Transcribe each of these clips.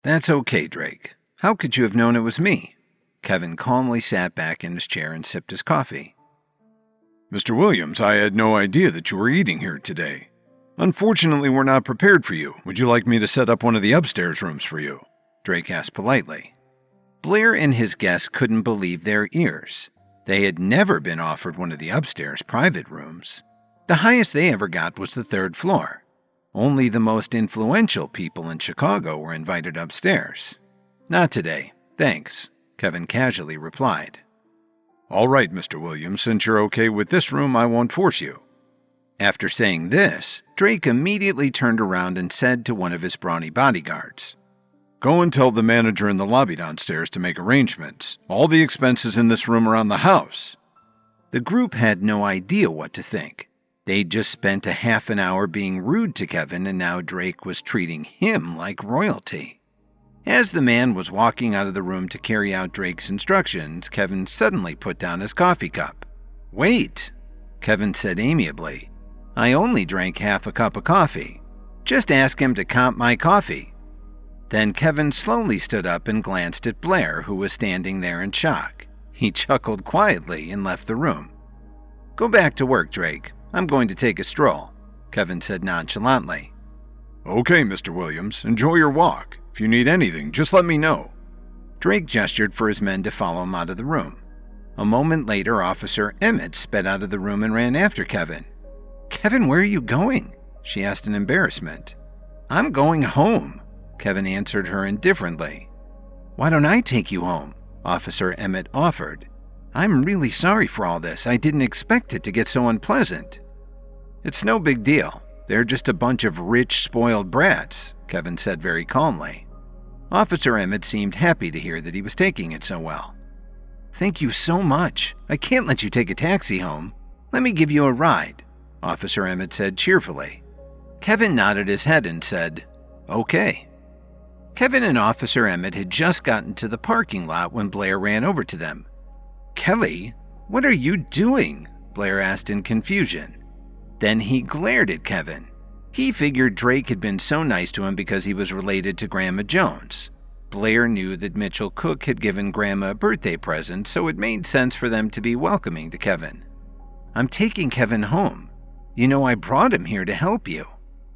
That's okay, Drake. How could you have known it was me? Kevin calmly sat back in his chair and sipped his coffee. Mr. Williams, I had no idea that you were eating here today. Unfortunately, we're not prepared for you. Would you like me to set up one of the upstairs rooms for you? Drake asked politely. Blair and his guests couldn't believe their ears. They had never been offered one of the upstairs private rooms. The highest they ever got was the third floor. Only the most influential people in Chicago were invited upstairs. Not today, thanks, Kevin casually replied. All right, Mr. Williams, since you're okay with this room, I won't force you. After saying this, Drake immediately turned around and said to one of his brawny bodyguards, Go and tell the manager in the lobby downstairs to make arrangements. All the expenses in this room are on the house. The group had no idea what to think. They'd just spent a half an hour being rude to Kevin, and now Drake was treating him like royalty. As the man was walking out of the room to carry out Drake's instructions, Kevin suddenly put down his coffee cup. Wait, Kevin said amiably. I only drank half a cup of coffee. Just ask him to comp my coffee. Then Kevin slowly stood up and glanced at Blair, who was standing there in shock. He chuckled quietly and left the room. Go back to work, Drake. I'm going to take a stroll, Kevin said nonchalantly. Okay, Mr. Williams. Enjoy your walk. If you need anything, just let me know. Drake gestured for his men to follow him out of the room. A moment later, Officer Emmett sped out of the room and ran after Kevin. Kevin, where are you going? She asked in embarrassment. I'm going home, Kevin answered her indifferently. Why don't I take you home? Officer Emmett offered. I'm really sorry for all this. I didn't expect it to get so unpleasant. It's no big deal. They're just a bunch of rich, spoiled brats, Kevin said very calmly. Officer Emmett seemed happy to hear that he was taking it so well. Thank you so much. I can't let you take a taxi home. Let me give you a ride, Officer Emmett said cheerfully. Kevin nodded his head and said, Okay. Kevin and Officer Emmett had just gotten to the parking lot when Blair ran over to them. Kelly, what are you doing? Blair asked in confusion. Then he glared at Kevin. He figured Drake had been so nice to him because he was related to Grandma Jones. Blair knew that Mitchell Cook had given Grandma a birthday present, so it made sense for them to be welcoming to Kevin. I'm taking Kevin home. You know, I brought him here to help you.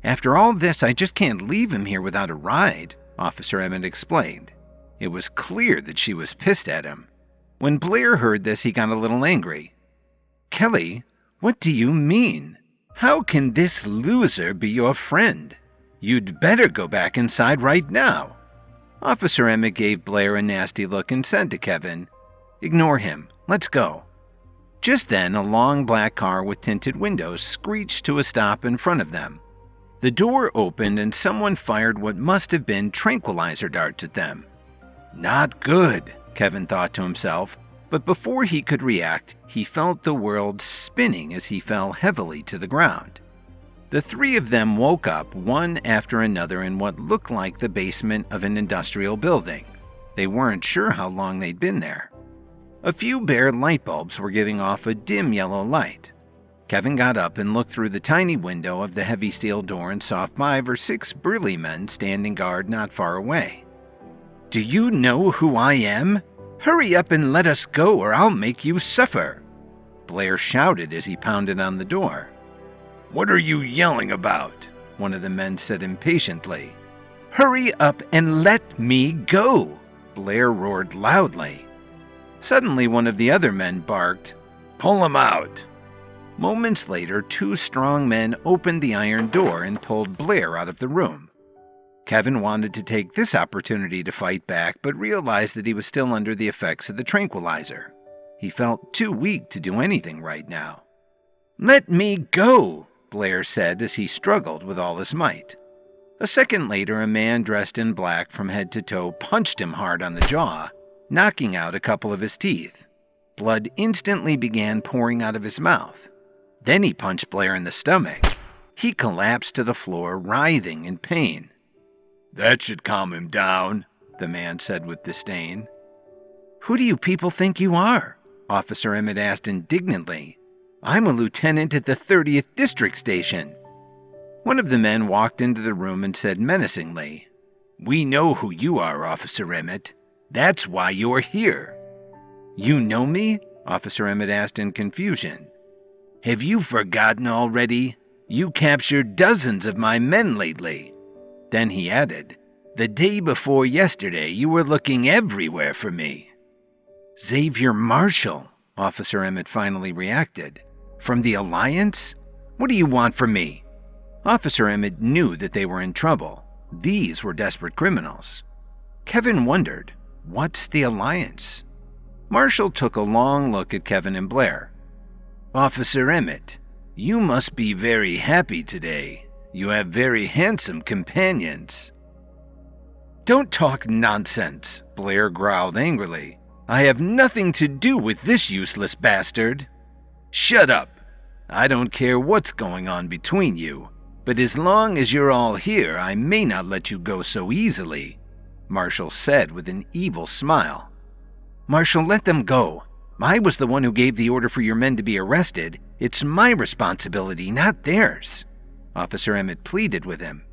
After all this, I just can't leave him here without a ride, Officer Emmett explained. It was clear that she was pissed at him. When Blair heard this, he got a little angry. Kelly, what do you mean? How can this loser be your friend? You'd better go back inside right now. Officer Emmett gave Blair a nasty look and said to Kevin, Ignore him. Let's go. Just then, a long black car with tinted windows screeched to a stop in front of them. The door opened and someone fired what must have been tranquilizer darts at them. Not good, Kevin thought to himself, but before he could react, he felt the world spinning as he fell heavily to the ground. The three of them woke up one after another in what looked like the basement of an industrial building. They weren't sure how long they'd been there. A few bare light bulbs were giving off a dim yellow light. Kevin got up and looked through the tiny window of the heavy steel door and saw 5 or 6 burly men standing guard not far away. Do you know who I am? Hurry up and let us go or I'll make you suffer, Blair shouted as he pounded on the door. What are you yelling about? One of the men said impatiently. Hurry up and let me go, Blair roared loudly. Suddenly one of the other men barked, Pull him out. Moments later, 2 strong men opened the iron door and pulled Blair out of the room. Kevin wanted to take this opportunity to fight back, but realized that he was still under the effects of the tranquilizer. He felt too weak to do anything right now. Let me go, Blair said as he struggled with all his might. A second later, a man dressed in black from head to toe punched him hard on the jaw, knocking out a couple of his teeth. Blood instantly began pouring out of his mouth. Then he punched Blair in the stomach. He collapsed to the floor, writhing in pain. That should calm him down, the man said with disdain. Who do you people think you are? Officer Emmett asked indignantly. I'm a lieutenant at the 30th District Station. One of the men walked into the room and said menacingly, We know who you are, Officer Emmett. That's why you're here." "You know me?" Officer Emmett asked in confusion. "Have you forgotten already? You captured dozens of my men lately." Then he added, "The day before yesterday, you were looking everywhere for me." "Xavier Marshall," Officer Emmett finally reacted. "From the Alliance? What do you want from me?" Officer Emmett knew that they were in trouble. These were desperate criminals. Kevin wondered, what's the Alliance? Marshall took a long look at Kevin and Blair. "Officer Emmett, you must be very happy today. You have very handsome companions." "Don't talk nonsense," Blair growled angrily. "I have nothing to do with this useless bastard." "Shut up. I don't care what's going on between you, but as long as you're all here, I may not let you go so easily," Marshall said with an evil smile. "Marshall, let them go. I was the one who gave the order for your men to be arrested. It's my responsibility, not theirs," Officer Emmett pleaded with him.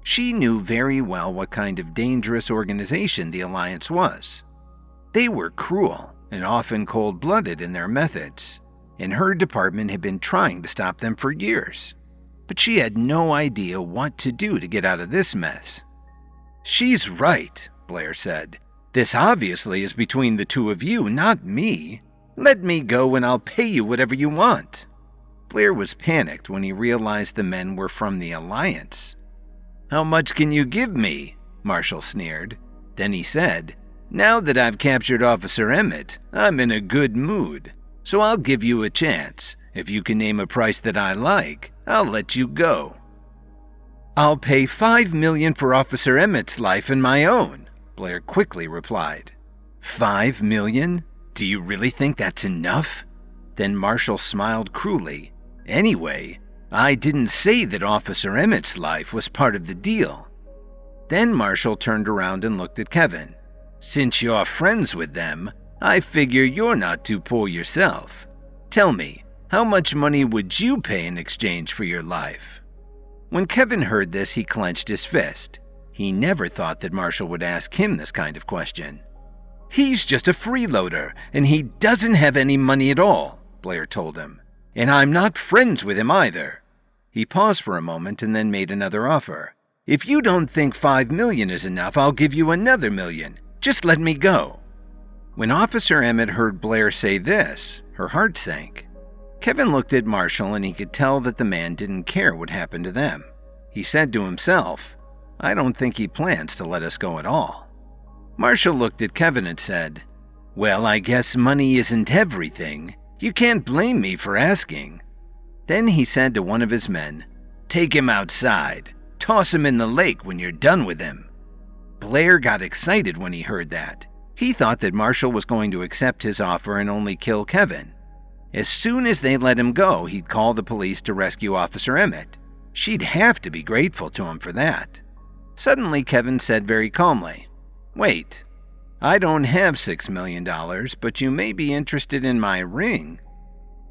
She knew very well what kind of dangerous organization the Alliance was. They were cruel and often cold-blooded in their methods, and her department had been trying to stop them for years. But she had no idea what to do to get out of this mess. "She's right," Blair said. "This obviously is between the two of you, not me. Let me go and I'll pay you whatever you want." Blair was panicked when he realized the men were from the Alliance. "How much can you give me?" Marshall sneered. Then he said, "Now that I've captured Officer Emmett, I'm in a good mood, so I'll give you a chance. If you can name a price that I like, I'll let you go." "I'll pay $5 million for Officer Emmett's life and my own," Blair quickly replied. "$5 million? Do you really think that's enough?" Then Marshall smiled cruelly. "Anyway, I didn't say that Officer Emmett's life was part of the deal." Then Marshall turned around and looked at Kevin. "Since you're friends with them, I figure you're not too poor yourself. Tell me, how much money would you pay in exchange for your life?" When Kevin heard this, he clenched his fist. He never thought that Marshall would ask him this kind of question. "He's just a freeloader, and he doesn't have any money at all," Blair told him. "And I'm not friends with him either." He paused for a moment and then made another offer. "If you don't think $5 million is enough, I'll give you another $1 million. Just let me go." When Officer Emmett heard Blair say this, her heart sank. Kevin looked at Marshall and he could tell that the man didn't care what happened to them. He said to himself, "I don't think he plans to let us go at all." Marshall looked at Kevin and said, "Well, I guess money isn't everything. You can't blame me for asking." Then he said to one of his men, "Take him outside. Toss him in the lake when you're done with him." Blair got excited when he heard that. He thought that Marshall was going to accept his offer and only kill Kevin. As soon as they let him go, he'd call the police to rescue Officer Emmett. She'd have to be grateful to him for that. Suddenly, Kevin said very calmly, "Wait, I don't have $6 million, but you may be interested in my ring."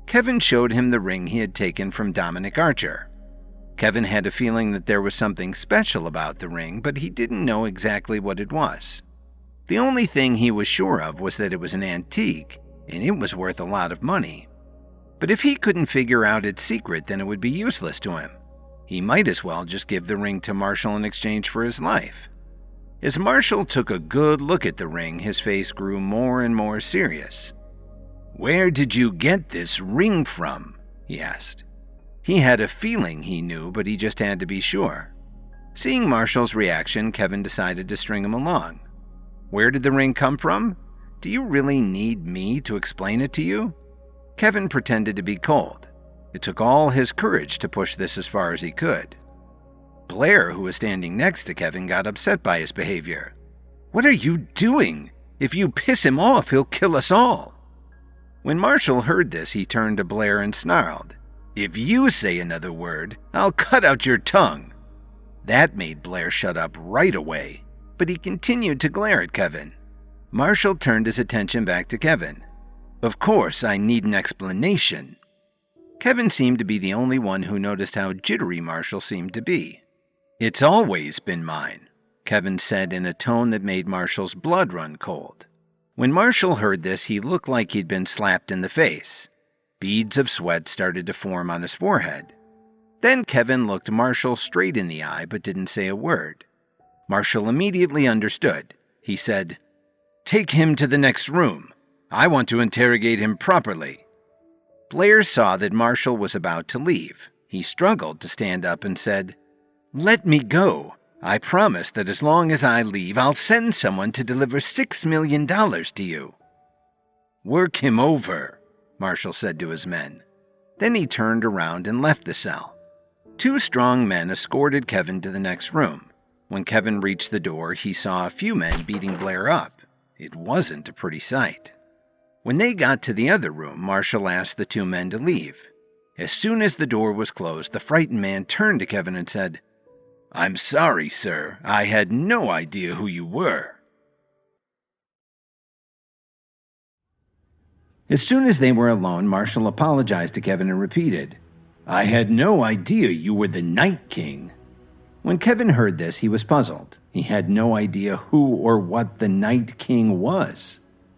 Kevin showed him the ring he had taken from Dominic Archer. Kevin had a feeling that there was something special about the ring, but he didn't know exactly what it was. The only thing he was sure of was that it was an antique, and it was worth a lot of money. But if he couldn't figure out its secret, then it would be useless to him. He might as well just give the ring to Marshall in exchange for his life. As Marshall took a good look at the ring, his face grew more and more serious. "Where did you get this ring from?" he asked. He had a feeling he knew, but he just had to be sure. Seeing Marshall's reaction, Kevin decided to string him along. "Where did the ring come from? Do you really need me to explain it to you?" Kevin pretended to be cold. It took all his courage to push this as far as he could. Blair, who was standing next to Kevin, got upset by his behavior. "What are you doing? If you piss him off, he'll kill us all." When Marshall heard this, he turned to Blair and snarled, "If you say another word, I'll cut out your tongue." That made Blair shut up right away, but he continued to glare at Kevin. Marshall turned his attention back to Kevin. "Of course, I need an explanation." Kevin seemed to be the only one who noticed how jittery Marshall seemed to be. "It's always been mine," Kevin said in a tone that made Marshall's blood run cold. When Marshall heard this, he looked like he'd been slapped in the face. Beads of sweat started to form on his forehead. Then Kevin looked Marshall straight in the eye but didn't say a word. Marshall immediately understood. He said, "Take him to the next room. I want to interrogate him properly." Blair saw that Marshall was about to leave. He struggled to stand up and said, "Let me go. I promise that as long as I leave, I'll send someone to deliver $6 million to you." "Work him over," Marshall said to his men. Then he turned around and left the cell. 2 strong men escorted Kevin to the next room. When Kevin reached the door, he saw a few men beating Blair up. It wasn't a pretty sight. When they got to the other room, Marshall asked the 2 men to leave. As soon as the door was closed, the frightened man turned to Kevin and said, "I'm sorry, sir. I had no idea who you were." As soon as they were alone, Marshall apologized to Kevin and repeated, "I had no idea you were the Night King." When Kevin heard this, he was puzzled. He had no idea who or what the Night King was.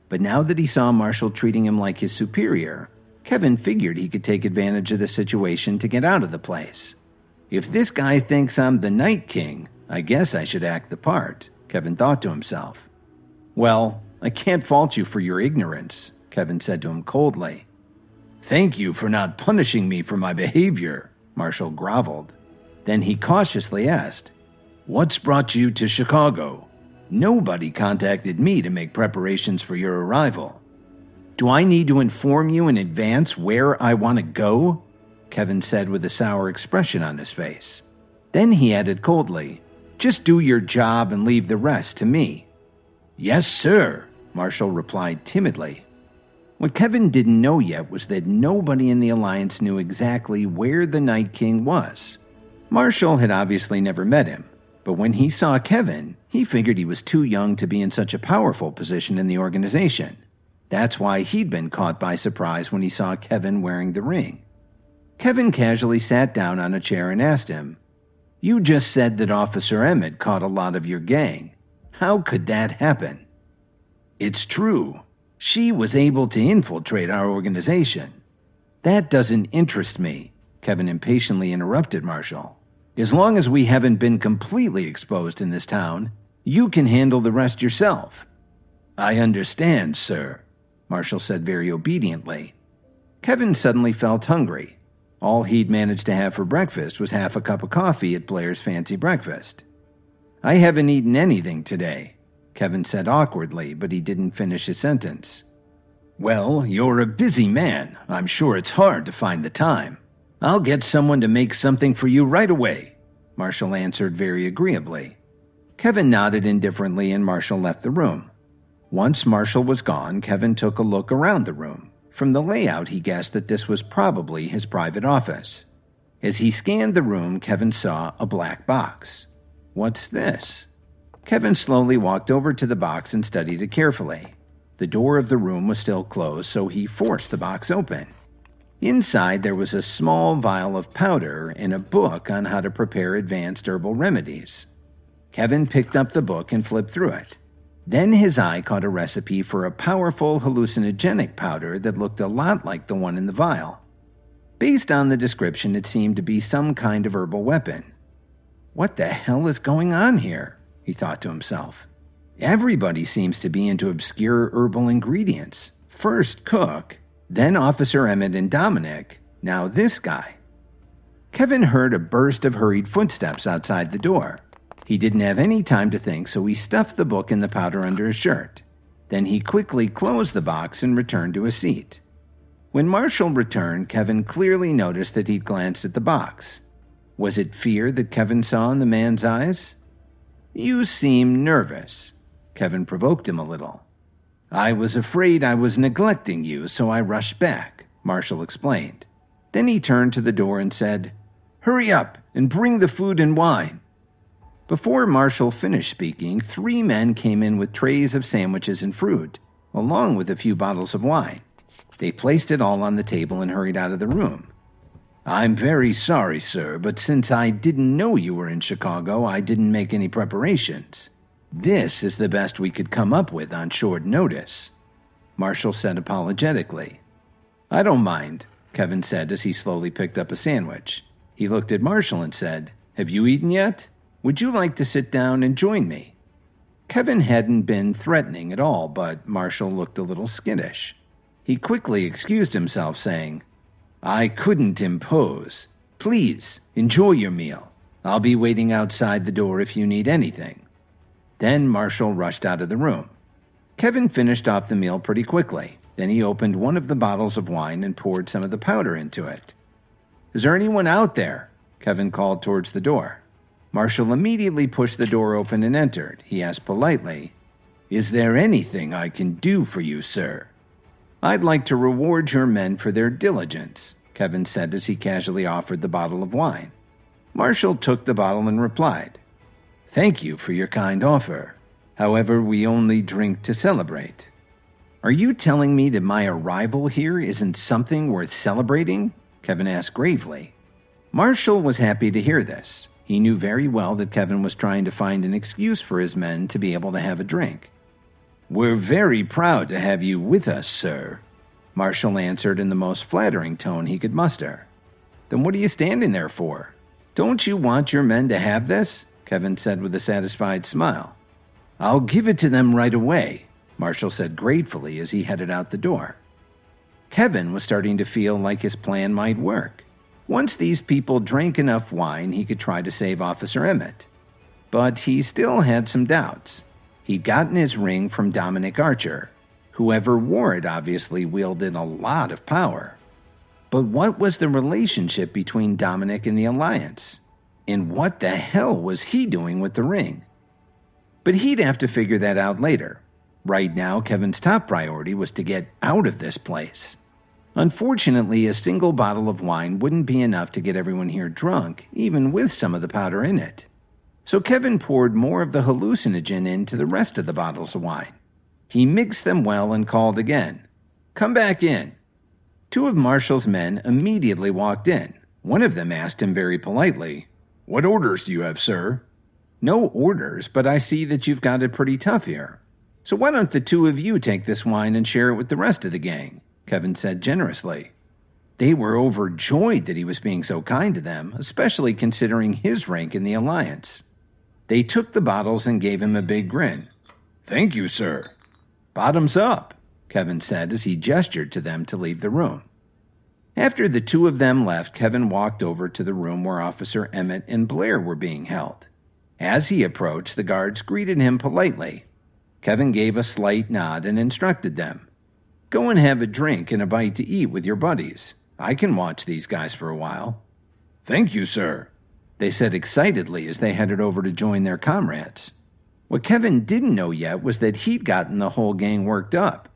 But now that he saw Marshall treating him like his superior, Kevin figured he could take advantage of the situation to get out of the place. If this guy thinks I'm the Night King, I guess I should act the part, Kevin thought to himself. "Well, I can't fault you for your ignorance," Kevin said to him coldly. "Thank you for not punishing me for my behavior," Marshall groveled. Then he cautiously asked, "What's brought you to Chicago? Nobody contacted me to make preparations for your arrival." "Do I need to inform you in advance where I want to go?" Kevin said with a sour expression on his face. Then he added coldly, "Just do your job and leave the rest to me." "Yes, sir," Marshall replied timidly. What Kevin didn't know yet was that nobody in the Alliance knew exactly where the Night King was. Marshall had obviously never met him, but when he saw Kevin, he figured he was too young to be in such a powerful position in the organization. That's why he'd been caught by surprise when he saw Kevin wearing the ring. Kevin casually sat down on a chair and asked him, "You just said that Officer Emmett caught a lot of your gang. How could that happen?" "It's true. She was able to infiltrate our organization." "That doesn't interest me," Kevin impatiently interrupted Marshall. "As long as we haven't been completely exposed in this town, you can handle the rest yourself." "I understand, sir," Marshall said very obediently. Kevin suddenly felt hungry. All he'd managed to have for breakfast was half a cup of coffee at Blair's fancy breakfast. "I haven't eaten anything today," Kevin said awkwardly, but he didn't finish his sentence. "Well, you're a busy man. I'm sure it's hard to find the time. I'll get someone to make something for you right away," Marshall answered very agreeably. Kevin nodded indifferently and Marshall left the room. Once Marshall was gone, Kevin took a look around the room. From the layout, he guessed that this was probably his private office. As he scanned the room, Kevin saw a black box. "What's this?" Kevin slowly walked over to the box and studied it carefully. The door of the room was still closed, so he forced the box open. Inside, there was a small vial of powder and a book on how to prepare advanced herbal remedies. Kevin picked up the book and flipped through it. Then his eye caught a recipe for a powerful hallucinogenic powder that looked a lot like the one in the vial. Based on the description, it seemed to be some kind of herbal weapon. "What the hell is going on here?" he thought to himself. "Everybody seems to be into obscure herbal ingredients. First Cook, then Officer Emmett and Dominic, now this guy." Kevin heard a burst of hurried footsteps outside the door. He didn't have any time to think, so he stuffed the book and the powder under his shirt. Then he quickly closed the box and returned to his seat. When Marshall returned, Kevin clearly noticed that he'd glanced at the box. Was it fear that Kevin saw in the man's eyes? "You seem nervous." Kevin provoked him a little. "I was afraid I was neglecting you, so I rushed back," Marshall explained. Then he turned to the door and said, "Hurry up and bring the food and wine." Before Marshall finished speaking, 3 men came in with trays of sandwiches and fruit, along with a few bottles of wine. They placed it all on the table and hurried out of the room. I'm very sorry, sir, but since I didn't know you were in Chicago, I didn't make any preparations. This is the best we could come up with on short notice, Marshall said apologetically. I don't mind, Kevin said as he slowly picked up a sandwich. He looked at Marshall and said, Have you eaten yet? Would you like to sit down and join me? Kevin hadn't been threatening at all, but Marshall looked a little skittish. He quickly excused himself, saying, I couldn't impose. Please, enjoy your meal. I'll be waiting outside the door if you need anything. Then Marshall rushed out of the room. Kevin finished off the meal pretty quickly. Then he opened one of the bottles of wine and poured some of the powder into it. Is there anyone out there? Kevin called towards the door. Marshall immediately pushed the door open and entered. He asked politely, Is there anything I can do for you, sir? I'd like to reward your men for their diligence, Kevin said as he casually offered the bottle of wine. Marshall took the bottle and replied, Thank you for your kind offer. However, we only drink to celebrate. Are you telling me that my arrival here isn't something worth celebrating? Kevin asked gravely. Marshall was happy to hear this. He knew very well that Kevin was trying to find an excuse for his men to be able to have a drink. We're very proud to have you with us, sir, Marshall answered in the most flattering tone he could muster. Then what are you standing there for? Don't you want your men to have this? Kevin said with a satisfied smile. I'll give it to them right away, Marshall said gratefully as he headed out the door. Kevin was starting to feel like his plan might work. Once these people drank enough wine, he could try to save Officer Emmett. But he still had some doubts. He'd gotten his ring from Dominic Archer. Whoever wore it obviously wielded a lot of power. But what was the relationship between Dominic and the Alliance? And what the hell was he doing with the ring? But he'd have to figure that out later. Right now, Kevin's top priority was to get out of this place. Unfortunately, a single bottle of wine wouldn't be enough to get everyone here drunk, even with some of the powder in it. So Kevin poured more of the hallucinogen into the rest of the bottles of wine. He mixed them well and called again. Come back in. Two of Marshall's men immediately walked in. One of them asked him very politely, What orders do you have, sir? No orders, but I see that you've got it pretty tough here. So why don't the two of you take this wine and share it with the rest of the gang? Kevin said generously. They were overjoyed that he was being so kind to them, especially considering his rank in the Alliance. They took the bottles and gave him a big grin. Thank you, sir. Bottoms up, Kevin said as he gestured to them to leave the room. After the two of them left, Kevin walked over to the room where Officer Emmett and Blair were being held. As he approached, the guards greeted him politely. Kevin gave a slight nod and instructed them. Go and have a drink and a bite to eat with your buddies. I can watch these guys for a while. Thank you, sir, they said excitedly as they headed over to join their comrades. What Kevin didn't know yet was that he'd gotten the whole gang worked up.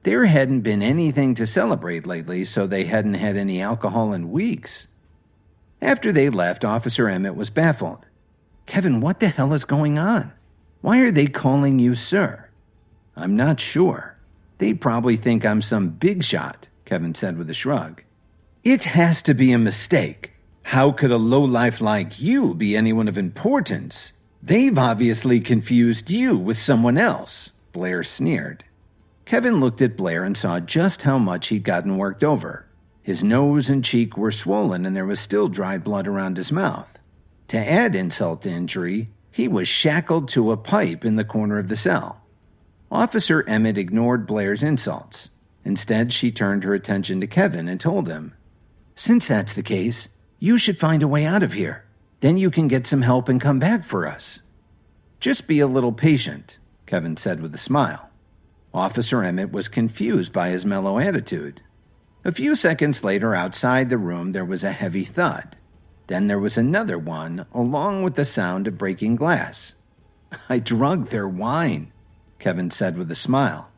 There hadn't been anything to celebrate lately, so they hadn't had any alcohol in weeks. After they left, Officer Emmett was baffled. Kevin, what the hell is going on? Why are they calling you sir? I'm not sure. They probably think I'm some big shot, Kevin said with a shrug. It has to be a mistake. How could a lowlife like you be anyone of importance? They've obviously confused you with someone else, Blair sneered. Kevin looked at Blair and saw just how much he'd gotten worked over. His nose and cheek were swollen and there was still dry blood around his mouth. To add insult to injury, he was shackled to a pipe in the corner of the cell. Officer Emmett ignored Blair's insults. Instead, she turned her attention to Kevin and told him, Since that's the case, you should find a way out of here. Then you can get some help and come back for us. Just be a little patient, Kevin said with a smile. Officer Emmett was confused by his mellow attitude. A few seconds later, outside the room, there was a heavy thud. Then there was another one, along with the sound of breaking glass. I drunk their wine, Kevin said with a smile.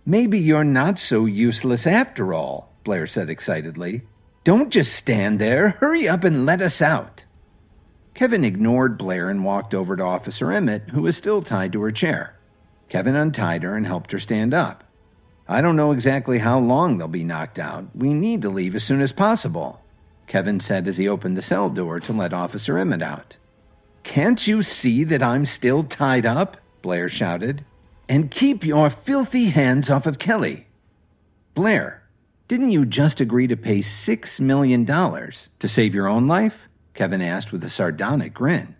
Maybe you're not so useless after all, Blair said excitedly. Don't just stand there. Hurry up and let us out. Kevin ignored Blair and walked over to Officer Emmett, who was still tied to her chair. Kevin untied her and helped her stand up. I don't know exactly how long they'll be knocked out. We need to leave as soon as possible. Kevin said as he opened the cell door to let Officer Emmett out. "Can't you see that I'm still tied up?" Blair shouted. "And keep your filthy hands off of Kelly." "Blair, didn't you just agree to pay $6 million to save your own life?" Kevin asked with a sardonic grin.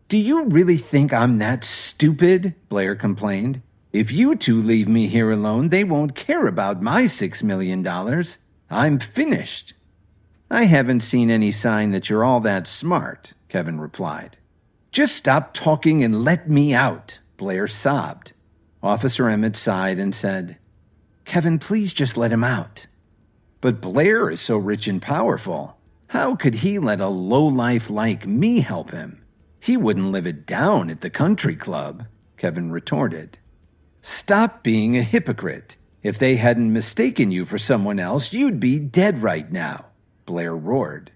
"Do you really think I'm that stupid?" Blair complained. "If you two leave me here alone, they won't care about my $6 million. I'm finished." "I haven't seen any sign that you're all that smart," Kevin replied. "Just stop talking and let me out," Blair sobbed. Officer Emmett sighed and said, "Kevin, please just let him out." "But Blair is so rich and powerful. How could he let a lowlife like me help him? He wouldn't live it down at the country club," Kevin retorted. "Stop being a hypocrite. If they hadn't mistaken you for someone else, you'd be dead right now," Blair roared.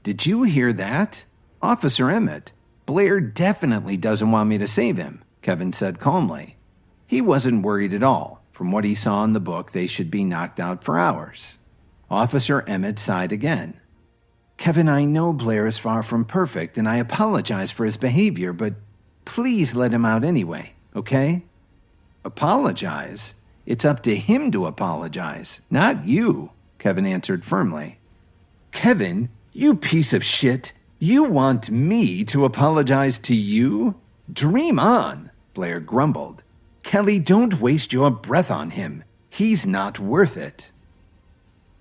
"Did you hear that? Officer Emmett, Blair definitely doesn't want me to save him," Kevin said calmly. He wasn't worried at all. From what he saw in the book, they should be knocked out for hours. Officer Emmett sighed again. "Kevin, I know Blair is far from perfect, and I apologize for his behavior, but please let him out anyway, okay?" "Apologize? It's up to him to apologize, not you," Kevin answered firmly. "Kevin, you piece of shit! You want me to apologize to you? Dream on," Blair grumbled. "Kelly, don't waste your breath on him. He's not worth it."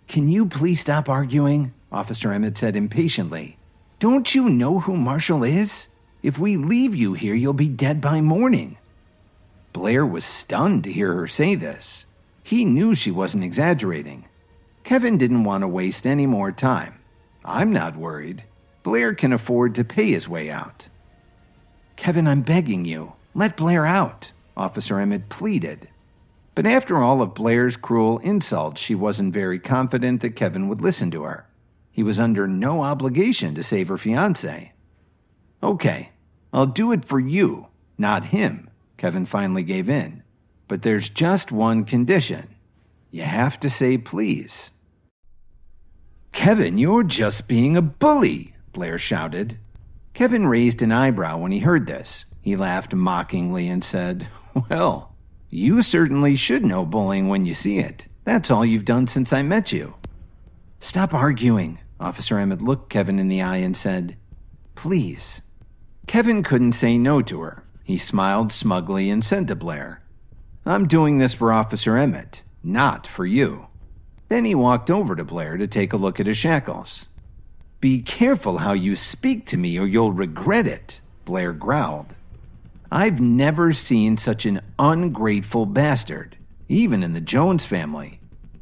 "Can you please stop arguing?" Officer Emmett said impatiently. "Don't you know who Marshall is? If we leave you here, you'll be dead by morning." Blair was stunned to hear her say this. He knew she wasn't exaggerating. Kevin didn't want to waste any more time. "I'm not worried. Blair can afford to pay his way out." "Kevin, I'm begging you. Let Blair out," Officer Emmett pleaded. But after all of Blair's cruel insults, she wasn't very confident that Kevin would listen to her. He was under no obligation to save her fiancé. "Okay, I'll do it for you, not him," Kevin finally gave in. "But there's just one condition. You have to say please." "Kevin, you're just being a bully," Blair shouted. Kevin raised an eyebrow when he heard this. He laughed mockingly and said, "Well, you certainly should know bullying when you see it. That's all you've done since I met you." "Stop arguing." Officer Emmett looked Kevin in the eye and said, "Please." Kevin couldn't say no to her. He smiled smugly and said to Blair, "I'm doing this for Officer Emmett, not for you." Then he walked over to Blair to take a look at his shackles. "Be careful how you speak to me or you'll regret it," Blair growled. "I've never seen such an ungrateful bastard, even in the Jones family."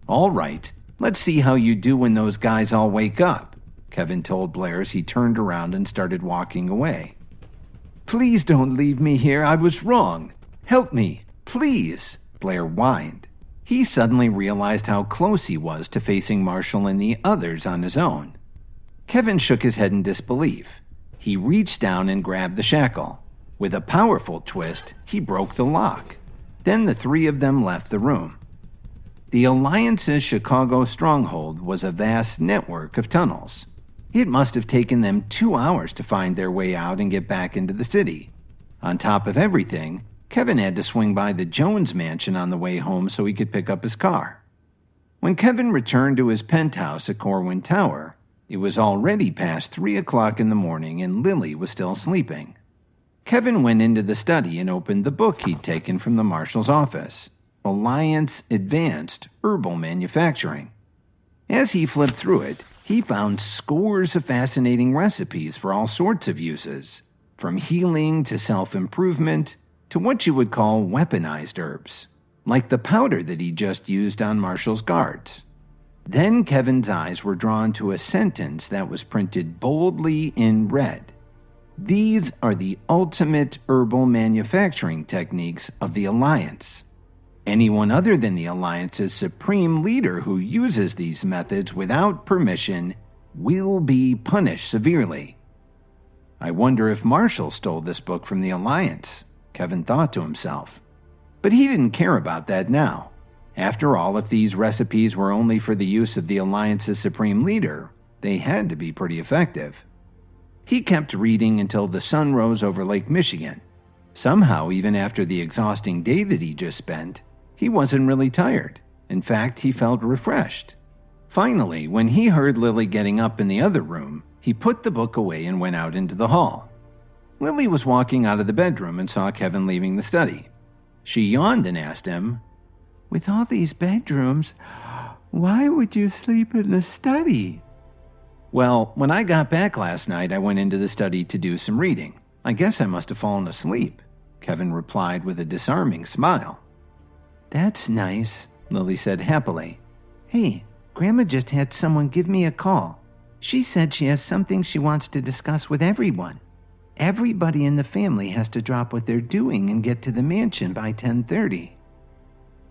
"All right, let's see how you do when those guys all wake up," Kevin told Blair as he turned around and started walking away. "Please don't leave me here. I was wrong. Help me, please," Blair whined. He suddenly realized how close he was to facing Marshall and the others on his own. Kevin shook his head in disbelief. He reached down and grabbed the shackle. With a powerful twist, he broke the lock. Then the three of them left the room. The Alliance's Chicago stronghold was a vast network of tunnels. It must have taken them 2 hours to find their way out and get back into the city. On top of everything, Kevin had to swing by the Jones mansion on the way home so he could pick up his car. When Kevin returned to his penthouse at Corwin Tower, it was already past 3 o'clock in the morning and Lily was still sleeping. Kevin went into the study and opened the book he'd taken from the marshal's office, Alliance Advanced Herbal Manufacturing. As he flipped through it, he found scores of fascinating recipes for all sorts of uses, from healing to self-improvement to what you would call weaponized herbs, like the powder that he just used on Marshall's guards. Then Kevin's eyes were drawn to a sentence that was printed boldly in red. "These are the ultimate herbal manufacturing techniques of the Alliance. Anyone other than the Alliance's supreme leader who uses these methods without permission will be punished severely." "I wonder if Marshall stole this book from the Alliance," Kevin thought to himself. But he didn't care about that now. After all, if these recipes were only for the use of the Alliance's supreme leader, They had to be pretty effective. He kept reading until the sun rose over Lake Michigan. Somehow, even after the exhausting day that he just spent, he wasn't really tired. In fact, he felt refreshed. Finally, when he heard Lily getting up in the other room, he put the book away and went out into the hall. Lily was walking out of the bedroom and saw Kevin leaving the study. She yawned and asked him, "With all these bedrooms, why would you sleep in the study?" "Well, when I got back last night, I went into the study to do some reading. I guess I must have fallen asleep," Kevin replied with a disarming smile. "That's nice," Lily said happily. "Hey, Grandma just had someone give me a call. She said she has something she wants to discuss with everyone. Everybody in the family has to drop what they're doing and get to the mansion by 10:30.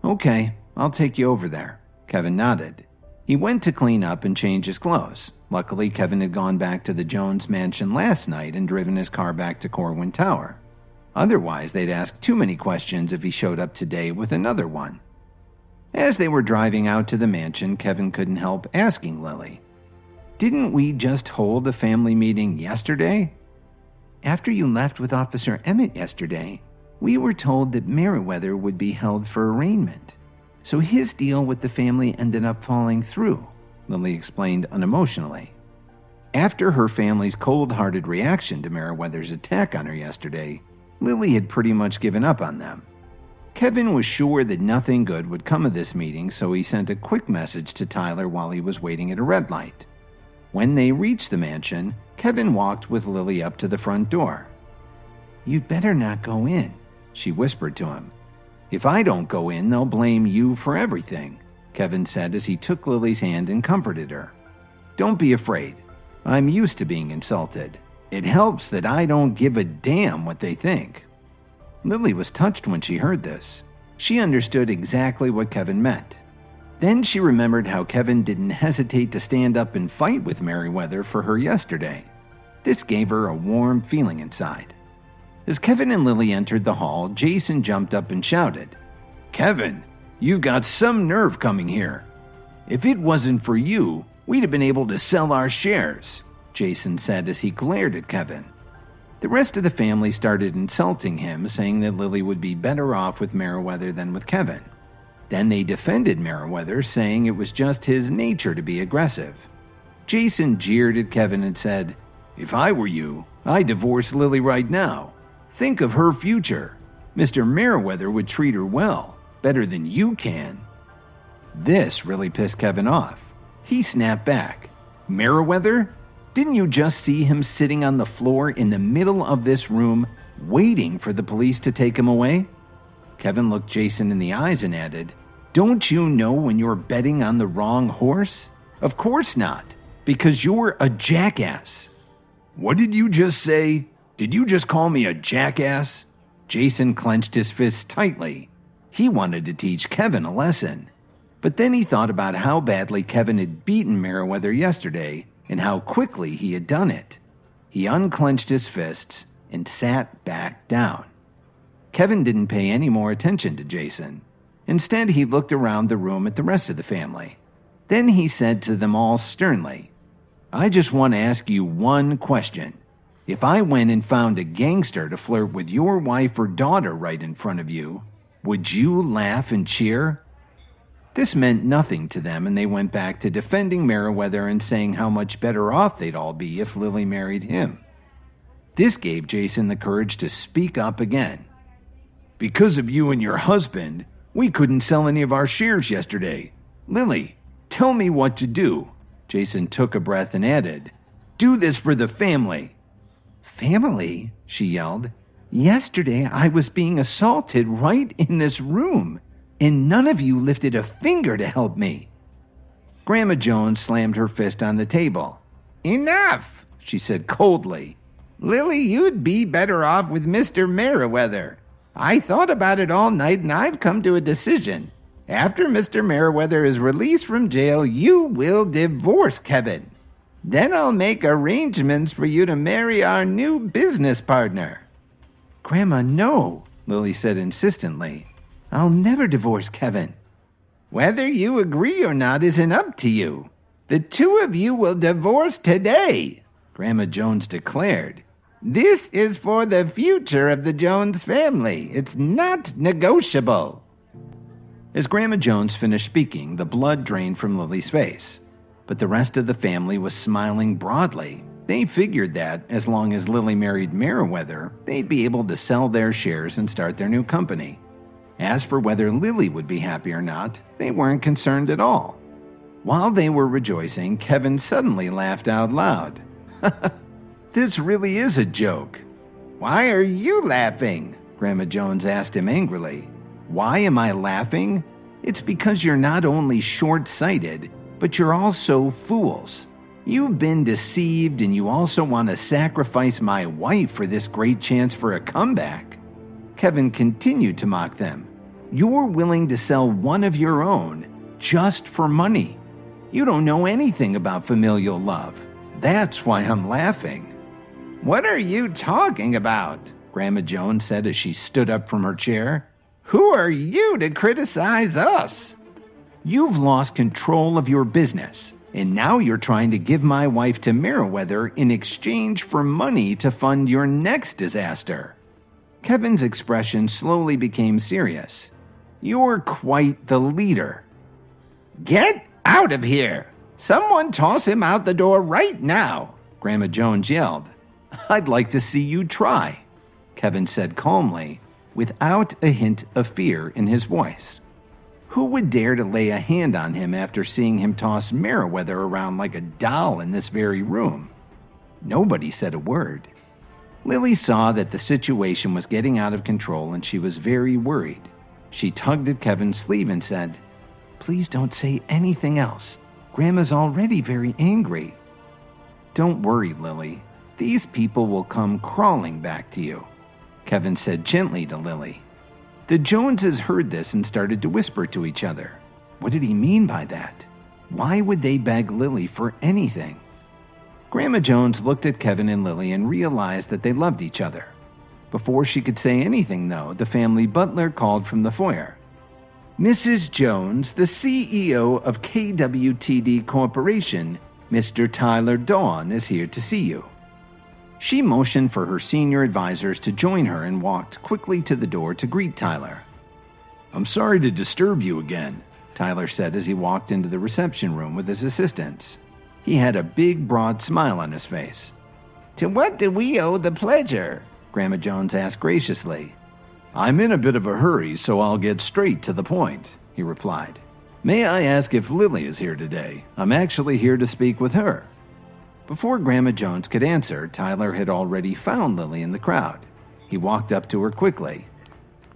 "Okay, I'll take you over there," Kevin nodded. He went to clean up and change his clothes. Luckily, Kevin had gone back to the Jones mansion last night and driven his car back to Corwin Tower. Otherwise, they'd ask too many questions if he showed up today with another one. As they were driving out to the mansion, Kevin couldn't help asking Lily, "Didn't we just hold a family meeting yesterday?" "After you left with Officer Emmett yesterday, we were told that Meriwether would be held for arraignment. So his deal with the family ended up falling through," Lily explained unemotionally. After her family's cold-hearted reaction to Meriwether's attack on her yesterday, Lily had pretty much given up on them. Kevin was sure that nothing good would come of this meeting, so he sent a quick message to Tyler while he was waiting at a red light. When they reached the mansion, Kevin walked with Lily up to the front door. "You'd better not go in," she whispered to him. "If I don't go in, they'll blame you for everything," Kevin said as he took Lily's hand and comforted her. "Don't be afraid. I'm used to being insulted. It helps that I don't give a damn what they think." Lily was touched when she heard this. She understood exactly what Kevin meant. Then she remembered how Kevin didn't hesitate to stand up and fight with Meriwether for her yesterday. This gave her a warm feeling inside. As Kevin and Lily entered the hall, Jason jumped up and shouted, "Kevin, you got some nerve coming here. If it wasn't for you, we'd have been able to sell our shares," Jason said as he glared at Kevin. The rest of the family started insulting him, saying that Lily would be better off with Meriwether than with Kevin. Then they defended Meriwether, saying it was just his nature to be aggressive. Jason jeered at Kevin and said, "If I were you, I'd divorce Lily right now. Think of her future. Mr. Meriwether would treat her well, better than you can." This really pissed Kevin off. He snapped back. "Meriwether? Didn't you just see him sitting on the floor in the middle of this room, waiting for the police to take him away?" Kevin looked Jason in the eyes and added, "Don't you know when you're betting on the wrong horse? Of course not, because you're a jackass." "What did you just say? Did you just call me a jackass?" Jason clenched his fist tightly. He wanted to teach Kevin a lesson. But then he thought about how badly Kevin had beaten Meriwether yesterday and how quickly he had done it. He unclenched his fists and sat back down. Kevin didn't pay any more attention to Jason. Instead, he looked around the room at the rest of the family. Then he said to them all sternly, "I just want to ask you one question. If I went and found a gangster to flirt with your wife or daughter right in front of you, would you laugh and cheer?" This meant nothing to them, and they went back to defending Meriwether and saying how much better off they'd all be if Lily married him. This gave Jason the courage to speak up again. "Because of you and your husband, we couldn't sell any of our shares yesterday. Lily, tell me what to do." Jason took a breath and added, "Do this for the family." "Family?" she yelled. "Yesterday I was being assaulted right in this room, and none of you lifted a finger to help me." Grandma Jones slammed her fist on the table. "Enough," she said coldly. "Lily, you'd be better off with Mr. Meriwether. I thought about it all night, and I've come to a decision. After Mr. Meriwether is released from jail, you will divorce Kevin. Then I'll make arrangements for you to marry our new business partner." "Grandma, no," Lily said insistently. "I'll never divorce Kevin." "Whether you agree or not isn't up to you. The two of you will divorce today, Grandma Jones declared. This is for the future of the Jones family. It's not negotiable. As Grandma Jones finished speaking, the blood drained from Lily's face. But the rest of the family was smiling broadly. They figured that, as long as Lily married Meriwether, they'd be able to sell their shares and start their new company. As for whether Lily would be happy or not, they weren't concerned at all. While they were rejoicing, Kevin suddenly laughed out loud. This really is a joke. Why are you laughing? Grandma Jones asked him angrily. Why am I laughing? It's because you're not only short-sighted, but you're also fools. You've been deceived, and you also want to sacrifice my wife for this great chance for a comeback. Kevin continued to mock them. You're willing to sell one of your own just for money. You don't know anything about familial love. That's why I'm laughing. What are you talking about? Grandma Jones said as she stood up from her chair. Who are you to criticize us? You've lost control of your business, and now you're trying to give my wife to Meriwether in exchange for money to fund your next disaster. Kevin's expression slowly became serious. You're quite the leader. Get out of here! Someone toss him out the door right now, Grandma Jones yelled. I'd like to see you try, Kevin said calmly, without a hint of fear in his voice. Who would dare to lay a hand on him after seeing him toss Meriwether around like a doll in this very room? Nobody said a word. Lily saw that the situation was getting out of control, and she was very worried. She tugged at Kevin's sleeve and said, Please don't say anything else. Grandma's already very angry. Don't worry, Lily. These people will come crawling back to you, Kevin said gently to Lily. The Joneses heard this and started to whisper to each other. What did he mean by that? Why would they beg Lily for anything? Grandma Jones looked at Kevin and Lily and realized that they loved each other. Before she could say anything, though, the family butler called from the foyer. Mrs. Jones, the CEO of KWTD Corporation, Mr. Tyler Dawn, is here to see you. She motioned for her senior advisors to join her and walked quickly to the door to greet Tyler. I'm sorry to disturb you again, Tyler said as he walked into the reception room with his assistants. He had a big, broad smile on his face. To what do we owe the pleasure? Grandma Jones asked graciously. I'm in a bit of a hurry, so I'll get straight to the point, he replied. May I ask if Lily is here today? I'm actually here to speak with her. Before Grandma Jones could answer, Tyler had already found Lily in the crowd. He walked up to her quickly.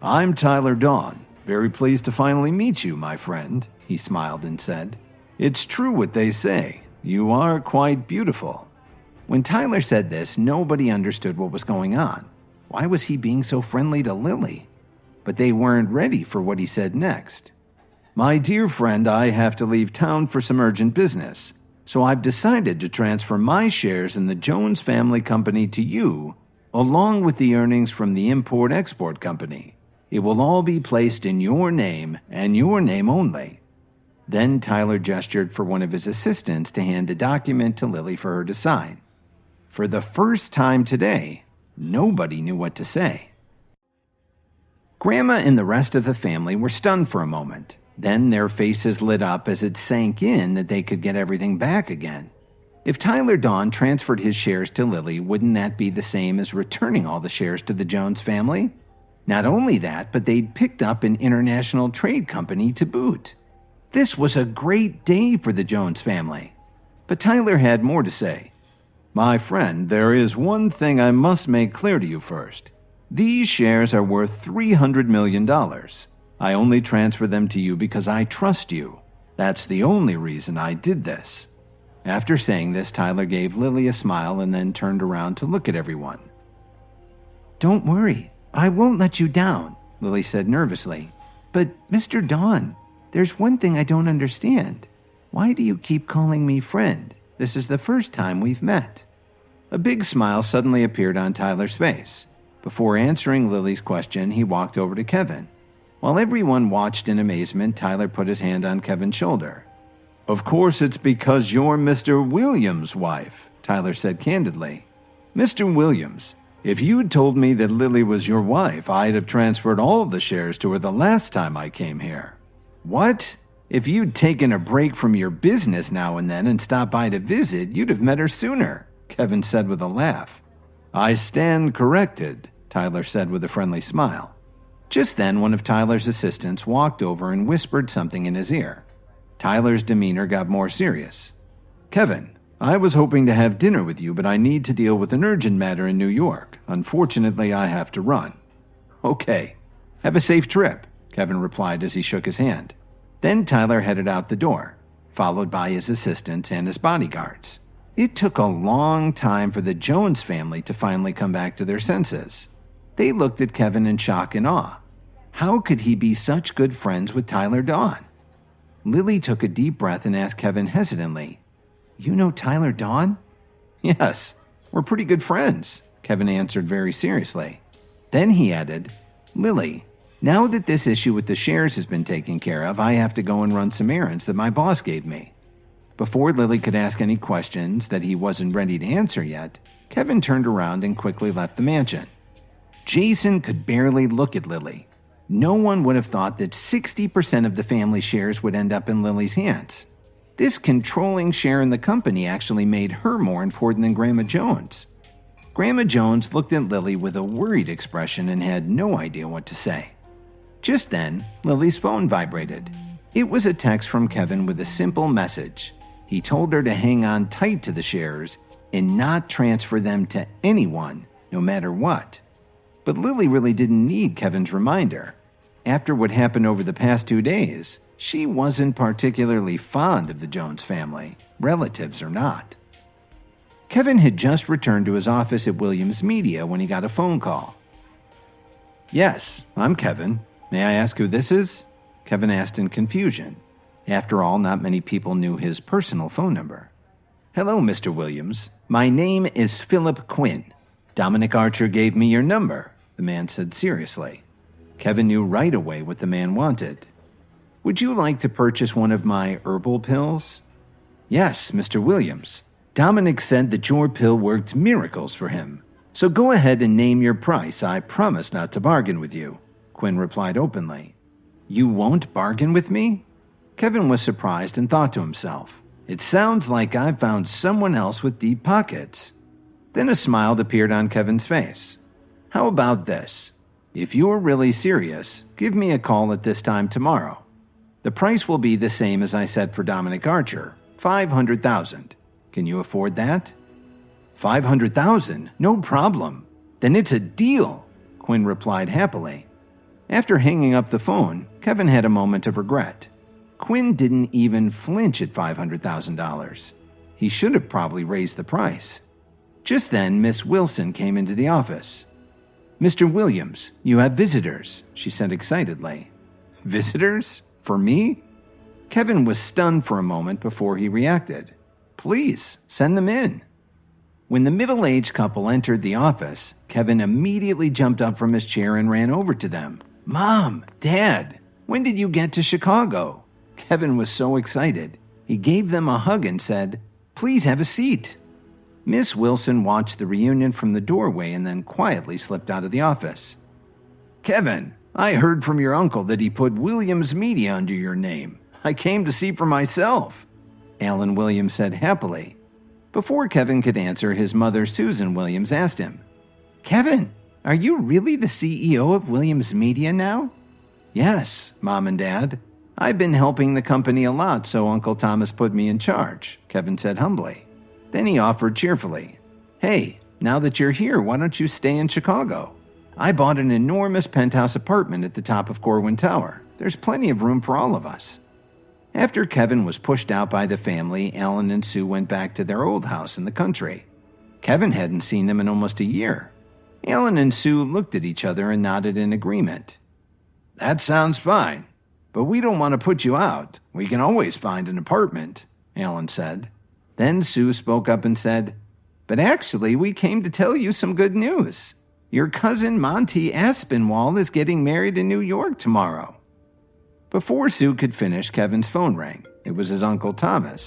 I'm Tyler Dawn. Very pleased to finally meet you, my friend, he smiled and said. It's true what they say. You are quite beautiful. When Tyler said this, nobody understood what was going on. Why was he being so friendly to Lily? But they weren't ready for what he said next. My dear friend, I have to leave town for some urgent business, so I've decided to transfer my shares in the Jones Family Company to you, along with the earnings from the Import-Export Company. It will all be placed in your name and your name only. Then Tyler gestured for one of his assistants to hand a document to Lily for her to sign. For the first time today, nobody knew what to say. Grandma and the rest of the family were stunned for a moment. Then their faces lit up as it sank in that they could get everything back again. If Tyler Dawn transferred his shares to Lily, wouldn't that be the same as returning all the shares to the Jones family? Not only that, but they'd picked up an international trade company to boot. This was a great day for the Jones family. But Tyler had more to say. My friend, there is one thing I must make clear to you first. These shares are worth $300 million. I only transfer them to you because I trust you. That's the only reason I did this. After saying this, Tyler gave Lily a smile and then turned around to look at everyone. Don't worry, I won't let you down, Lily said nervously. But, Mr. Dawn, there's one thing I don't understand. Why do you keep calling me friend? This is the first time we've met. A big smile suddenly appeared on Tyler's face. Before answering Lily's question, he walked over to Kevin. While everyone watched in amazement, Tyler put his hand on Kevin's shoulder. Of course it's because you're Mr. Williams' wife, Tyler said candidly. Mr. Williams, if you'd told me that Lily was your wife, I'd have transferred all of the shares to her the last time I came here. What? If you'd taken a break from your business now and then and stopped by to visit, you'd have met her sooner, Kevin said with a laugh. I stand corrected, Tyler said with a friendly smile. Just then, one of Tyler's assistants walked over and whispered something in his ear. Tyler's demeanor got more serious. Kevin, I was hoping to have dinner with you, but I need to deal with an urgent matter in New York. Unfortunately, I have to run. Okay. Have a safe trip, Kevin replied as he shook his hand. Then Tyler headed out the door, followed by his assistants and his bodyguards. It took a long time for the Jones family to finally come back to their senses. They looked at Kevin in shock and awe. How could he be such good friends with Tyler Dawn? Lily took a deep breath and asked Kevin hesitantly, You know Tyler Dawn? Yes, we're pretty good friends, Kevin answered very seriously. Then he added, Lily, now that this issue with the shares has been taken care of, I have to go and run some errands that my boss gave me. Before Lily could ask any questions that he wasn't ready to answer yet, Kevin turned around and quickly left the mansion. Jason could barely look at Lily. No one would have thought that 60% of the family shares would end up in Lily's hands. This controlling share in the company actually made her more important than Grandma Jones. Grandma Jones looked at Lily with a worried expression and had no idea what to say. Just then, Lily's phone vibrated. It was a text from Kevin with a simple message. He told her to hang on tight to the shares and not transfer them to anyone, no matter what. But Lily really didn't need Kevin's reminder. After what happened over the past 2 days, she wasn't particularly fond of the Jones family, relatives or not. Kevin had just returned to his office at Williams Media when he got a phone call. Yes, I'm Kevin. May I ask who this is? Kevin asked in confusion. After all, not many people knew his personal phone number. Hello, Mr. Williams. My name is Philip Quinn. Dominic Archer gave me your number, the man said seriously. Kevin knew right away what the man wanted. Would you like to purchase one of my herbal pills? Yes, Mr. Williams. Dominic said that your pill worked miracles for him. So go ahead and name your price. I promise not to bargain with you, Quinn replied openly. You won't bargain with me? Kevin was surprised and thought to himself, it sounds like I've found someone else with deep pockets. Then a smile appeared on Kevin's face. How about this? If you're really serious, give me a call at this time tomorrow. The price will be the same as I said for Dominic Archer, $500,000. Can you afford that? $500,000? No problem. Then it's a deal, Quinn replied happily. After hanging up the phone, Kevin had a moment of regret. Quinn didn't even flinch at $500,000. He should have probably raised the price. Just then, Miss Wilson came into the office. Mr. Williams, you have visitors, she said excitedly. Visitors? For me? Kevin was stunned for a moment before he reacted. Please, send them in. When the middle-aged couple entered the office, Kevin immediately jumped up from his chair and ran over to them. Mom, Dad, when did you get to Chicago? Kevin was so excited. He gave them a hug and said, Please have a seat. Miss Wilson watched the reunion from the doorway and then quietly slipped out of the office. Kevin, I heard from your uncle that he put Williams Media under your name. I came to see for myself, Alan Williams said happily. Before Kevin could answer, his mother, Susan Williams, asked him, Kevin, are you really the CEO of Williams Media now? Yes, Mom and Dad. I've been helping the company a lot, so Uncle Thomas put me in charge, Kevin said humbly. Then he offered cheerfully, Hey, now that you're here, why don't you stay in Chicago? I bought an enormous penthouse apartment at the top of Corwin Tower. There's plenty of room for all of us. After Kevin was pushed out by the family, Alan and Sue went back to their old house in the country. Kevin hadn't seen them in almost a year. Alan and Sue looked at each other and nodded in agreement. That sounds fine, but we don't want to put you out. We can always find an apartment, Alan said. Then Sue spoke up and said, But actually, we came to tell you some good news. Your cousin Monty Aspinwall is getting married in New York tomorrow. Before Sue could finish, Kevin's phone rang. It was his Uncle Thomas.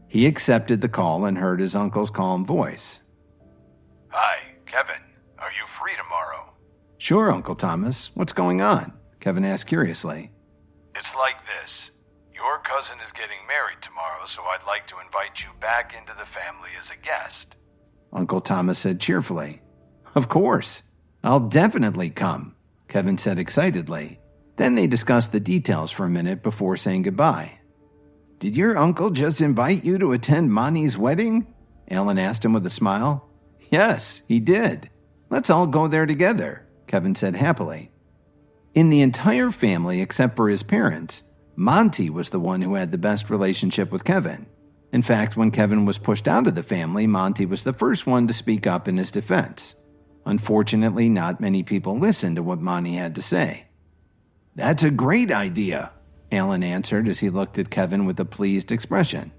He accepted the call and heard his uncle's calm voice. Hi, Kevin. Are you free tomorrow? Sure, Uncle Thomas. What's going on? Kevin asked curiously. It's like this. Your cousin is getting married tomorrow, so I'd like to invite you back into the family as a guest. Uncle Thomas said cheerfully. Of course. I'll definitely come, Kevin said excitedly. Then they discussed the details for a minute before saying goodbye. Did your uncle just invite you to attend Monty's wedding? Alan asked him with a smile. Yes, he did. Let's all go there together, Kevin said happily. In the entire family except for his parents, Monty was the one who had the best relationship with Kevin. In fact, when Kevin was pushed out of the family, Monty was the first one to speak up in his defense. Unfortunately, not many people listened to what Monty had to say. That's a great idea, Alan answered as he looked at Kevin with a pleased expression.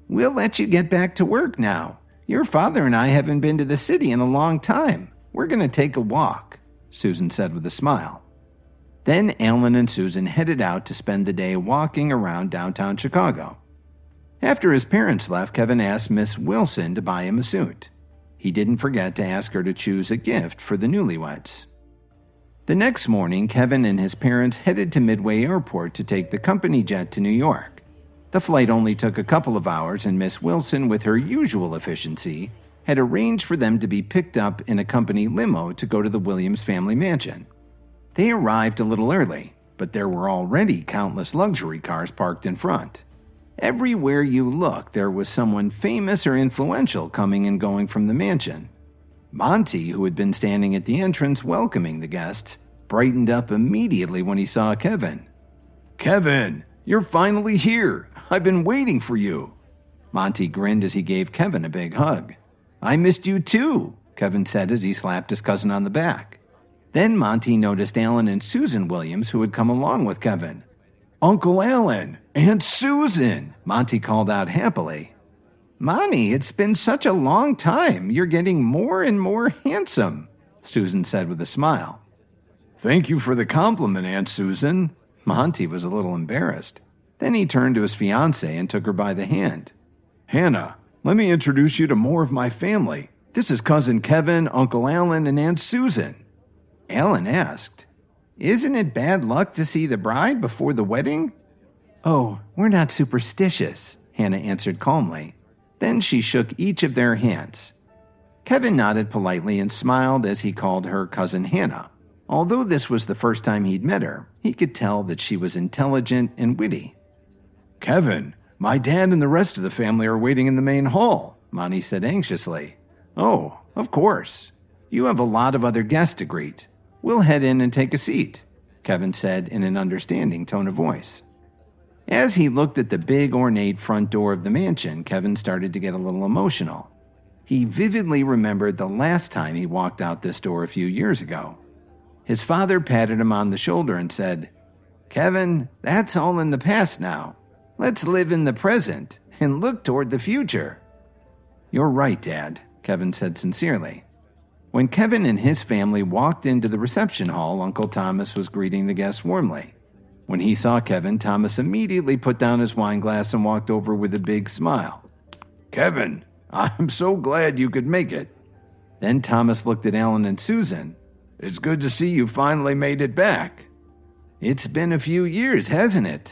We'll let you get back to work now. Your father and I haven't been to the city in a long time. We're going to take a walk, Susan said with a smile. Then Alan and Susan headed out to spend the day walking around downtown Chicago. After his parents left, Kevin asked Miss Wilson to buy him a suit. He didn't forget to ask her to choose a gift for the newlyweds. The next morning, Kevin and his parents headed to Midway Airport to take the company jet to New York. The flight only took a couple of hours, and Miss Wilson, with her usual efficiency, had arranged for them to be picked up in a company limo to go to the Williams family mansion. They arrived a little early, but there were already countless luxury cars parked in front. Everywhere you looked, there was someone famous or influential coming and going from the mansion. Monty, who had been standing at the entrance welcoming the guests, brightened up immediately when he saw Kevin. Kevin, you're finally here. I've been waiting for you. Monty grinned as he gave Kevin a big hug. I missed you too, Kevin said as he slapped his cousin on the back. Then Monty noticed Alan and Susan Williams, who had come along with Kevin. Uncle Alan, Aunt Susan, Monty called out happily. Monty, it's been such a long time. You're getting more and more handsome, Susan said with a smile. Thank you for the compliment, Aunt Susan. Monty was a little embarrassed. Then he turned to his fiancée and took her by the hand. Hannah, let me introduce you to more of my family. This is Cousin Kevin, Uncle Alan, and Aunt Susan. Alan asked, Isn't it bad luck to see the bride before the wedding? Oh, we're not superstitious, Hannah answered calmly. Then she shook each of their hands. Kevin nodded politely and smiled as he called her Cousin Hannah. Although this was the first time he'd met her, he could tell that she was intelligent and witty. Kevin, my dad and the rest of the family are waiting in the main hall, Monty said anxiously. Oh, of course. You have a lot of other guests to greet. We'll head in and take a seat, Kevin said in an understanding tone of voice. As he looked at the big ornate front door of the mansion, Kevin started to get a little emotional. He vividly remembered the last time he walked out this door a few years ago. His father patted him on the shoulder and said, Kevin, that's all in the past now. Let's live in the present and look toward the future. You're right, Dad, Kevin said sincerely. When Kevin and his family walked into the reception hall, Uncle Thomas was greeting the guests warmly. When he saw Kevin, Thomas immediately put down his wine glass and walked over with a big smile. Kevin, I'm so glad you could make it. Then Thomas looked at Alan and Susan. It's good to see you finally made it back. It's been a few years, hasn't it?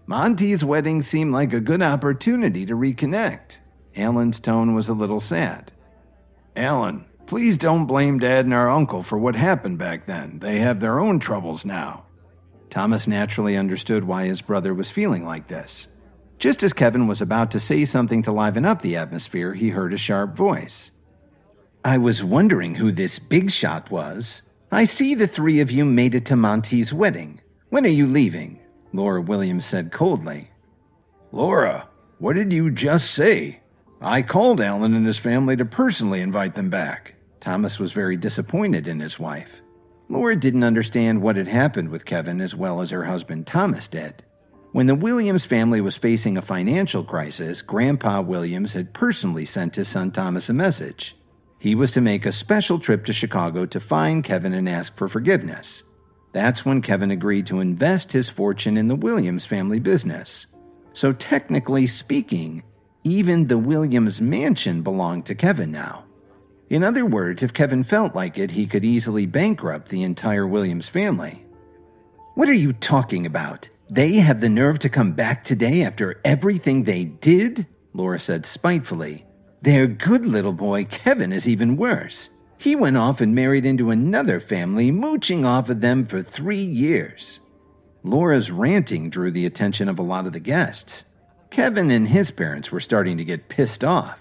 Monty's wedding seemed like a good opportunity to reconnect. Alan's tone was a little sad. Alan, please don't blame Dad and our uncle for what happened back then. They have their own troubles now. Thomas naturally understood why his brother was feeling like this. Just as Kevin was about to say something to liven up the atmosphere, he heard a sharp voice. I was wondering who this big shot was. I see the three of you made it to Monty's wedding. When are you leaving? Laura Williams said coldly. Laura, what did you just say? I called Alan and his family to personally invite them back. Thomas was very disappointed in his wife. Laura didn't understand what had happened with Kevin as well as her husband Thomas did. When the Williams family was facing a financial crisis, Grandpa Williams had personally sent his son Thomas a message. He was to make a special trip to Chicago to find Kevin and ask for forgiveness. That's when Kevin agreed to invest his fortune in the Williams family business. So technically speaking, even the Williams mansion belonged to Kevin now. In other words, if Kevin felt like it, he could easily bankrupt the entire Williams family. What are you talking about? They have the nerve to come back today after everything they did? Laura said spitefully. Their good little boy, Kevin, is even worse. He went off and married into another family, mooching off of them for 3 years. Laura's ranting drew the attention of a lot of the guests. Kevin and his parents were starting to get pissed off.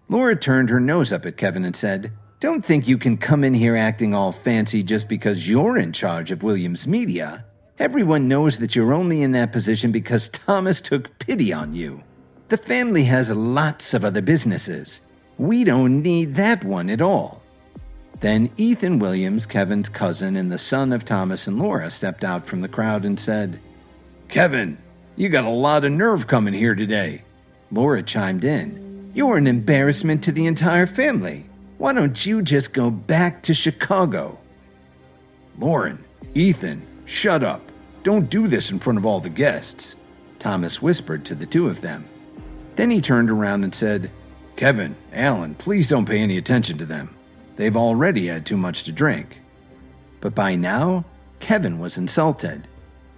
Laura turned her nose up at Kevin and said, "Don't think you can come in here acting all fancy just because you're in charge of Williams Media. Everyone knows that you're only in that position because Thomas took pity on you. The family has lots of other businesses. We don't need that one at all." Then Ethan Williams, Kevin's cousin and the son of Thomas and Laura, stepped out from the crowd and said, "Kevin, you got a lot of nerve coming here today." Laura chimed in, "You're an embarrassment to the entire family. Why don't you just go back to Chicago?" "Lauren, Ethan, shut up. Don't do this in front of all the guests," Thomas whispered to the two of them. Then he turned around and said, "Kevin, Alan, please don't pay any attention to them. They've already had too much to drink." But by now, Kevin was insulted.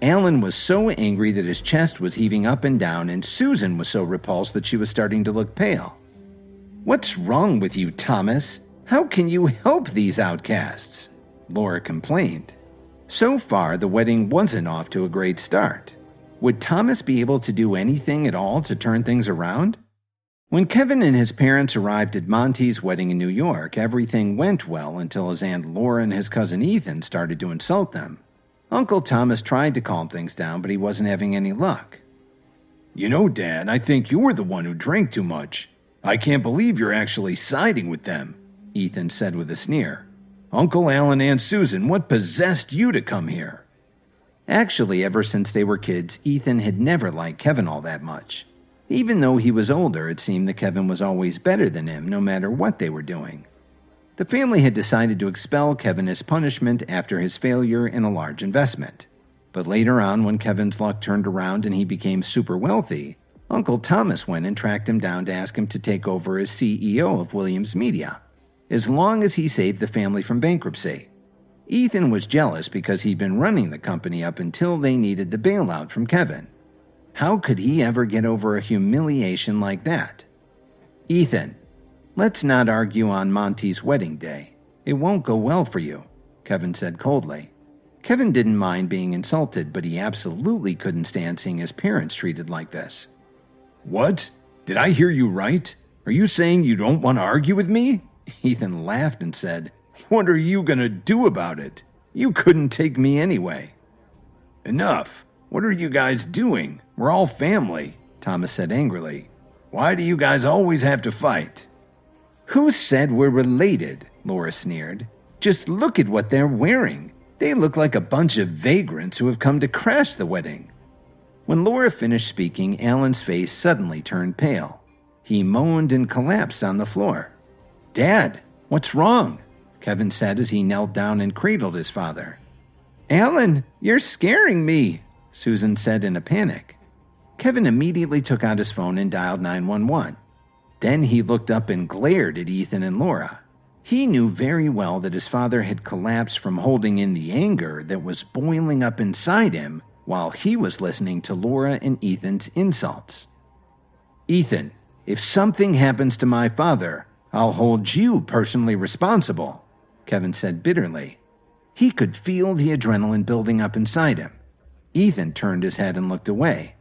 Alan was so angry that his chest was heaving up and down, and Susan was so repulsed that she was starting to look pale. "What's wrong with you, Thomas? How can you help these outcasts?" Laura complained. So far, the wedding wasn't off to a great start. Would Thomas be able to do anything at all to turn things around? When Kevin and his parents arrived at Monty's wedding in New York, everything went well until his Aunt Laura and his cousin Ethan started to insult them. Uncle Thomas tried to calm things down, but he wasn't having any luck. "You know, Dad, I think you're the one who drank too much. I can't believe you're actually siding with them," Ethan said with a sneer. "Uncle Alan and Susan, what possessed you to come here?" Actually, ever since they were kids, Ethan had never liked Kevin all that much. Even though he was older, it seemed that Kevin was always better than him, no matter what they were doing. The family had decided to expel Kevin as punishment after his failure in a large investment. But later on, when Kevin's luck turned around and he became super wealthy, Uncle Thomas went and tracked him down to ask him to take over as CEO of Williams Media, as long as he saved the family from bankruptcy. Ethan was jealous because he'd been running the company up until they needed the bailout from Kevin. How could he ever get over a humiliation like that? "Ethan, let's not argue on Monty's wedding day. It won't go well for you," Kevin said coldly. Kevin didn't mind being insulted, but he absolutely couldn't stand seeing his parents treated like this. "What? Did I hear you right? Are you saying you don't want to argue with me?" Ethan laughed and said, "What are you going to do about it? You couldn't take me anyway." "Enough. What are you guys doing? We're all family," Thomas said angrily. "Why do you guys always have to fight?" "Who said we're related?" Laura sneered. "Just look at what they're wearing. They look like a bunch of vagrants who have come to crash the wedding." When Laura finished speaking, Alan's face suddenly turned pale. He moaned and collapsed on the floor. "Dad, what's wrong?" Kevin said as he knelt down and cradled his father. "Alan, you're scaring me," Susan said in a panic. Kevin immediately took out his phone and dialed 911. Then he looked up and glared at Ethan and Laura. He knew very well that his father had collapsed from holding in the anger that was boiling up inside him while he was listening to Laura and Ethan's insults. "Ethan, if something happens to my father, I'll hold you personally responsible," Kevin said bitterly. He could feel the adrenaline building up inside him. Ethan turned his head and looked away.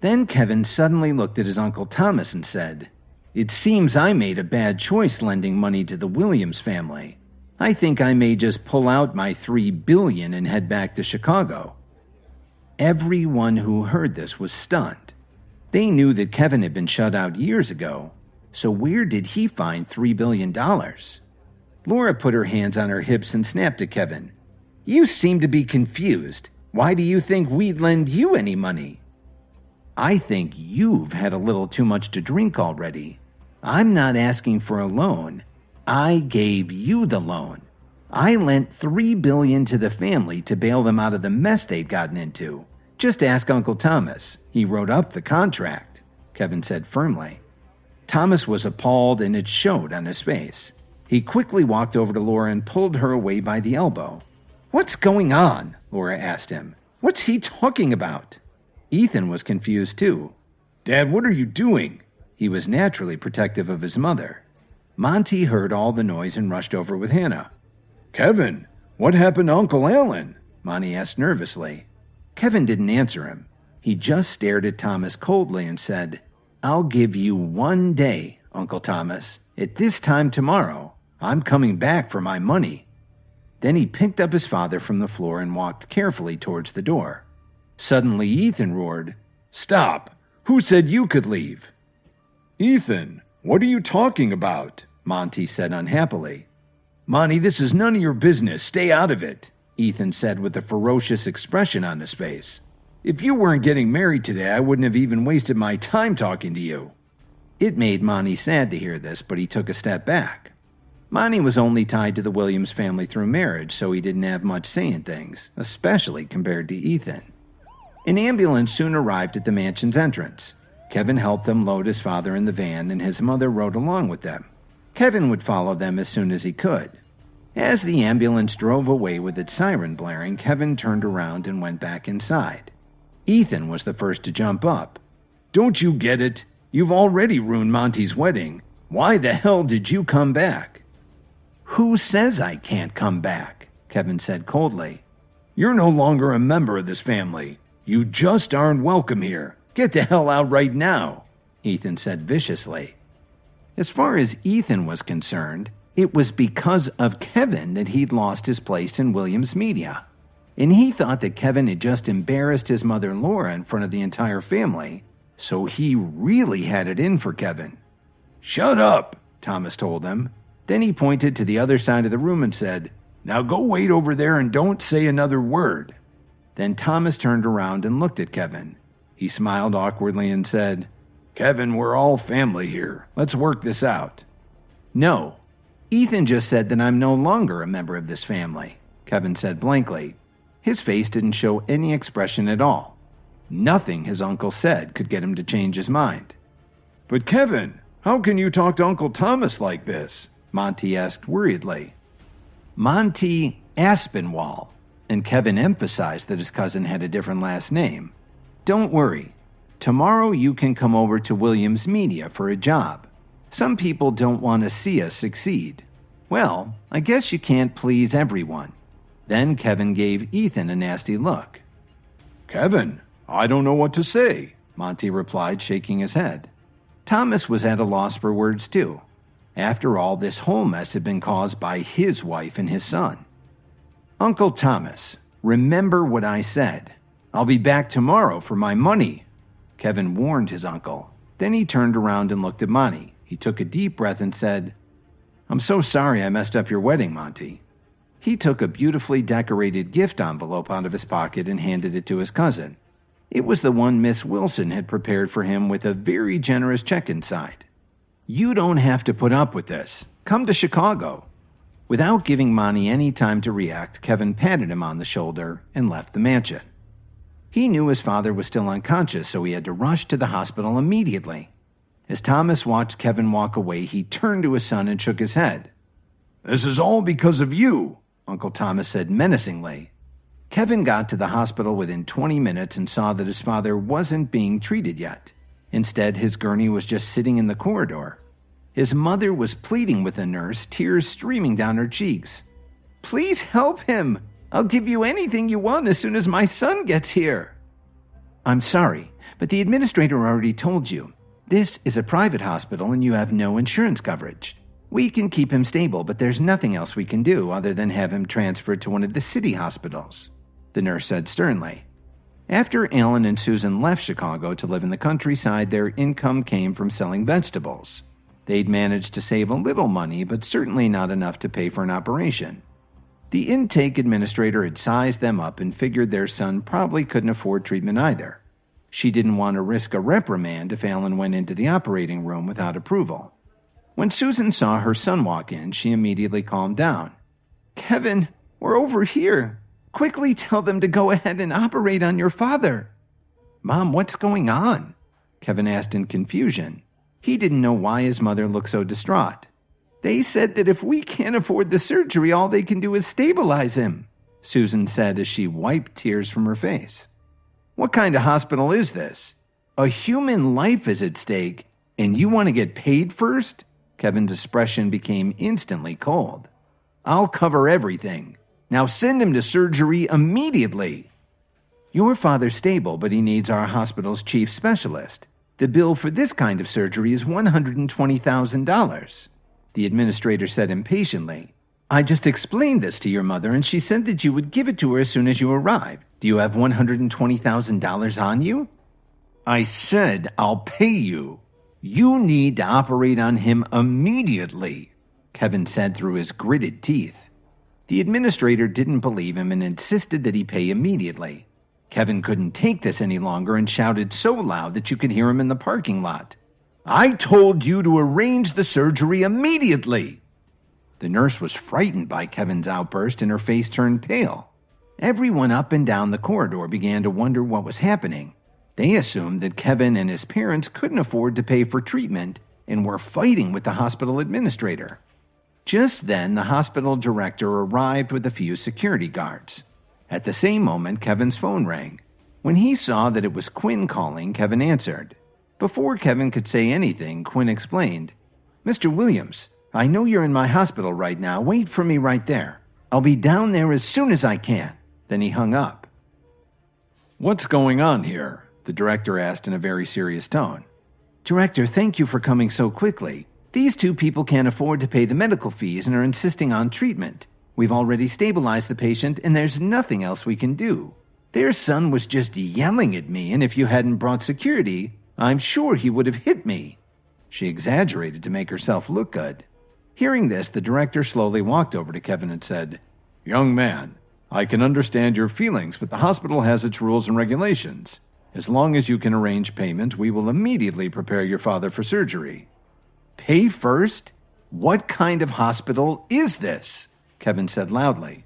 Then Kevin suddenly looked at his Uncle Thomas and said, "It seems I made a bad choice lending money to the Williams family. I think I may just pull out my $3 billion and head back to Chicago." Everyone who heard this was stunned. They knew that Kevin had been shut out years ago, so where did he find $3 billion? Laura put her hands on her hips and snapped at Kevin. "You seem to be confused. Why do you think we'd lend you any money?" "I think you've had a little too much to drink already. I'm not asking for a loan. I gave you the loan. I lent $3 billion to the family to bail them out of the mess they'd gotten into, Just ask Uncle Thomas. He wrote up the contract, Kevin said firmly. Thomas was appalled, and it showed on his face. He quickly walked over to Laura and pulled her away by the elbow. "What's going on?" Laura asked him. "What's he talking about?" Ethan was confused too. "Dad, what are you doing?" He was naturally protective of his mother. Monty heard all the noise and rushed over with Hannah. "Kevin, what happened to Uncle Alan?" Monty asked nervously. Kevin didn't answer him. He just stared at Thomas coldly and said, "I'll give you 1 day, Uncle Thomas. At this time tomorrow, I'm coming back for my money." Then he picked up his father from the floor and walked carefully towards the door. Suddenly, Ethan roared, "Stop! Who said you could leave?" "Ethan, what are you talking about?" Monty said unhappily. "Monty, this is none of your business. Stay out of it," Ethan said with a ferocious expression on his face. "If you weren't getting married today, I wouldn't have even wasted my time talking to you." It made Monty sad to hear this, but he took a step back. Monty was only tied to the Williams family through marriage, so he didn't have much say in things, especially compared to Ethan. An ambulance soon arrived at the mansion's entrance. Kevin helped them load his father in the van, and his mother rode along with them. Kevin would follow them as soon as he could. As the ambulance drove away with its siren blaring, Kevin turned around and went back inside. Ethan was the first to jump up. "Don't you get it? You've already ruined Monty's wedding. Why the hell did you come back?" "Who says I can't come back?" Kevin said coldly. "You're no longer a member of this family. You just aren't welcome here. Get the hell out right now," Ethan said viciously. As far as Ethan was concerned, it was because of Kevin that he'd lost his place in Williams Media. And he thought that Kevin had just embarrassed his mother Laura in front of the entire family, so he really had it in for Kevin. "Shut up," Thomas told him. Then he pointed to the other side of the room and said, "Now go wait over there and don't say another word." Then Thomas turned around and looked at Kevin. He smiled awkwardly and said, "Kevin, we're all family here. Let's work this out." "No, Ethan just said that I'm no longer a member of this family," Kevin said blankly. His face didn't show any expression at all. Nothing his uncle said could get him to change his mind. "But Kevin, how can you talk to Uncle Thomas like this?" Monty asked worriedly. "Monty Aspinwall," and Kevin emphasized that his cousin had a different last name. "Don't worry. Tomorrow you can come over to Williams Media for a job. Some people don't want to see us succeed. Well, I guess you can't please everyone." Then Kevin gave Ethan a nasty look. "Kevin, I don't know what to say," Monty replied, shaking his head. Thomas was at a loss for words too. After all, this whole mess had been caused by his wife and his son. "Uncle Thomas, remember what I said. I'll be back tomorrow for my money," Kevin warned his uncle. Then he turned around and looked at Monty. He took a deep breath and said, "I'm so sorry I messed up your wedding, Monty." He took a beautifully decorated gift envelope out of his pocket and handed it to his cousin. It was the one Miss Wilson had prepared for him with a very generous check inside. "You don't have to put up with this. Come to Chicago." Without giving Monty any time to react, Kevin patted him on the shoulder and left the mansion. He knew his father was still unconscious, so he had to rush to the hospital immediately. As Thomas watched Kevin walk away, he turned to his son and shook his head. "This is all because of you," Uncle Thomas said menacingly. Kevin got to the hospital within 20 minutes and saw that his father wasn't being treated yet. Instead, his gurney was just sitting in the corridor. His mother was pleading with the nurse, tears streaming down her cheeks. "Please help him. I'll give you anything you want as soon as my son gets here." "I'm sorry, but the administrator already told you. This is a private hospital and you have no insurance coverage. We can keep him stable, but there's nothing else we can do other than have him transferred to one of the city hospitals," the nurse said sternly. After Alan and Susan left Chicago to live in the countryside, their income came from selling vegetables. They'd managed to save a little money, but certainly not enough to pay for an operation. The intake administrator had sized them up and figured their son probably couldn't afford treatment either. She didn't want to risk a reprimand if Alan went into the operating room without approval. When Susan saw her son walk in, she immediately calmed down. "Kevin, we're over here. Quickly tell them to go ahead and operate on your father." "Mom, what's going on?" Kevin asked in confusion. He didn't know why his mother looked so distraught. "They said that if we can't afford the surgery, all they can do is stabilize him," Susan said as she wiped tears from her face. "What kind of hospital is this? A human life is at stake, and you want to get paid first?" Kevin's expression became instantly cold. "I'll cover everything. Now send him to surgery immediately." "Your father's stable, but he needs our hospital's chief specialist. The bill for this kind of surgery is $120,000. The administrator said impatiently. "I just explained this to your mother, and she said that you would give it to her as soon as you arrived. Do you have $120,000 on you?" "I said I'll pay you. You need to operate on him immediately," Kevin said through his gritted teeth. The administrator didn't believe him and insisted that he pay immediately. Kevin couldn't take this any longer and shouted so loud that you could hear him in the parking lot. "I told you to arrange the surgery immediately!" The nurse was frightened by Kevin's outburst and her face turned pale. Everyone up and down the corridor began to wonder what was happening. They assumed that Kevin and his parents couldn't afford to pay for treatment and were fighting with the hospital administrator. Just then, the hospital director arrived with a few security guards. At the same moment, Kevin's phone rang. When he saw that it was Quinn calling, Kevin answered. Before Kevin could say anything, Quinn explained, "Mr. Williams, I know you're in my hospital right now. Wait for me right there. I'll be down there as soon as I can." Then he hung up. "What's going on here?" the director asked in a very serious tone. "Director, thank you for coming so quickly. These two people can't afford to pay the medical fees and are insisting on treatment. We've already stabilized the patient, and there's nothing else we can do. Their son was just yelling at me, and if you hadn't brought security, I'm sure he would have hit me." She exaggerated to make herself look good. Hearing this, the director slowly walked over to Kevin and said, "Young man, I can understand your feelings, but the hospital has its rules and regulations. As long as you can arrange payment, we will immediately prepare your father for surgery." "Pay first? What kind of hospital is this?" Kevin said loudly.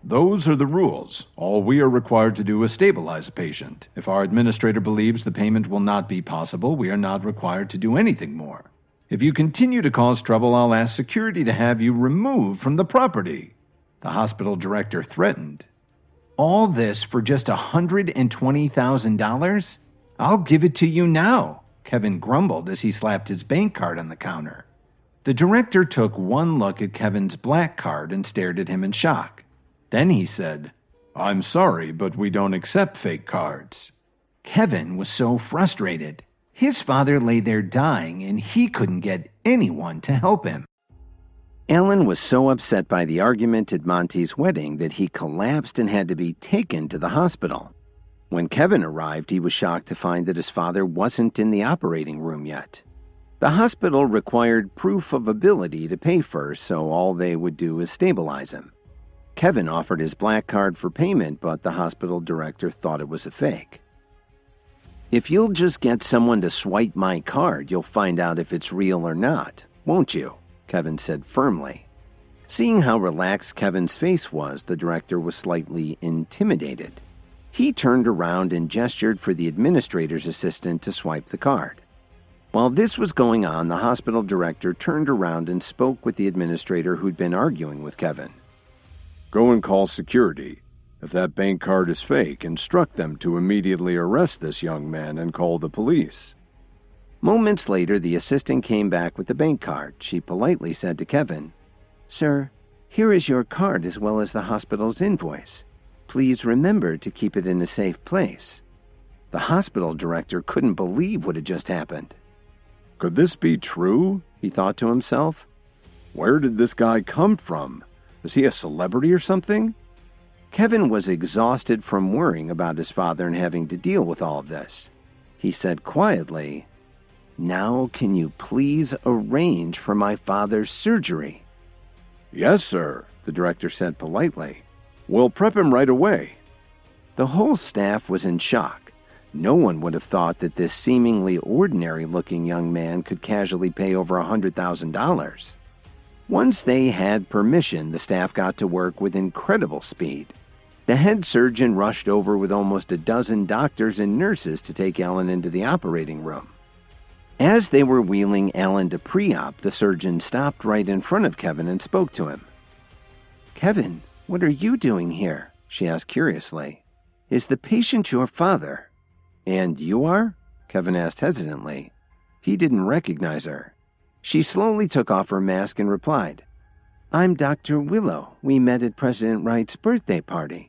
"Those are the rules. All we are required to do is stabilize a patient. If our administrator believes the payment will not be possible, we are not required to do anything more. If you continue to cause trouble, I'll ask security to have you removed from the property," the hospital director threatened. "All this for just $120,000? I'll give it to you now," Kevin grumbled as he slapped his bank card on the counter. The director took one look at Kevin's black card and stared at him in shock. Then he said, "I'm sorry, but we don't accept fake cards." Kevin was so frustrated. His father lay there dying, and he couldn't get anyone to help him. Alan was so upset by the argument at Monty's wedding that he collapsed and had to be taken to the hospital. When Kevin arrived, he was shocked to find that his father wasn't in the operating room yet. The hospital required proof of ability to pay first, so all they would do is stabilize him. Kevin offered his black card for payment, but the hospital director thought it was a fake. "If you'll just get someone to swipe my card, you'll find out if it's real or not, won't you?" Kevin said firmly. Seeing how relaxed Kevin's face was, the director was slightly intimidated. He turned around and gestured for the administrator's assistant to swipe the card. While this was going on, the hospital director turned around and spoke with the administrator who'd been arguing with Kevin. "Go and call security. If that bank card is fake, instruct them to immediately arrest this young man and call the police." Moments later, the assistant came back with the bank card. She politely said to Kevin, "Sir, here is your card as well as the hospital's invoice. Please remember to keep it in a safe place." The hospital director couldn't believe what had just happened. "Could this be true?" he thought to himself. "Where did this guy come from? Is he a celebrity or something?" Kevin was exhausted from worrying about his father and having to deal with all of this. He said quietly, "Now can you please arrange for my father's surgery?" "Yes, sir," the director said politely. "We'll prep him right away." The whole staff was in shock. No one would have thought that this seemingly ordinary-looking young man could casually pay over $100,000. Once they had permission, the staff got to work with incredible speed. The head surgeon rushed over with almost a dozen doctors and nurses to take Alan into the operating room. As they were wheeling Alan to pre-op, the surgeon stopped right in front of Kevin and spoke to him. "Kevin, what are you doing here?" she asked curiously. "Is the patient your father?" "And you are?" Kevin asked hesitantly. He didn't recognize her. She slowly took off her mask and replied, "I'm Dr. Willow. We met at President Wright's birthday party."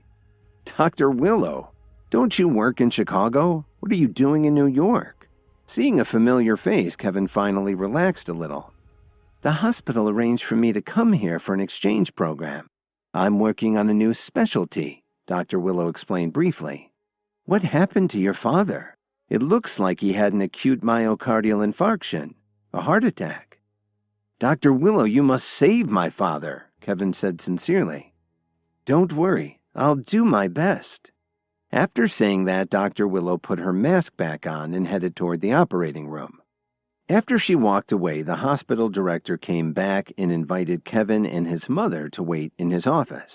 "Dr. Willow? Don't you work in Chicago? What are you doing in New York?" Seeing a familiar face, Kevin finally relaxed a little. "The hospital arranged for me to come here for an exchange program. I'm working on a new specialty," Dr. Willow explained briefly. "What happened to your father? It looks like he had an acute myocardial infarction, a heart attack." "Dr. Willow, you must save my father," Kevin said sincerely. "Don't worry, I'll do my best." After saying that, Dr. Willow put her mask back on and headed toward the operating room. After she walked away, the hospital director came back and invited Kevin and his mother to wait in his office.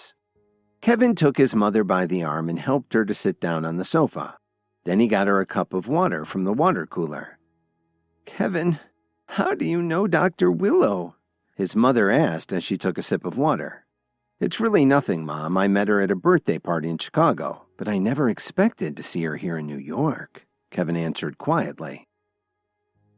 Kevin took his mother by the arm and helped her to sit down on the sofa. Then he got her a cup of water from the water cooler. "Kevin, how do you know Dr. Willow?" his mother asked as she took a sip of water. "It's really nothing, Mom. I met her at a birthday party in Chicago, but I never expected to see her here in New York," Kevin answered quietly.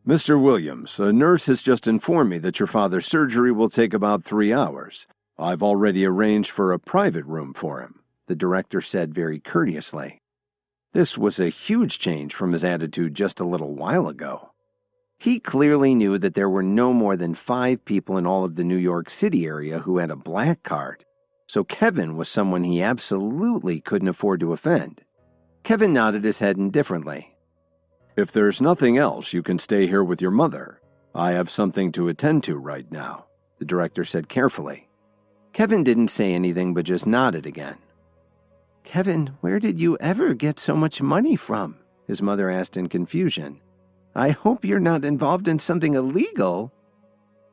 "Mr. Williams, a nurse has just informed me that your father's surgery will take about 3 hours. I've already arranged for a private room for him," the director said very courteously. This was a huge change from his attitude just a little while ago. He clearly knew that there were no more than 5 people in all of the New York City area who had a black card, so Kevin was someone he absolutely couldn't afford to offend. Kevin nodded his head indifferently. "If there's nothing else, you can stay here with your mother. I have something to attend to right now," the director said carefully. Kevin didn't say anything but just nodded again. "Kevin, where did you ever get so much money from?" his mother asked in confusion. "I hope you're not involved in something illegal."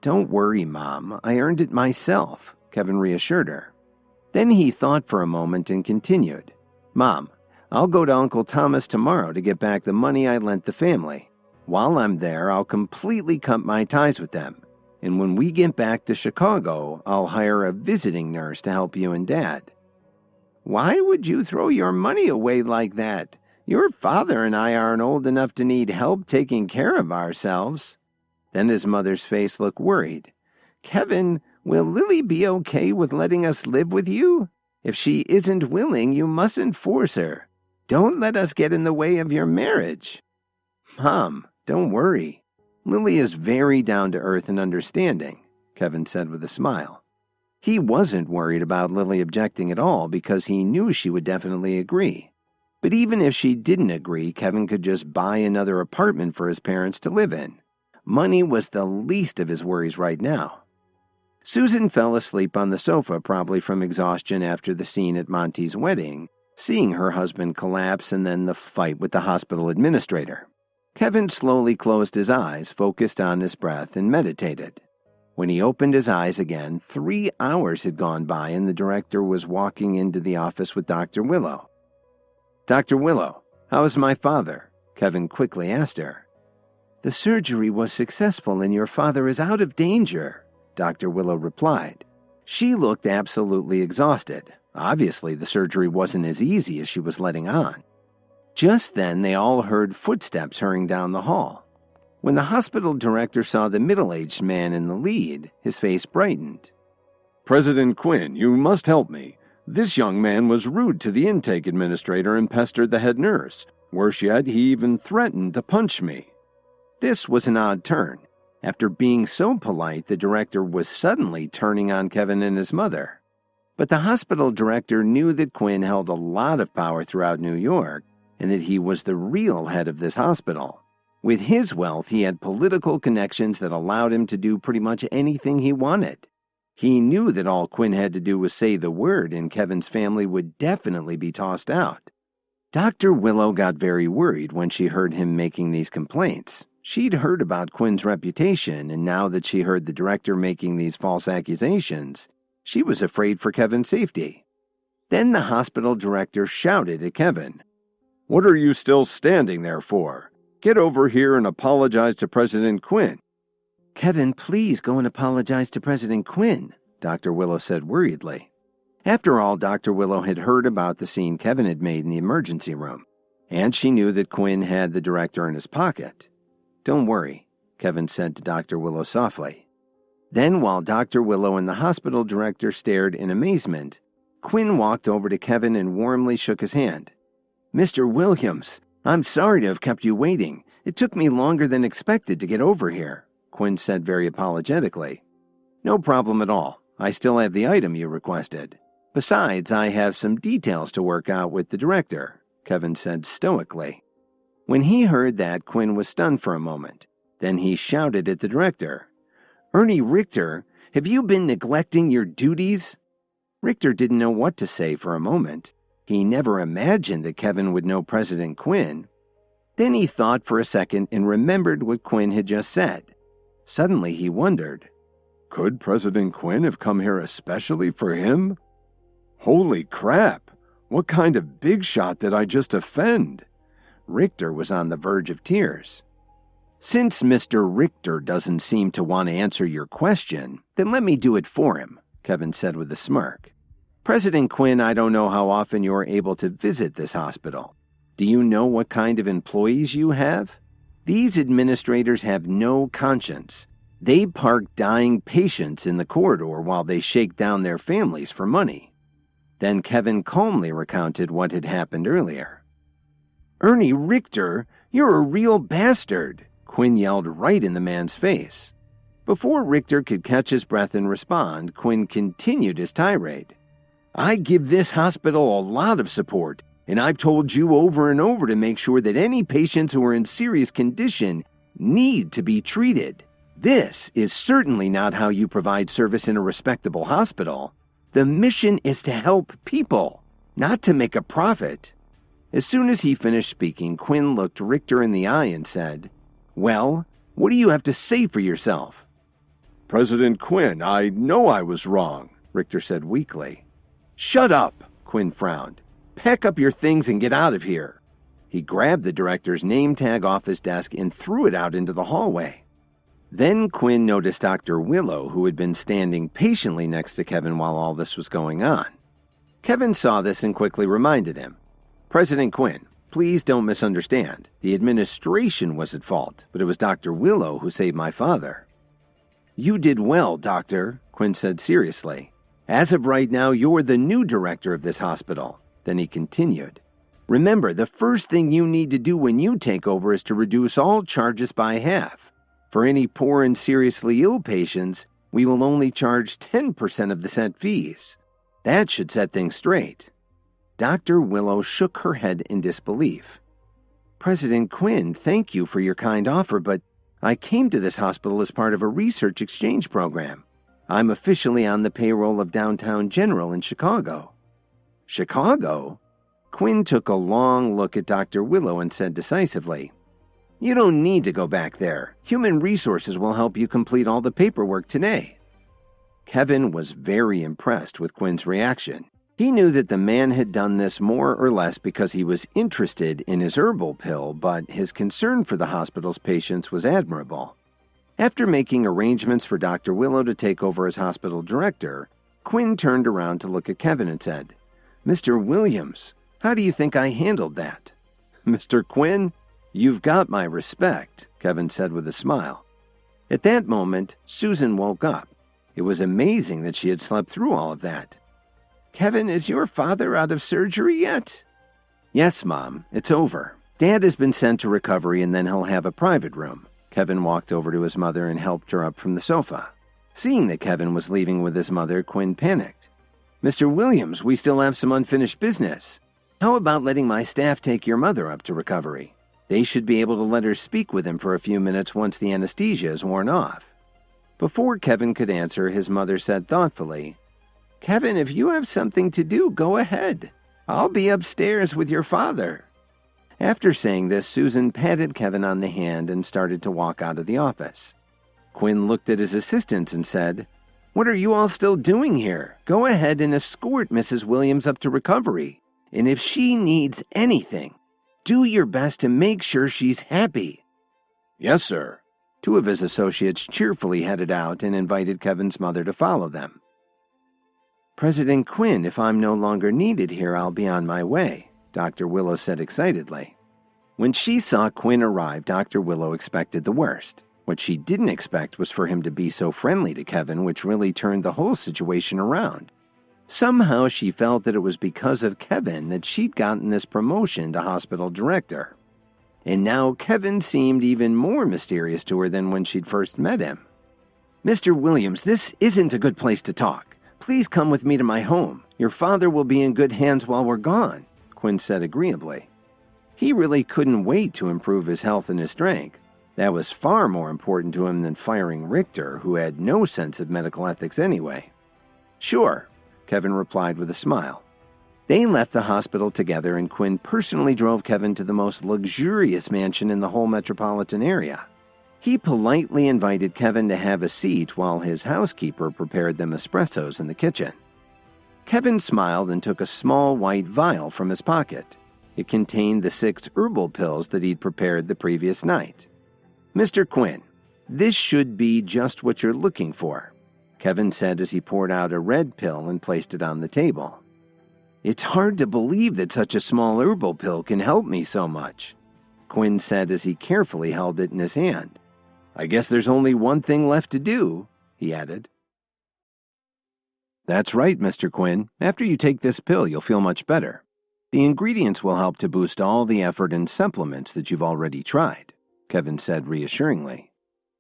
"Don't worry, Mom. I earned it myself," Kevin reassured her. Then he thought for a moment and continued, "Mom, I'll go to Uncle Thomas tomorrow to get back the money I lent the family. While I'm there, I'll completely cut my ties with them. And when we get back to Chicago, I'll hire a visiting nurse to help you and Dad." "Why would you throw your money away like that? Your father and I aren't old enough to need help taking care of ourselves." Then his mother's face looked worried. "Kevin, will Lily be okay with letting us live with you? If she isn't willing, you mustn't force her. Don't let us get in the way of your marriage." "Mom, don't worry. Lily is very down-to-earth and understanding," Kevin said with a smile. He wasn't worried about Lily objecting at all because he knew she would definitely agree. But even if she didn't agree, Kevin could just buy another apartment for his parents to live in. Money was the least of his worries right now. Susan fell asleep on the sofa, probably from exhaustion after the scene at Monty's wedding, seeing her husband collapse and then the fight with the hospital administrator. Kevin slowly closed his eyes, focused on his breath, and meditated. When he opened his eyes again, 3 hours had gone by and the director was walking into the office with Dr. Willow. "Dr. Willow, how is my father?" Kevin quickly asked her. "The surgery was successful and your father is out of danger," Dr. Willow replied. She looked absolutely exhausted. Obviously, the surgery wasn't as easy as she was letting on. Just then, they all heard footsteps hurrying down the hall. When the hospital director saw the middle-aged man in the lead, his face brightened. "President Quinn, you must help me. This young man was rude to the intake administrator and pestered the head nurse. Worse yet, he even threatened to punch me." This was an odd turn. After being so polite, the director was suddenly turning on Kevin and his mother. But the hospital director knew that Quinn held a lot of power throughout New York and that he was the real head of this hospital. With his wealth, he had political connections that allowed him to do pretty much anything he wanted. He knew that all Quinn had to do was say the word and Kevin's family would definitely be tossed out. Dr. Willow got very worried when she heard him making these complaints. She'd heard about Quinn's reputation, and now that she heard the director making these false accusations, she was afraid for Kevin's safety. Then the hospital director shouted at Kevin, "What are you still standing there for? Get over here and apologize to President Quinn." "Kevin, please go and apologize to President Quinn," Dr. Willow said worriedly. After all, Dr. Willow had heard about the scene Kevin had made in the emergency room, and she knew that Quinn had the director in his pocket. "Don't worry," Kevin said to Dr. Willow softly. Then, while Dr. Willow and the hospital director stared in amazement, Quinn walked over to Kevin and warmly shook his hand. "Mr. Williams, I'm sorry to have kept you waiting. It took me longer than expected to get over here," Quinn said very apologetically. "No problem at all. I still have the item you requested. Besides, I have some details to work out with the director," Kevin said stoically. When he heard that, Quinn was stunned for a moment. Then he shouted at the director, "Ernie Richter, have you been neglecting your duties?" Richter didn't know what to say for a moment. He never imagined that Kevin would know President Quinn. Then he thought for a second and remembered what Quinn had just said. Suddenly he wondered, could President Quinn have come here especially for him? Holy crap! What kind of big shot did I just offend? Richter was on the verge of tears. "Since Mr. Richter doesn't seem to want to answer your question, then let me do it for him," Kevin said with a smirk. "President Quinn, I don't know how often you're able to visit this hospital. Do you know what kind of employees you have? These administrators have no conscience. They park dying patients in the corridor while they shake down their families for money." Then Kevin calmly recounted what had happened earlier. "Ernie Richter, you're a real bastard," Quinn yelled right in the man's face. Before Richter could catch his breath and respond, Quinn continued his tirade. "I give this hospital a lot of support, and I've told you over and over to make sure that any patients who are in serious condition need to be treated. This is certainly not how you provide service in a respectable hospital. The mission is to help people, not to make a profit." As soon as he finished speaking, Quinn looked Richter in the eye and said, "Well, what do you have to say for yourself?" "President Quinn, I know I was wrong," Richter said weakly. "Shut up," Quinn frowned. "Pack up your things and get out of here." He grabbed the director's name tag off his desk and threw it out into the hallway. Then Quinn noticed Dr. Willow, who had been standing patiently next to Kevin while all this was going on. Kevin saw this and quickly reminded him, "President Quinn, please don't misunderstand. The administration was at fault, but it was Dr. Willow who saved my father." "You did well, Doctor," Quinn said seriously. "As of right now, you're the new director of this hospital." Then he continued, "Remember, the first thing you need to do when you take over is to reduce all charges by half. For any poor and seriously ill patients, we will only charge 10% of the set fees. That should set things straight." Dr. Willow shook her head in disbelief. "President Quinn, thank you for your kind offer, but I came to this hospital as part of a research exchange program. I'm officially on the payroll of Downtown General in Chicago." "Chicago?" Quinn took a long look at Dr. Willow and said decisively, "You don't need to go back there. Human Resources will help you complete all the paperwork today." Kevin was very impressed with Quinn's reaction. He knew that the man had done this more or less because he was interested in his herbal pill, but his concern for the hospital's patients was admirable. After making arrangements for Dr. Willow to take over as hospital director, Quinn turned around to look at Kevin and said, "Mr. Williams, how do you think I handled that?" "Mr. Quinn, you've got my respect," Kevin said with a smile. At that moment, Susan woke up. It was amazing that she had slept through all of that. "Kevin, is your father out of surgery yet?" "Yes, Mom. It's over. Dad has been sent to recovery, and then he'll have a private room." Kevin walked over to his mother and helped her up from the sofa. Seeing that Kevin was leaving with his mother, Quinn panicked. "Mr. Williams, we still have some unfinished business. How about letting my staff take your mother up to recovery? They should be able to let her speak with him for a few minutes once the anesthesia is worn off." Before Kevin could answer, his mother said thoughtfully, "Kevin, if you have something to do, go ahead. I'll be upstairs with your father." After saying this, Susan patted Kevin on the hand and started to walk out of the office. Quinn looked at his assistants and said, What are you all still doing here? Go ahead and escort Mrs. Williams up to recovery. And if she needs anything, do your best to make sure she's happy." "Yes, sir." Two of his associates cheerfully headed out and invited Kevin's mother to follow them. "President Quinn, if I'm no longer needed here, I'll be on my way," Dr. Willow said excitedly. When she saw Quinn arrive, Dr. Willow expected the worst. What she didn't expect was for him to be so friendly to Kevin, which really turned the whole situation around. Somehow she felt that it was because of Kevin that she'd gotten this promotion to hospital director. And now Kevin seemed even more mysterious to her than when she'd first met him. "Mr. Williams, this isn't a good place to talk. Please come with me to my home. Your father will be in good hands while we're gone," Quinn said agreeably. He really couldn't wait to improve his health and his strength. That was far more important to him than firing Richter, who had no sense of medical ethics anyway. "Sure," Kevin replied with a smile. They left the hospital together, and Quinn personally drove Kevin to the most luxurious mansion in the whole metropolitan area. He politely invited Kevin to have a seat while his housekeeper prepared them espressos in the kitchen. Kevin smiled and took a small white vial from his pocket. It contained the 6 herbal pills that he'd prepared the previous night. "Mr. Quinn, this should be just what you're looking for," Kevin said as he poured out a red pill and placed it on the table. "It's hard to believe that such a small herbal pill can help me so much," Quinn said as he carefully held it in his hand. "I guess there's only one thing left to do," he added. "That's right, Mr. Quinn. After you take this pill, you'll feel much better. The ingredients will help to boost all the effort and supplements that you've already tried," Kevin said reassuringly.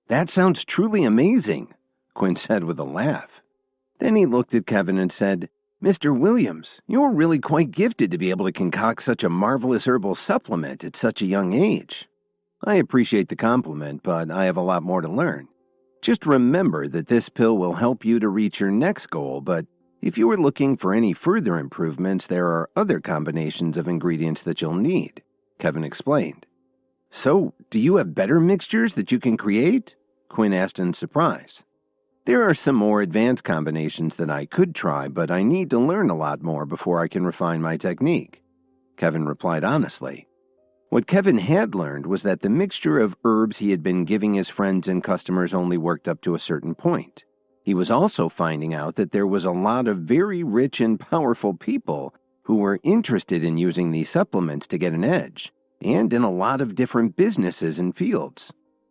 "That sounds truly amazing," Quinn said with a laugh. Then he looked at Kevin and said, "Mr. Williams, you're really quite gifted to be able to concoct such a marvelous herbal supplement at such a young age. I appreciate the compliment, but I have a lot more to learn. Just remember that this pill will help you to reach your next goal, but if you are looking for any further improvements, there are other combinations of ingredients that you'll need," Kevin explained. "So, do you have better mixtures that you can create?" Quinn asked in surprise. "There are some more advanced combinations that I could try, but I need to learn a lot more before I can refine my technique," Kevin replied honestly. What Kevin had learned was that the mixture of herbs he had been giving his friends and customers only worked up to a certain point. He was also finding out that there was a lot of very rich and powerful people who were interested in using these supplements to get an edge, and in a lot of different businesses and fields.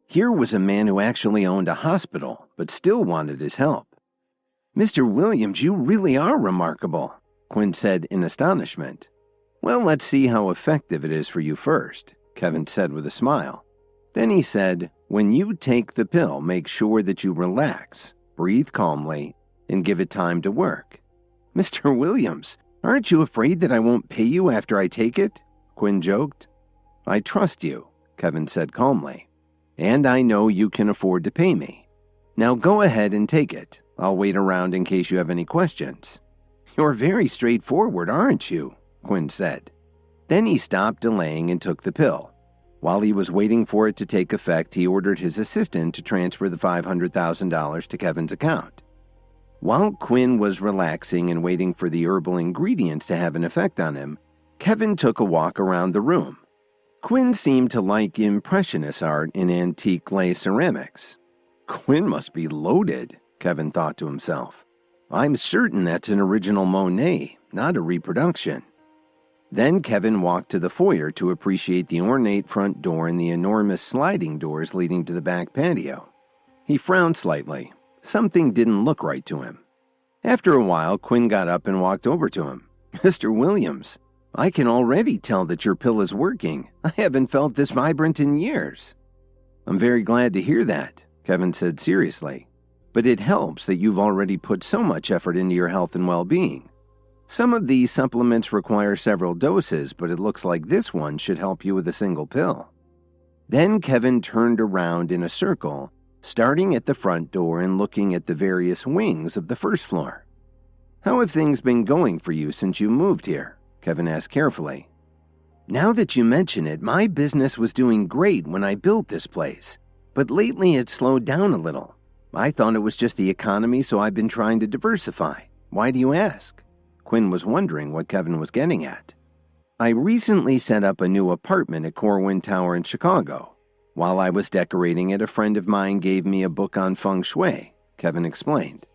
Here was a man who actually owned a hospital, but still wanted his help. "Mr. Williams, you really are remarkable," Quinn said in astonishment. "Well, let's see how effective it is for you first," Kevin said with a smile. Then he said, "When you take the pill, make sure that you relax, breathe calmly, and give it time to work." "Mr. Williams, aren't you afraid that I won't pay you after I take it?" Quinn joked. "I trust you," Kevin said calmly. "And I know you can afford to pay me. Now go ahead and take it. I'll wait around in case you have any questions." "You're very straightforward, aren't you?" Quinn said. Then he stopped delaying and took the pill. While he was waiting for it to take effect, he ordered his assistant to transfer the $500,000 to Kevin's account. While Quinn was relaxing and waiting for the herbal ingredients to have an effect on him, Kevin took a walk around the room. Quinn seemed to like Impressionist art and antique glaze ceramics. "Quinn must be loaded," Kevin thought to himself. "I'm certain that's an original Monet, not a reproduction." Then Kevin walked to the foyer to appreciate the ornate front door and the enormous sliding doors leading to the back patio. He frowned slightly. Something didn't look right to him. After a while, Quinn got up and walked over to him. "Mr. Williams, I can already tell that your pill is working. I haven't felt this vibrant in years." "I'm very glad to hear that," Kevin said seriously. "But it helps that you've already put so much effort into your health and well-being. Some of these supplements require several doses, but it looks like this one should help you with a single pill." Then Kevin turned around in a circle, starting at the front door and looking at the various wings of the first floor. "How have things been going for you since you moved here?" Kevin asked carefully. "Now that you mention it, my business was doing great when I built this place, but lately it's slowed down a little. I thought it was just the economy, so I've been trying to diversify. Why do you ask? Quinn was wondering what Kevin was getting at. I recently set up a new apartment at Corwin Tower in Chicago. While I was decorating it, a friend of mine gave me a book on feng shui, Kevin explained.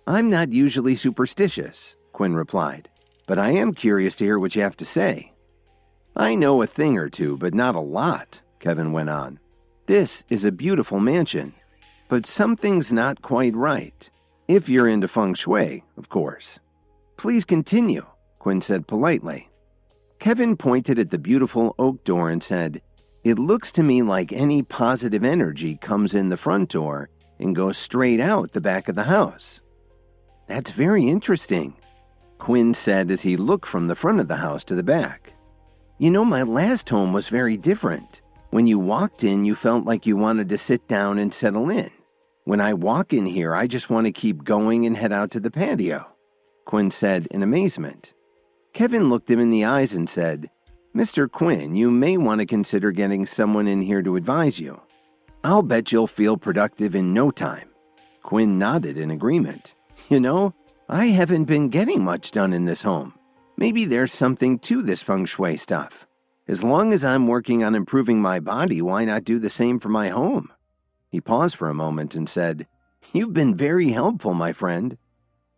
I'm not usually superstitious, Quinn replied, but I am curious to hear what you have to say. I know a thing or two, but not a lot, Kevin went on. This is a beautiful mansion, but something's not quite right. If you're into feng shui, of course. Please continue, Quinn said politely. Kevin pointed at the beautiful oak door and said, It looks to me like any positive energy comes in the front door and goes straight out the back of the house. That's very interesting, Quinn said as he looked from the front of the house to the back. You know, my last home was very different. When you walked in, you felt like you wanted to sit down and settle in. When I walk in here, I just want to keep going and head out to the patio, Quinn said in amazement. Kevin looked him in the eyes and said, Mr. Quinn, you may want to consider getting someone in here to advise you. I'll bet you'll feel productive in no time. Quinn nodded in agreement. You know, I haven't been getting much done in this home. Maybe there's something to this feng shui stuff. As long as I'm working on improving my body, why not do the same for my home? He paused for a moment and said, You've been very helpful, my friend.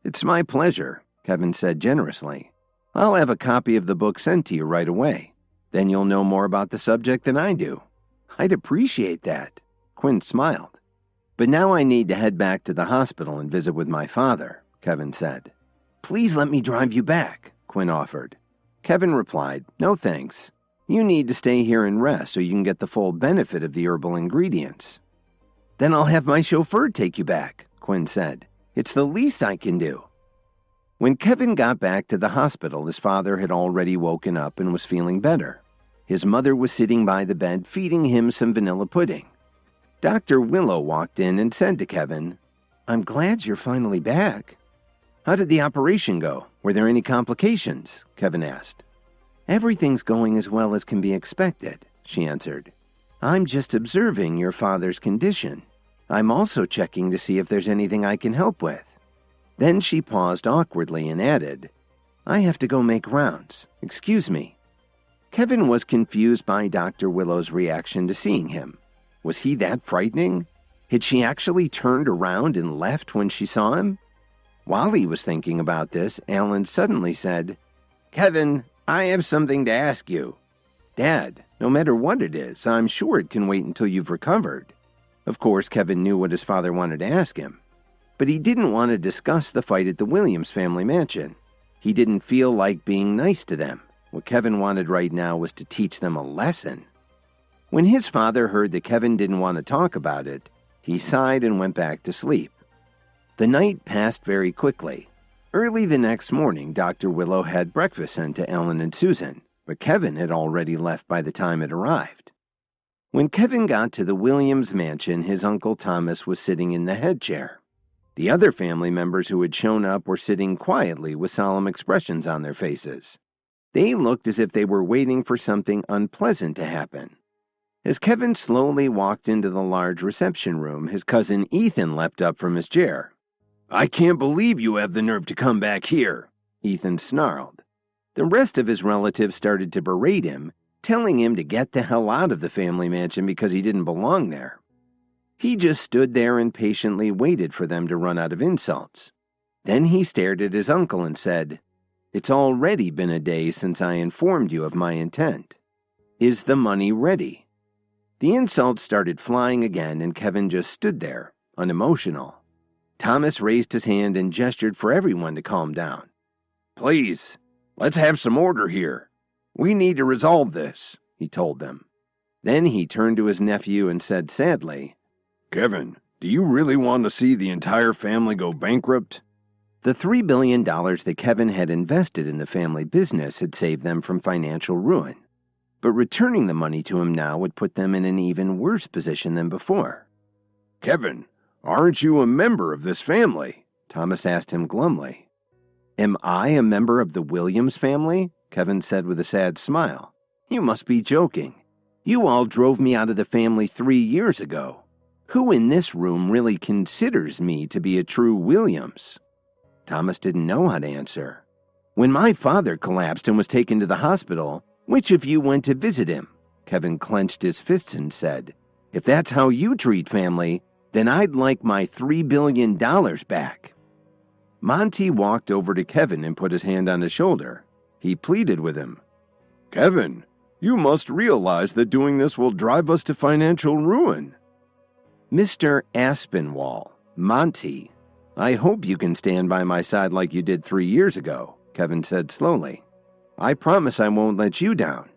It's my pleasure, Kevin said generously. I'll have a copy of the book sent to you right away. Then you'll know more about the subject than I do. I'd appreciate that, Quinn smiled. But now I need to head back to the hospital and visit with my father, Kevin said. Please let me drive you back, Quinn offered. Kevin replied, No thanks. You need to stay here and rest so you can get the full benefit of the herbal ingredients. Then I'll have my chauffeur take you back, Quinn said. It's the least I can do. When Kevin got back to the hospital, his father had already woken up and was feeling better. His mother was sitting by the bed feeding him some vanilla pudding. Dr. Willow walked in and said to Kevin, I'm glad you're finally back. How did the operation go? Were there any complications? Kevin asked. Everything's going as well as can be expected, she answered. I'm just observing your father's condition. I'm also checking to see if there's anything I can help with. Then she paused awkwardly and added, I have to go make rounds. Excuse me. Kevin was confused by Dr. Willow's reaction to seeing him. Was he that frightening? Had she actually turned around and left when she saw him? While he was thinking about this, Alan suddenly said, Kevin, I have something to ask you. Dad, no matter what it is, I'm sure it can wait until you've recovered. Of course, Kevin knew what his father wanted to ask him, but he didn't want to discuss the fight at the Williams family mansion. He didn't feel like being nice to them. What Kevin wanted right now was to teach them a lesson. When his father heard that Kevin didn't want to talk about it, he sighed and went back to sleep. The night passed very quickly. Early the next morning, Dr. Willow had breakfast sent to Ellen and Susan, but Kevin had already left by the time it arrived. When Kevin got to the Williams mansion, his Uncle Thomas was sitting in the head chair. The other family members who had shown up were sitting quietly with solemn expressions on their faces. They looked as if they were waiting for something unpleasant to happen. As Kevin slowly walked into the large reception room, his cousin Ethan leapt up from his chair. I can't believe you have the nerve to come back here, Ethan snarled. The rest of his relatives started to berate him, telling him to get the hell out of the family mansion because he didn't belong there. He just stood there and patiently waited for them to run out of insults. Then he stared at his uncle and said, It's already been a day since I informed you of my intent. Is the money ready? The insults started flying again, and Kevin just stood there, unemotional. Thomas raised his hand and gestured for everyone to calm down. Please, let's have some order here. We need to resolve this, he told them. Then he turned to his nephew and said sadly, Kevin, do you really want to see the entire family go bankrupt? The $3 billion that Kevin had invested in the family business had saved them from financial ruin. But returning the money to him now would put them in an even worse position than before. Kevin, aren't you a member of this family? Thomas asked him glumly. Am I a member of the Williams family? Kevin said with a sad smile. You must be joking. You all drove me out of the family 3 years ago. Who in this room really considers me to be a true Williams? Thomas didn't know how to answer. When my father collapsed and was taken to the hospital, which of you went to visit him? Kevin clenched his fists and said, If that's how you treat family, then I'd like my $3 billion back. Monty walked over to Kevin and put his hand on his shoulder. He pleaded with him. Kevin, you must realize that doing this will drive us to financial ruin. Mr. Aspinwall, Monty, I hope you can stand by my side like you did 3 years ago, Kevin said slowly. I promise I won't let you down.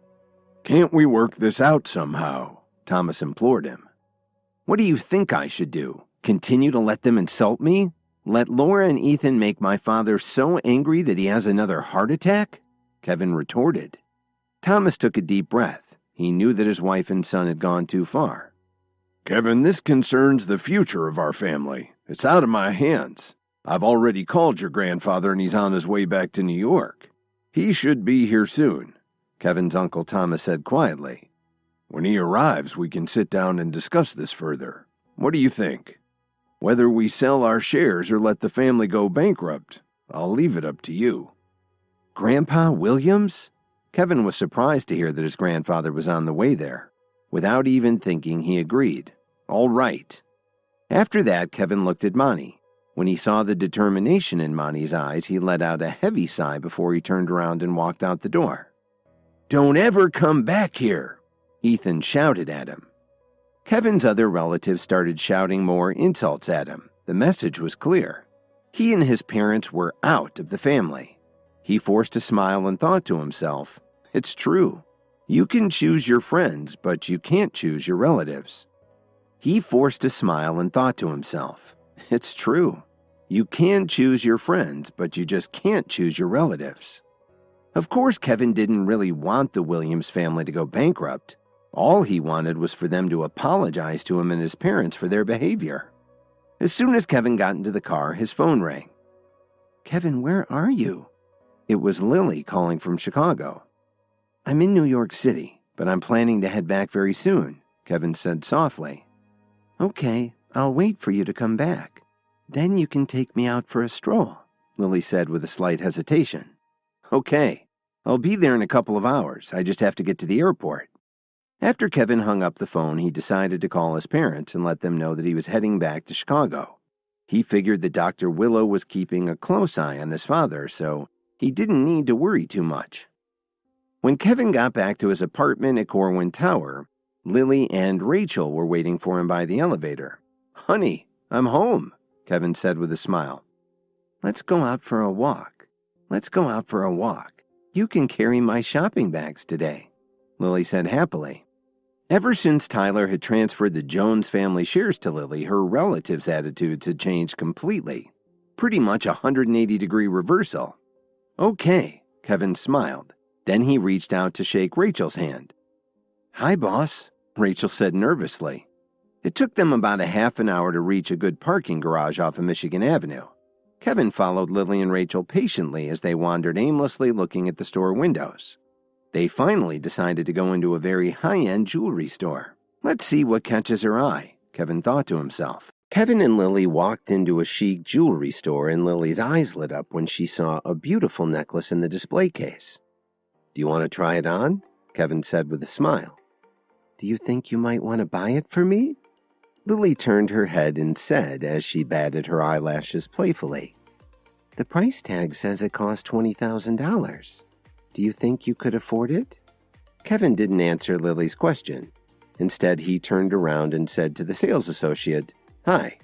Can't we work this out somehow? Thomas implored him. What do you think I should do? Continue to let them insult me? Let Laura and Ethan make my father so angry that he has another heart attack? Kevin retorted. Thomas took a deep breath. He knew that his wife and son had gone too far. Kevin, this concerns the future of our family. It's out of my hands. I've already called your grandfather and he's on his way back to New York. He should be here soon, Kevin's Uncle Thomas said quietly. When he arrives, we can sit down and discuss this further. What do you think? Whether we sell our shares or let the family go bankrupt, I'll leave it up to you. Grandpa Williams? Kevin was surprised to hear that his grandfather was on the way there. Without even thinking, he agreed. All right. After that, Kevin looked at Monty. When he saw the determination in Monty's eyes, he let out a heavy sigh before he turned around and walked out the door. Don't ever come back here, Ethan shouted at him. Kevin's other relatives started shouting more insults at him. The message was clear. He and his parents were out of the family. He forced a smile and thought to himself, It's true. You can choose your friends, but you can't choose your relatives. He forced a smile and thought to himself, It's true. You can choose your friends, but you just can't choose your relatives. Of course, Kevin didn't really want the Williams family to go bankrupt. All he wanted was for them to apologize to him and his parents for their behavior. As soon as Kevin got into the car, his phone rang. Kevin, where are you? It was Lily calling from Chicago. I'm in New York City, but I'm planning to head back very soon, Kevin said softly. Okay, I'll wait for you to come back. Then you can take me out for a stroll, Lily said with a slight hesitation. Okay, I'll be there in a couple of hours. I just have to get to the airport. After Kevin hung up the phone, he decided to call his parents and let them know that he was heading back to Chicago. He figured that Dr. Willow was keeping a close eye on his father, so he didn't need to worry too much. When Kevin got back to his apartment at Corwin Tower, Lily and Rachel were waiting for him by the elevator. Honey, I'm home, Kevin said with a smile. Let's go out for a walk. Let's go out for a walk. You can carry my shopping bags today, Lily said happily. Ever since Tyler had transferred the Jones family shares to Lily, her relatives' attitudes had changed completely. Pretty much a 180-degree reversal. Okay, Kevin smiled. Then he reached out to shake Rachel's hand. Hi, boss, Rachel said nervously. It took them about a half an hour to reach a good parking garage off of Michigan Avenue. Kevin followed Lily and Rachel patiently as they wandered aimlessly looking at the store windows. They finally decided to go into a very high-end jewelry store. Let's see what catches her eye, Kevin thought to himself. Kevin and Lily walked into a chic jewelry store, and Lily's eyes lit up when she saw a beautiful necklace in the display case. Do you want to try it on? Kevin said with a smile. Do you think you might want to buy it for me? Lily turned her head and said as she batted her eyelashes playfully, The price tag says it costs $20,000. Do you think you could afford it? Kevin didn't answer Lily's question. Instead, he turned around and said to the sales associate, Hi,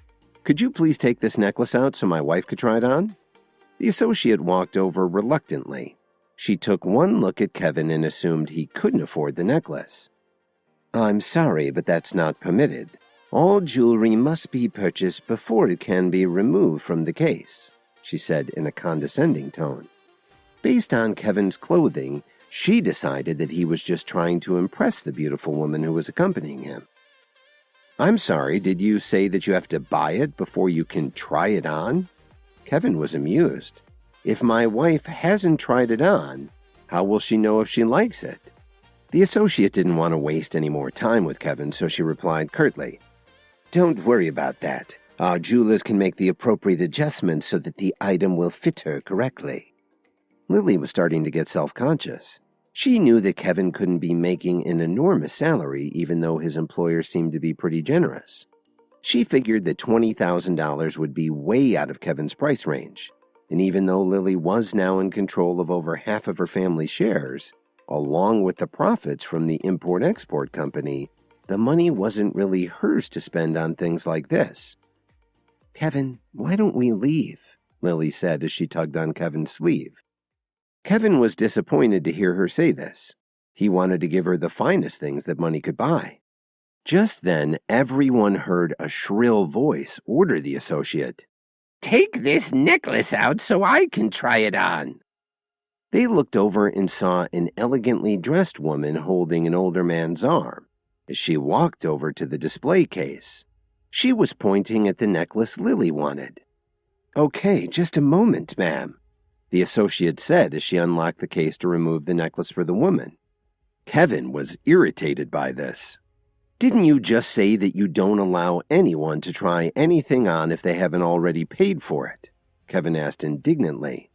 could you please take this necklace out so my wife could try it on? The associate walked over reluctantly. She took one look at Kevin and assumed he couldn't afford the necklace. I'm sorry, but that's not permitted. All jewelry must be purchased before it can be removed from the case, she said in a condescending tone. Based on Kevin's clothing, she decided that he was just trying to impress the beautiful woman who was accompanying him. I'm sorry, did you say that you have to buy it before you can try it on? Kevin was amused. If my wife hasn't tried it on, how will she know if she likes it? The associate didn't want to waste any more time with Kevin, so she replied curtly, Don't worry about that. Our jewelers can make the appropriate adjustments so that the item will fit her correctly. Lily was starting to get self-conscious. She knew that Kevin couldn't be making an enormous salary, even though his employer seemed to be pretty generous. She figured that $20,000 would be way out of Kevin's price range, and even though Lily was now in control of over half of her family's shares, along with the profits from the import-export company, the money wasn't really hers to spend on things like this. "Kevin, why don't we leave?" Lily said as she tugged on Kevin's sleeve. Kevin was disappointed to hear her say this. He wanted to give her the finest things that money could buy. Just then, everyone heard a shrill voice order the associate, "Take this necklace out so I can try it on." They looked over and saw an elegantly dressed woman holding an older man's arm as she walked over to the display case. She was pointing at the necklace Lily wanted. "Okay, just a moment, ma'am," the associate said as she unlocked the case to remove the necklace for the woman. Kevin was irritated by this. "Didn't you just say that you don't allow anyone to try anything on if they haven't already paid for it?" Kevin asked indignantly.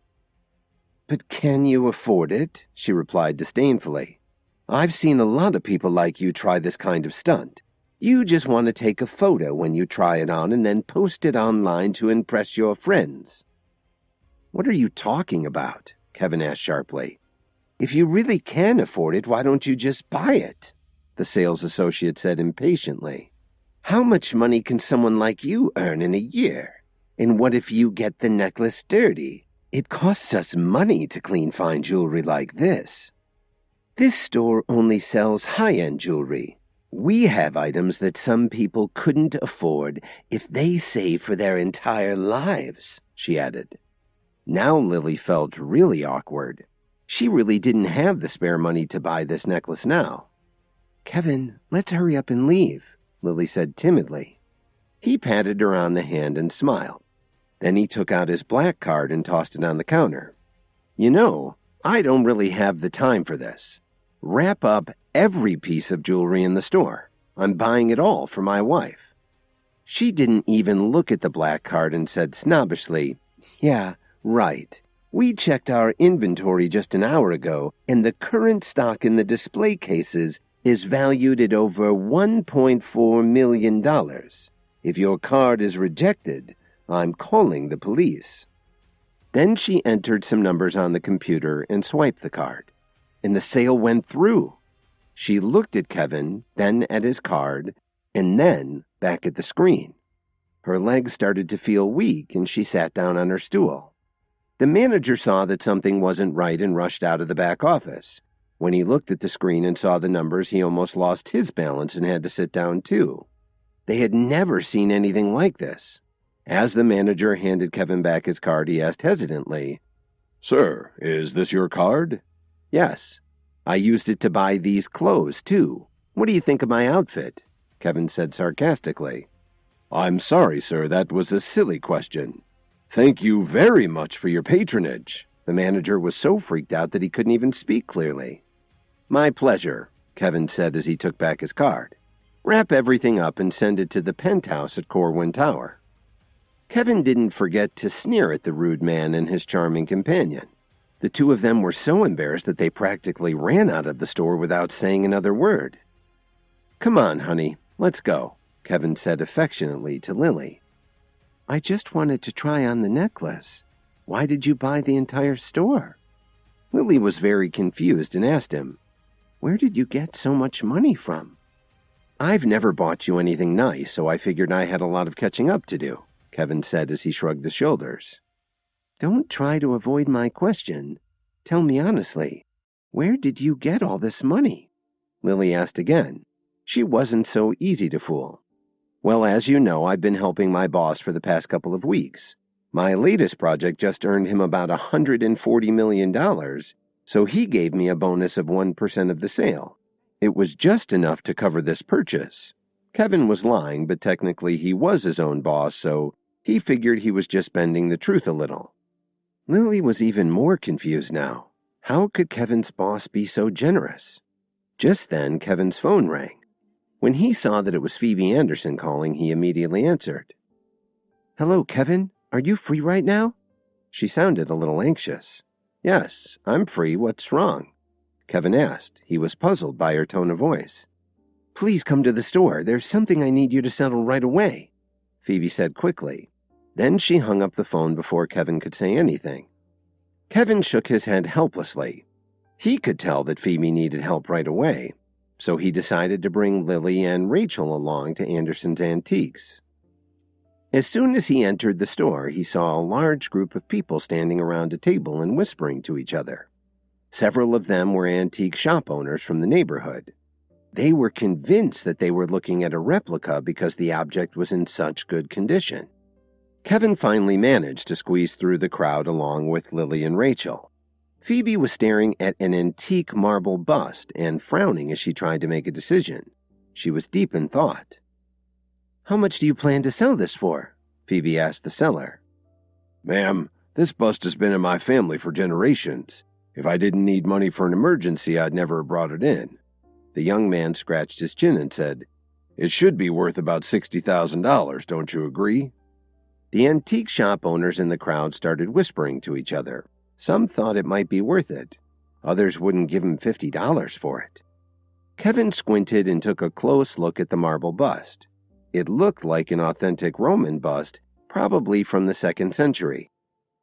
"But can you afford it?" she replied disdainfully. "I've seen a lot of people like you try this kind of stunt. You just want to take a photo when you try it on and then post it online to impress your friends." "What are you talking about?" Kevin asked sharply. "If you really can afford it, why don't you just buy it?" the sales associate said impatiently. "How much money can someone like you earn in a year? And what if you get the necklace dirty? It costs us money to clean fine jewelry like this. This store only sells high-end jewelry. We have items that some people couldn't afford if they saved for their entire lives," she added. Now Lily felt really awkward. She really didn't have the spare money to buy this necklace now. "Kevin, let's hurry up and leave," Lily said timidly. He patted her on the hand and smiled. Then he took out his black card and tossed it on the counter. "You know, I don't really have the time for this. Wrap up every piece of jewelry in the store. I'm buying it all for my wife." She didn't even look at the black card and said snobbishly, "Yeah, right. We checked our inventory just an hour ago, and the current stock in the display cases is valued at over $1.4 million. If your card is rejected, I'm calling the police." Then she entered some numbers on the computer and swiped the card, and the sale went through. She looked at Kevin, then at his card, and then back at the screen. Her legs started to feel weak, and she sat down on her stool. The manager saw that something wasn't right and rushed out of the back office. When he looked at the screen and saw the numbers, he almost lost his balance and had to sit down too. They had never seen anything like this. As the manager handed Kevin back his card, he asked hesitantly, "Sir, is this your card?" "Yes. I used it to buy these clothes, too. What do you think of my outfit?" Kevin said sarcastically. "I'm sorry, sir, that was a silly question. Thank you very much for your patronage." The manager was so freaked out that he couldn't even speak clearly. "My pleasure," Kevin said as he took back his card. "Wrap everything up and send it to the penthouse at Corwin Tower." Kevin didn't forget to sneer at the rude man and his charming companion. The two of them were so embarrassed that they practically ran out of the store without saying another word. "Come on, honey, let's go," Kevin said affectionately to Lily. "I just wanted to try on the necklace. Why did you buy the entire store?" Lily was very confused and asked him, "Where did you get so much money from?" "I've never bought you anything nice, so I figured I had a lot of catching up to do," Kevin said as he shrugged his shoulders. "Don't try to avoid my question. Tell me honestly, where did you get all this money?" Lily asked again. She wasn't so easy to fool. "Well, as you know, I've been helping my boss for the past couple of weeks. My latest project just earned him about $140 million, so he gave me a bonus of 1% of the sale. It was just enough to cover this purchase." Kevin was lying, but technically he was his own boss, so he figured he was just bending the truth a little. Lily was even more confused now. How could Kevin's boss be so generous? Just then, Kevin's phone rang. When he saw that it was Phoebe Anderson calling, he immediately answered. "Hello, Kevin. Are you free right now?" She sounded a little anxious. "Yes, I'm free. What's wrong?" Kevin asked. He was puzzled by her tone of voice. "Please come to the store. There's something I need you to settle right away," Phoebe said quickly. Then she hung up the phone before Kevin could say anything. Kevin shook his head helplessly. He could tell that Phoebe needed help right away, so he decided to bring Lily and Rachel along to Anderson's Antiques. As soon as he entered the store, he saw a large group of people standing around a table and whispering to each other. Several of them were antique shop owners from the neighborhood. They were convinced that they were looking at a replica because the object was in such good condition. Kevin finally managed to squeeze through the crowd along with Lily and Rachel. Phoebe was staring at an antique marble bust and frowning as she tried to make a decision. She was deep in thought. "How much do you plan to sell this for?" Phoebe asked the seller. "Ma'am, this bust has been in my family for generations. If I didn't need money for an emergency, I'd never have brought it in." The young man scratched his chin and said, "It should be worth about $60,000, don't you agree?" The antique shop owners in the crowd started whispering to each other. Some thought it might be worth it. Others wouldn't give him $50 for it. Kevin squinted and took a close look at the marble bust. It looked like an authentic Roman bust, probably from the 2nd century.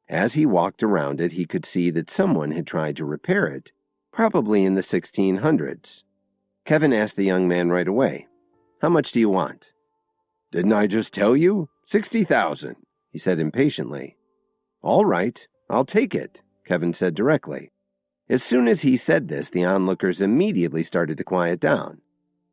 As he walked around it, he could see that someone had tried to repair it, probably in the 1600s. Kevin asked the young man right away, "How much do you want?" "Didn't I just tell you? $60,000, he said impatiently. "All right, I'll take it," Kevin said directly. As soon as he said this, the onlookers immediately started to quiet down.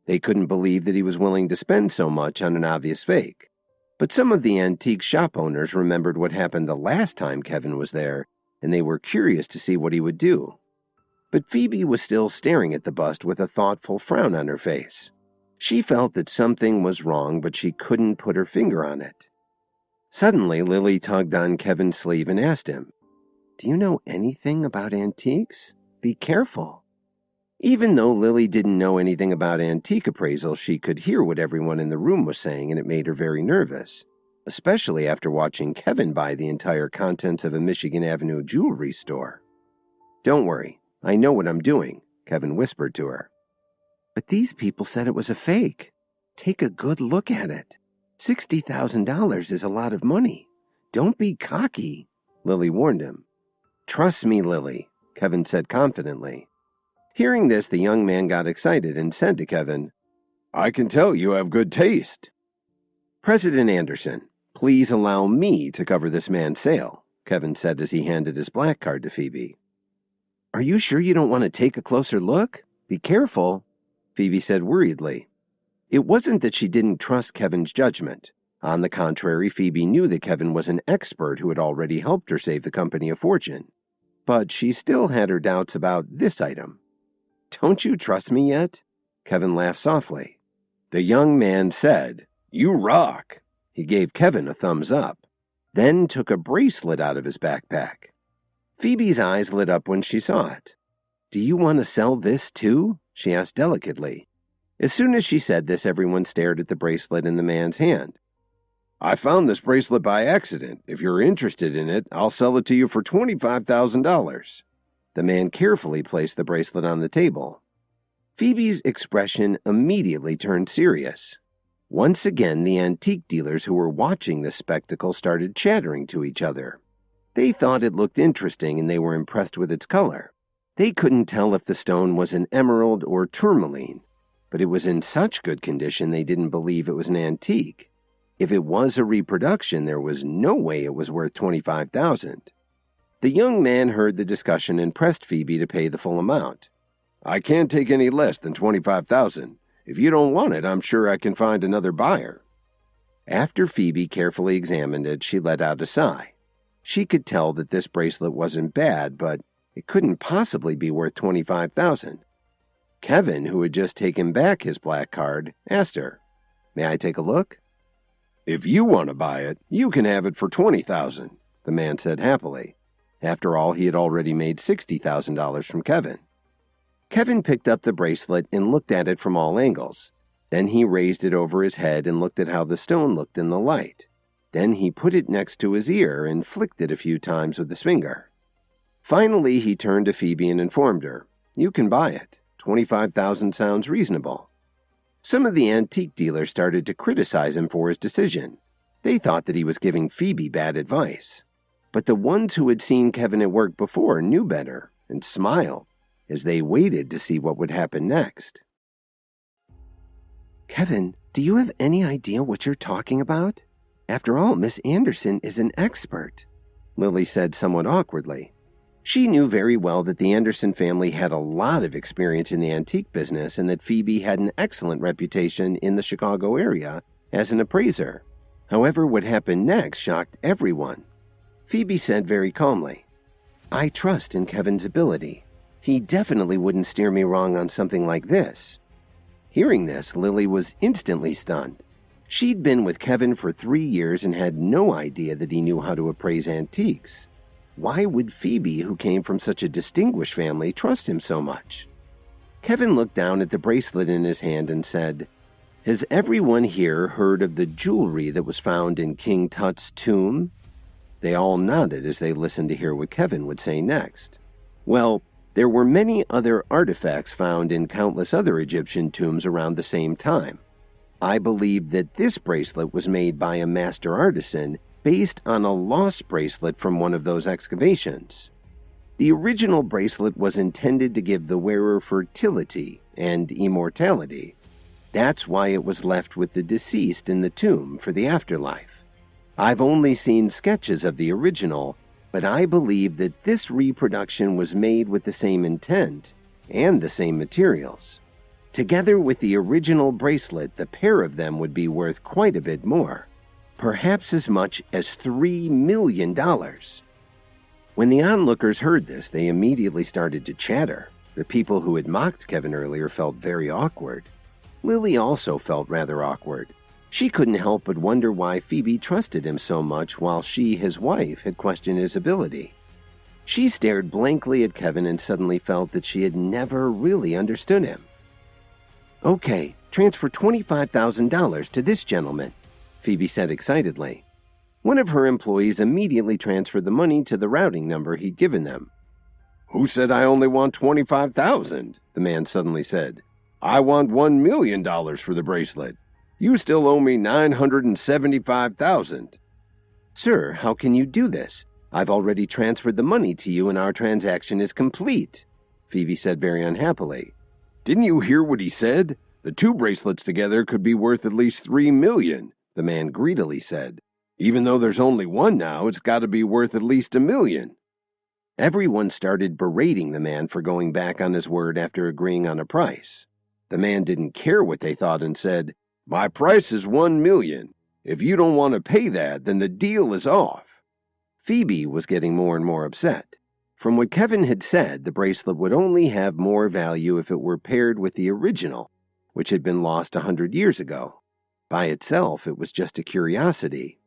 They couldn't believe that he was willing to spend so much on an obvious fake. But some of the antique shop owners remembered what happened the last time Kevin was there, and they were curious to see what he would do. But Phoebe was still staring at the bust with a thoughtful frown on her face. She felt that something was wrong, but she couldn't put her finger on it. Suddenly, Lily tugged on Kevin's sleeve and asked him, "Do you know anything about antiques? Be careful." Even though Lily didn't know anything about antique appraisal, she could hear what everyone in the room was saying, and it made her very nervous, especially after watching Kevin buy the entire contents of a Michigan Avenue jewelry store. "Don't worry, I know what I'm doing," Kevin whispered to her. "But these people said it was a fake. Take a good look at it. $60,000 is a lot of money. Don't be cocky," Lily warned him. "Trust me, Lily," Kevin said confidently. Hearing this, the young man got excited and said to Kevin, "I can tell you have good taste." "President Anderson, please allow me to cover this man's sale," Kevin said as he handed his black card to Phoebe. "Are you sure you don't want to take a closer look? Be careful," Phoebe said worriedly. It wasn't that she didn't trust Kevin's judgment. On the contrary, Phoebe knew that Kevin was an expert who had already helped her save the company a fortune. But she still had her doubts about this item. "Don't you trust me yet?" Kevin laughed softly. The young man said, "You rock." He gave Kevin a thumbs up, then took a bracelet out of his backpack. Phoebe's eyes lit up when she saw it. "Do you want to sell this too?" she asked delicately. As soon as she said this, everyone stared at the bracelet in the man's hand. "I found this bracelet by accident. If you're interested in it, I'll sell it to you for $25,000. The man carefully placed the bracelet on the table. Phoebe's expression immediately turned serious. Once again, the antique dealers who were watching this spectacle started chattering to each other. They thought it looked interesting and they were impressed with its color. They couldn't tell if the stone was an emerald or tourmaline, but it was in such good condition they didn't believe it was an antique. If it was a reproduction, there was no way it was worth $25,000. The young man heard the discussion and pressed Phoebe to pay the full amount. "I can't take any less than $25,000. If you don't want it, I'm sure I can find another buyer." After Phoebe carefully examined it, she let out a sigh. She could tell that this bracelet wasn't bad, but it couldn't possibly be worth $25,000. Kevin, who had just taken back his black card, asked her, "May I take a look?" "If you want to buy it, you can have it for $20,000, the man said happily. After all, he had already made $60,000 from Kevin. Kevin picked up the bracelet and looked at it from all angles. Then he raised it over his head and looked at how the stone looked in the light. Then he put it next to his ear and flicked it a few times with his finger. Finally, he turned to Phoebe and informed her, "You can buy it. 25,000 sounds reasonable." Some of the antique dealers started to criticize him for his decision. They thought that he was giving Phoebe bad advice. But the ones who had seen Kevin at work before knew better and smiled as they waited to see what would happen next. "Kevin, do you have any idea what you're talking about? After all, Miss Anderson is an expert," Lily said somewhat awkwardly. She knew very well that the Anderson family had a lot of experience in the antique business and that Phoebe had an excellent reputation in the Chicago area as an appraiser. However, what happened next shocked everyone. Phoebe said very calmly, "I trust in Kevin's ability. He definitely wouldn't steer me wrong on something like this." Hearing this, Lily was instantly stunned. She'd been with Kevin for 3 years and had no idea that he knew how to appraise antiques. Why would Phoebe, who came from such a distinguished family, trust him so much? Kevin looked down at the bracelet in his hand and said, "Has everyone here heard of the jewelry that was found in King Tut's tomb?" They all nodded as they listened to hear what Kevin would say next. Well, there were many other artifacts found in countless other Egyptian tombs around the same time. I believe that this bracelet was made by a master artisan based on a lost bracelet from one of those excavations. The original bracelet was intended to give the wearer fertility and immortality. That's why it was left with the deceased in the tomb for the afterlife. I've only seen sketches of the original, but I believe that this reproduction was made with the same intent and the same materials. Together with the original bracelet, the pair of them would be worth quite a bit more, perhaps as much as $3 million. When the onlookers heard this, they immediately started to chatter. The people who had mocked Kevin earlier felt very awkward. Lily also felt rather awkward. She couldn't help but wonder why Phoebe trusted him so much while she, his wife, had questioned his ability. She stared blankly at Kevin and suddenly felt that she had never really understood him. "Okay, transfer $25,000 to this gentleman," Phoebe said excitedly. One of her employees immediately transferred the money to the routing number he'd given them. "Who said I only want $25,000? The man suddenly said. "I want $1 million for the bracelet. You still owe me $975,000. "Sir, how can you do this? I've already transferred the money to you and our transaction is complete," Phoebe said very unhappily. "Didn't you hear what he said? The two bracelets together could be worth at least $3 million, the man greedily said. "Even though there's only one now, it's got to be worth at least $1 million. Everyone started berating the man for going back on his word after agreeing on a price. The man didn't care what they thought and said, "My price is $1 million. If you don't want to pay that, then the deal is off." Phoebe was getting more and more upset. From what Kevin had said, the bracelet would only have more value if it were paired with the original, which had been lost 100 years ago. By itself, it was just a curiosity.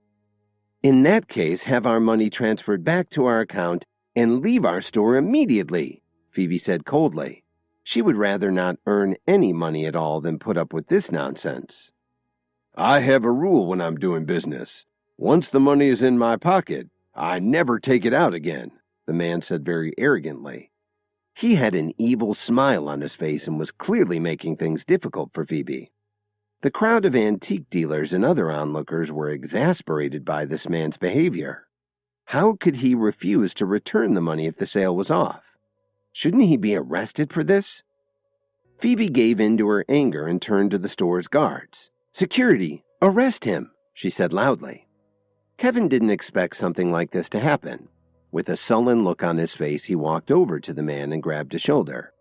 "In that case, have our money transferred back to our account and leave our store immediately," Phoebe said coldly. She would rather not earn any money at all than put up with this nonsense. "I have a rule when I'm doing business. Once the money is in my pocket, I never take it out again," the man said very arrogantly. He had an evil smile on his face and was clearly making things difficult for Phoebe. The crowd of antique dealers and other onlookers were exasperated by this man's behavior. How could he refuse to return the money if the sale was off? Shouldn't he be arrested for this? Phoebe gave in to her anger and turned to the store's guards. "Security, arrest him," she said loudly. Kevin didn't expect something like this to happen. With a sullen look on his face, he walked over to the man and grabbed his shoulder.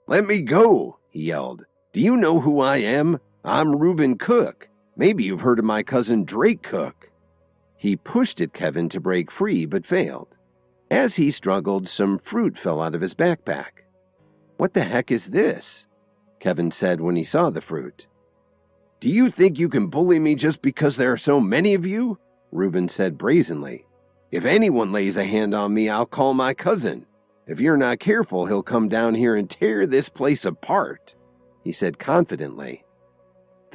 "Let me go," he yelled. "Do you know who I am? I'm Reuben Cook. Maybe you've heard of my cousin Drake Cook." He pushed at Kevin to break free, but failed. As he struggled, some fruit fell out of his backpack. "What the heck is this?" Kevin said when he saw the fruit. "Do you think you can bully me just because there are so many of you?" Reuben said brazenly. "If anyone lays a hand on me, I'll call my cousin. If you're not careful, he'll come down here and tear this place apart," he said confidently.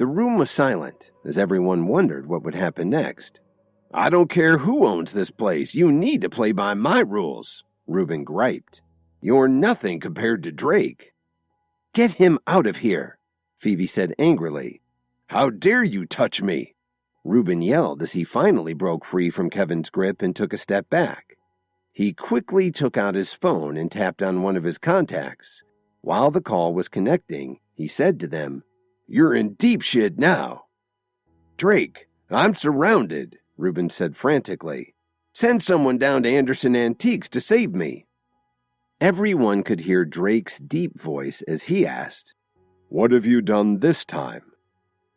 The room was silent, as everyone wondered what would happen next. "I don't care who owns this place. You need to play by my rules," Reuben griped. "You're nothing compared to Drake." "Get him out of here," Phoebe said angrily. "How dare you touch me?" Reuben yelled as he finally broke free from Kevin's grip and took a step back. He quickly took out his phone and tapped on one of his contacts. While the call was connecting, he said to them, "You're in deep shit now." "Drake, I'm surrounded," Reuben said frantically. "Send someone down to Anderson Antiques to save me." Everyone could hear Drake's deep voice as he asked, "What have you done this time?"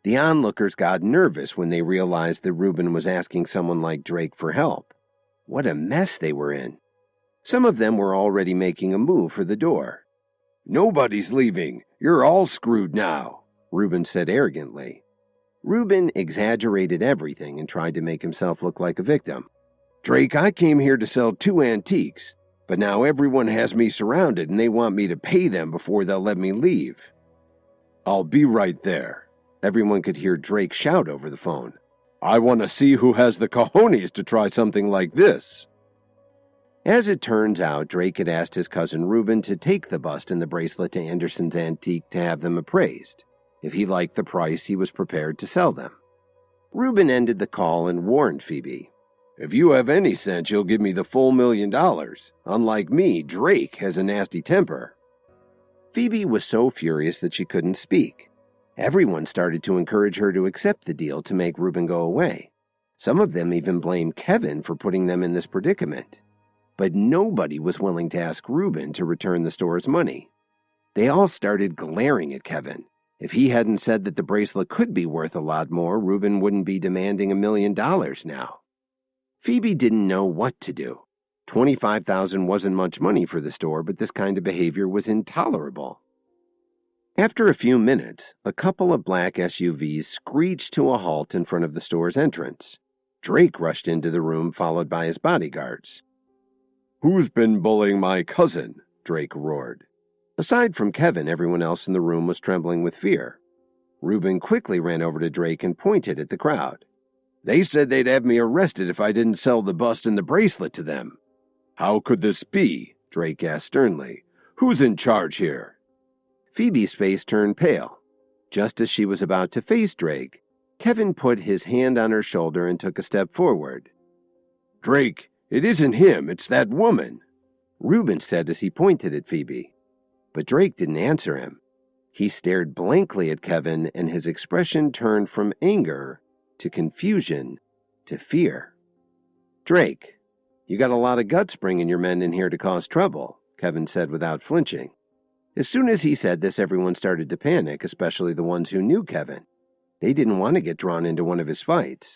The onlookers got nervous when they realized that Reuben was asking someone like Drake for help. What a mess they were in. Some of them were already making a move for the door. "Nobody's leaving. You're all screwed now," Reuben said arrogantly. Reuben exaggerated everything and tried to make himself look like a victim. "Drake, I came here to sell 2 antiques, but now everyone has me surrounded and they want me to pay them before they'll let me leave." "I'll be right there." Everyone could hear Drake shout over the phone. "I want to see who has the cojones to try something like this." As it turns out, Drake had asked his cousin Reuben to take the bust and the bracelet to Anderson's Antique to have them appraised. If he liked the price, he was prepared to sell them. Reuben ended the call and warned Phoebe, "If you have any sense, you'll give me the full $1 million. Unlike me, Drake has a nasty temper." Phoebe was so furious that she couldn't speak. Everyone started to encourage her to accept the deal to make Reuben go away. Some of them even blamed Kevin for putting them in this predicament. But nobody was willing to ask Reuben to return the store's money. They all started glaring at Kevin. If he hadn't said that the bracelet could be worth a lot more, Reuben wouldn't be demanding $1 million now. Phoebe didn't know what to do. $25,000 wasn't much money for the store, but this kind of behavior was intolerable. After a few minutes, a couple of black SUVs screeched to a halt in front of the store's entrance. Drake rushed into the room, followed by his bodyguards. "Who's been bullying my cousin?" Drake roared. Aside from Kevin, everyone else in the room was trembling with fear. Reuben quickly ran over to Drake and pointed at the crowd. "They said they'd have me arrested if I didn't sell the bust and the bracelet to them." "How could this be?" Drake asked sternly. "Who's in charge here?" Phoebe's face turned pale. Just as she was about to face Drake, Kevin put his hand on her shoulder and took a step forward. "Drake, it isn't him, it's that woman," Reuben said as he pointed at Phoebe. But Drake didn't answer him. He stared blankly at Kevin, and his expression turned from anger to confusion to fear. "Drake, you got a lot of guts bringing your men in here to cause trouble," Kevin said without flinching. As soon as he said this, everyone started to panic, especially the ones who knew Kevin. They didn't want to get drawn into one of his fights.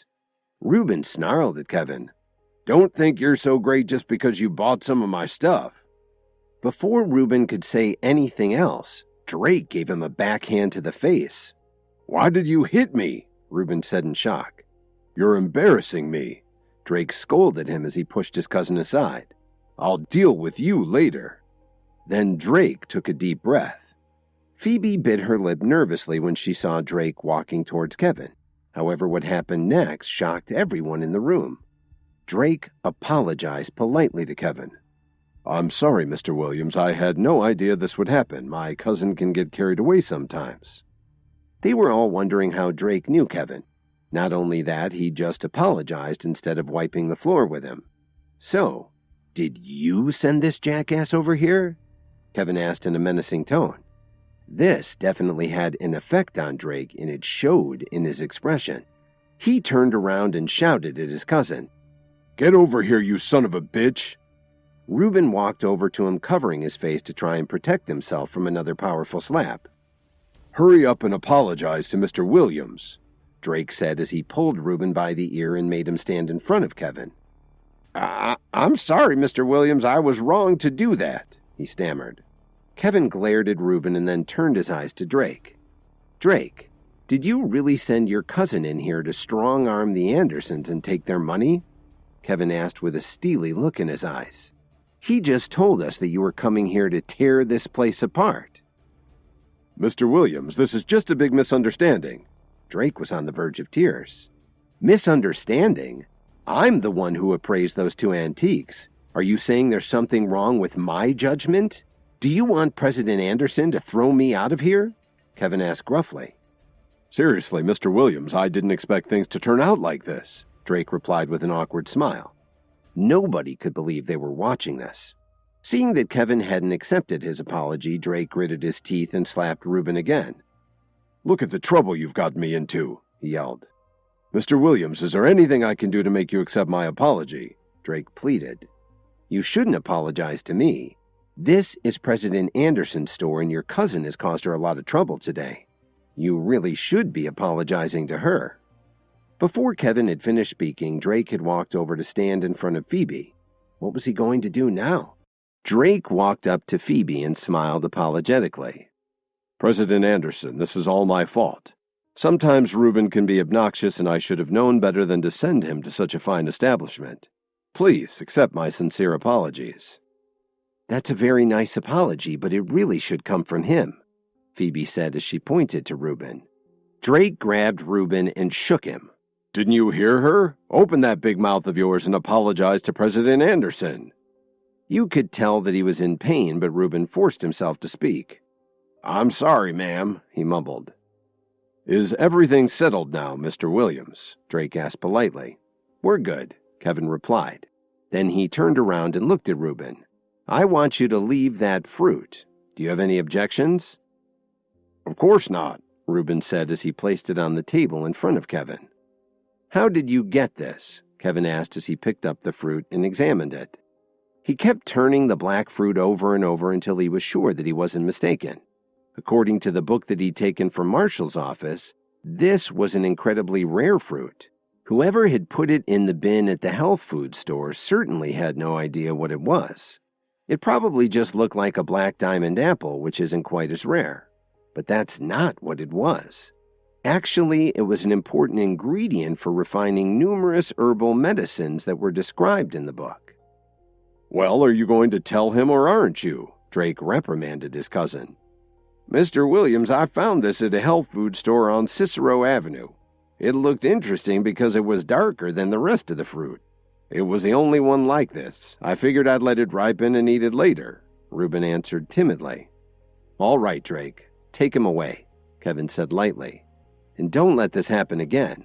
Reuben snarled at Kevin. "Don't think you're so great just because you bought some of my stuff." Before Reuben could say anything else, Drake gave him a backhand to the face. "Why did you hit me?" Reuben said in shock. "You're embarrassing me." Drake scolded him as he pushed his cousin aside. "I'll deal with you later." Then Drake took a deep breath. Phoebe bit her lip nervously when she saw Drake walking towards Kevin. However, what happened next shocked everyone in the room. Drake apologized politely to Kevin. "I'm sorry, Mr. Williams. I had no idea this would happen. My cousin can get carried away sometimes." They were all wondering how Drake knew Kevin. Not only that, he just apologized instead of wiping the floor with him. "So, did you send this jackass over here?" Kevin asked in a menacing tone. This definitely had an effect on Drake, and it showed in his expression. He turned around and shouted at his cousin. "Get over here, you son of a bitch!" Reuben walked over to him, covering his face to try and protect himself from another powerful slap. "Hurry up and apologize to Mr. Williams," Drake said as he pulled Reuben by the ear and made him stand in front of Kevin. I'm sorry, Mr. Williams. I was wrong to do that," he stammered. Kevin glared at Reuben and then turned his eyes to Drake. "Drake, did you really send your cousin in here to strong-arm the Andersons and take their money?" Kevin asked with a steely look in his eyes. "He just told us that you were coming here to tear this place apart." "Mr. Williams, this is just a big misunderstanding." Drake was on the verge of tears. Misunderstanding? I'm the one who appraised those two antiques. Are you saying there's something wrong with my judgment? Do you want President Anderson to throw me out of here? Kevin asked gruffly. Seriously, Mr. Williams, I didn't expect things to turn out like this, Drake replied with an awkward smile. Nobody could believe they were watching this. Seeing that Kevin hadn't accepted his apology, Drake gritted his teeth and slapped Reuben again. Look at the trouble you've got me into, he yelled. Mr. Williams, is there anything I can do to make you accept my apology? Drake pleaded. You shouldn't apologize to me. This is President Anderson's store, and your cousin has caused her a lot of trouble today. You really should be apologizing to her. Before Kevin had finished speaking, Drake had walked over to stand in front of Phoebe. What was he going to do now? Drake walked up to Phoebe and smiled apologetically. President Anderson, this is all my fault. Sometimes Reuben can be obnoxious, and I should have known better than to send him to such a fine establishment. Please accept my sincere apologies. That's a very nice apology, but it really should come from him, Phoebe said as she pointed to Reuben. Drake grabbed Reuben and shook him. Didn't you hear her? Open that big mouth of yours and apologize to President Anderson. You could tell that he was in pain, but Reuben forced himself to speak. I'm sorry, ma'am, he mumbled. Is everything settled now, Mr. Williams? Drake asked politely. We're good, Kevin replied. Then he turned around and looked at Reuben. I want you to leave that fruit. Do you have any objections? Of course not, Reuben said as he placed it on the table in front of Kevin. How did you get this? Kevin asked as he picked up the fruit and examined it. He kept turning the black fruit over and over until he was sure that he wasn't mistaken. According to the book that he'd taken from Marshall's office, this was an incredibly rare fruit. Whoever had put it in the bin at the health food store certainly had no idea what it was. It probably just looked like a black diamond apple, which isn't quite as rare. But that's not what it was. Actually, it was an important ingredient for refining numerous herbal medicines that were described in the book. Well, are you going to tell him or aren't you? Drake reprimanded his cousin. Mr. Williams, I found this at a health food store on Cicero Avenue. It looked interesting because it was darker than the rest of the fruit. It was the only one like this. I figured I'd let it ripen and eat it later, Reuben answered timidly. All right, Drake. Take him away, Kevin said lightly. And don't let this happen again.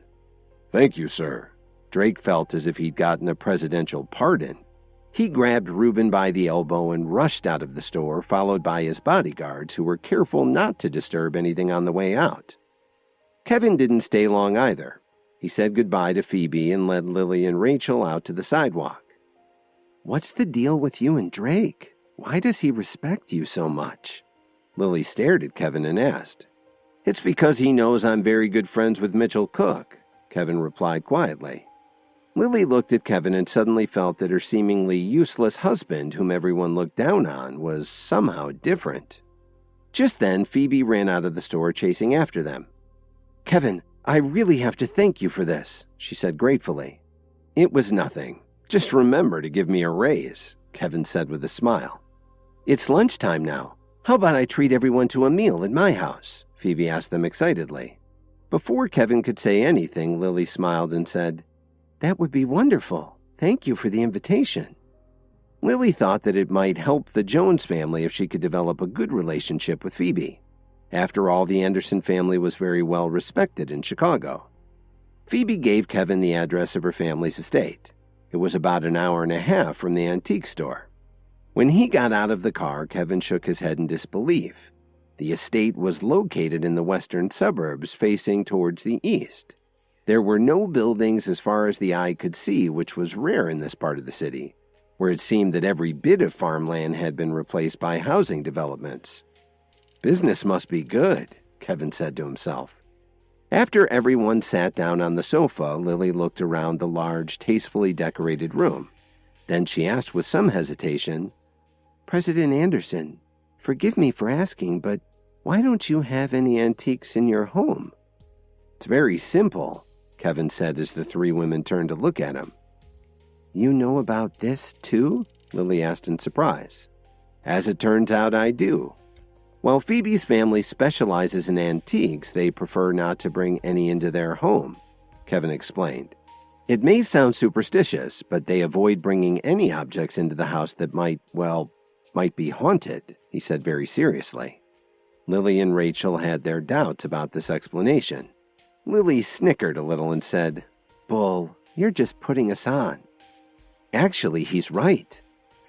Thank you, sir. Drake felt as if he'd gotten a presidential pardon. He grabbed Reuben by the elbow and rushed out of the store, followed by his bodyguards, who were careful not to disturb anything on the way out. Kevin didn't stay long either. He said goodbye to Phoebe and led Lily and Rachel out to the sidewalk. What's the deal with you and Drake? Why does he respect you so much? Lily stared at Kevin and asked. It's because he knows I'm very good friends with Mitchell Cook, Kevin replied quietly. Lily looked at Kevin and suddenly felt that her seemingly useless husband, whom everyone looked down on, was somehow different. Just then, Phoebe ran out of the store chasing after them. Kevin, I really have to thank you for this, she said gratefully. It was nothing. Just remember to give me a raise, Kevin said with a smile. It's lunchtime now. How about I treat everyone to a meal at my house? Phoebe asked them excitedly. Before Kevin could say anything, Lily smiled and said, That would be wonderful. Thank you for the invitation. Lily thought that it might help the Jones family if she could develop a good relationship with Phoebe. After all, the Anderson family was very well respected in Chicago. Phoebe gave Kevin the address of her family's estate. It was about an hour and a half from the antique store. When he got out of the car, Kevin shook his head in disbelief. The estate was located in the western suburbs, facing towards the east. There were no buildings as far as the eye could see, which was rare in this part of the city, where it seemed that every bit of farmland had been replaced by housing developments. Business must be good, Kevin said to himself. After everyone sat down on the sofa, Lily looked around the large, tastefully decorated room. Then she asked with some hesitation, President Anderson, forgive me for asking, but why don't you have any antiques in your home? It's very simple, Kevin said as the three women turned to look at him. You know about this, too? Lily asked in surprise. As it turns out, I do. While Phoebe's family specializes in antiques, they prefer not to bring any into their home, Kevin explained. It may sound superstitious, but they avoid bringing any objects into the house that might be haunted, he said very seriously. Lily and Rachel had their doubts about this explanation. Lily snickered a little and said, "Bull, you're just putting us on." "Actually, he's right,"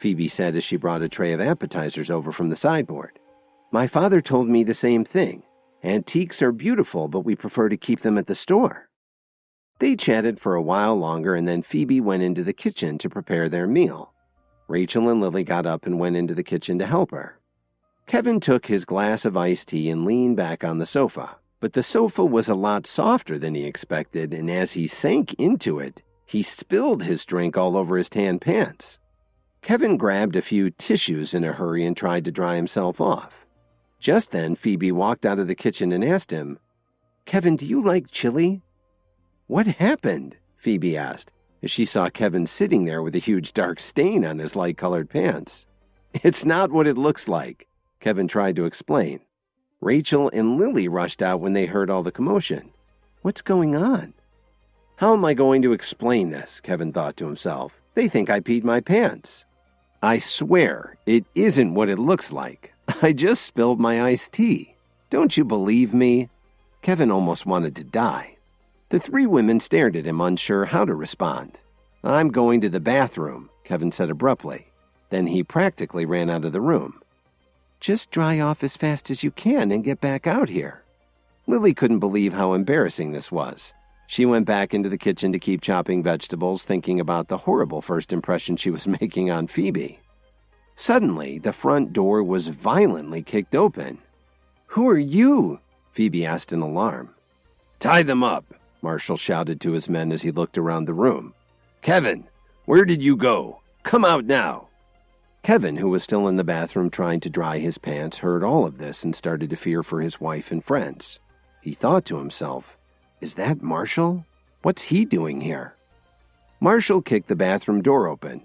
Phoebe said as she brought a tray of appetizers over from the sideboard. "My father told me the same thing. Antiques are beautiful, but we prefer to keep them at the store." They chatted for a while longer, and then Phoebe went into the kitchen to prepare their meal. Rachel and Lily got up and went into the kitchen to help her. Kevin took his glass of iced tea and leaned back on the sofa. But the sofa was a lot softer than he expected, and as he sank into it, he spilled his drink all over his tan pants. Kevin grabbed a few tissues in a hurry and tried to dry himself off. Just then, Phoebe walked out of the kitchen and asked him, "Kevin, do you like chili?" "What happened?" Phoebe asked, as she saw Kevin sitting there with a huge dark stain on his light-colored pants. "It's not what it looks like," Kevin tried to explain. Rachel and Lily rushed out when they heard all the commotion. "What's going on?" "How am I going to explain this?" Kevin thought to himself. "They think I peed my pants. I swear, it isn't what it looks like. I just spilled my iced tea. Don't you believe me?" Kevin almost wanted to die. The three women stared at him, unsure how to respond. "I'm going to the bathroom," Kevin said abruptly. Then he practically ran out of the room. "Just dry off as fast as you can and get back out here." Lily couldn't believe how embarrassing this was. She went back into the kitchen to keep chopping vegetables, thinking about the horrible first impression she was making on Phoebe. Suddenly, the front door was violently kicked open. "Who are you?" Phoebe asked in alarm. "Tie them up," Marshall shouted to his men as he looked around the room. "Kevin, where did you go? Come out now." Kevin, who was still in the bathroom trying to dry his pants, heard all of this and started to fear for his wife and friends. He thought to himself, "Is that Marshall? What's he doing here?" Marshall kicked the bathroom door open.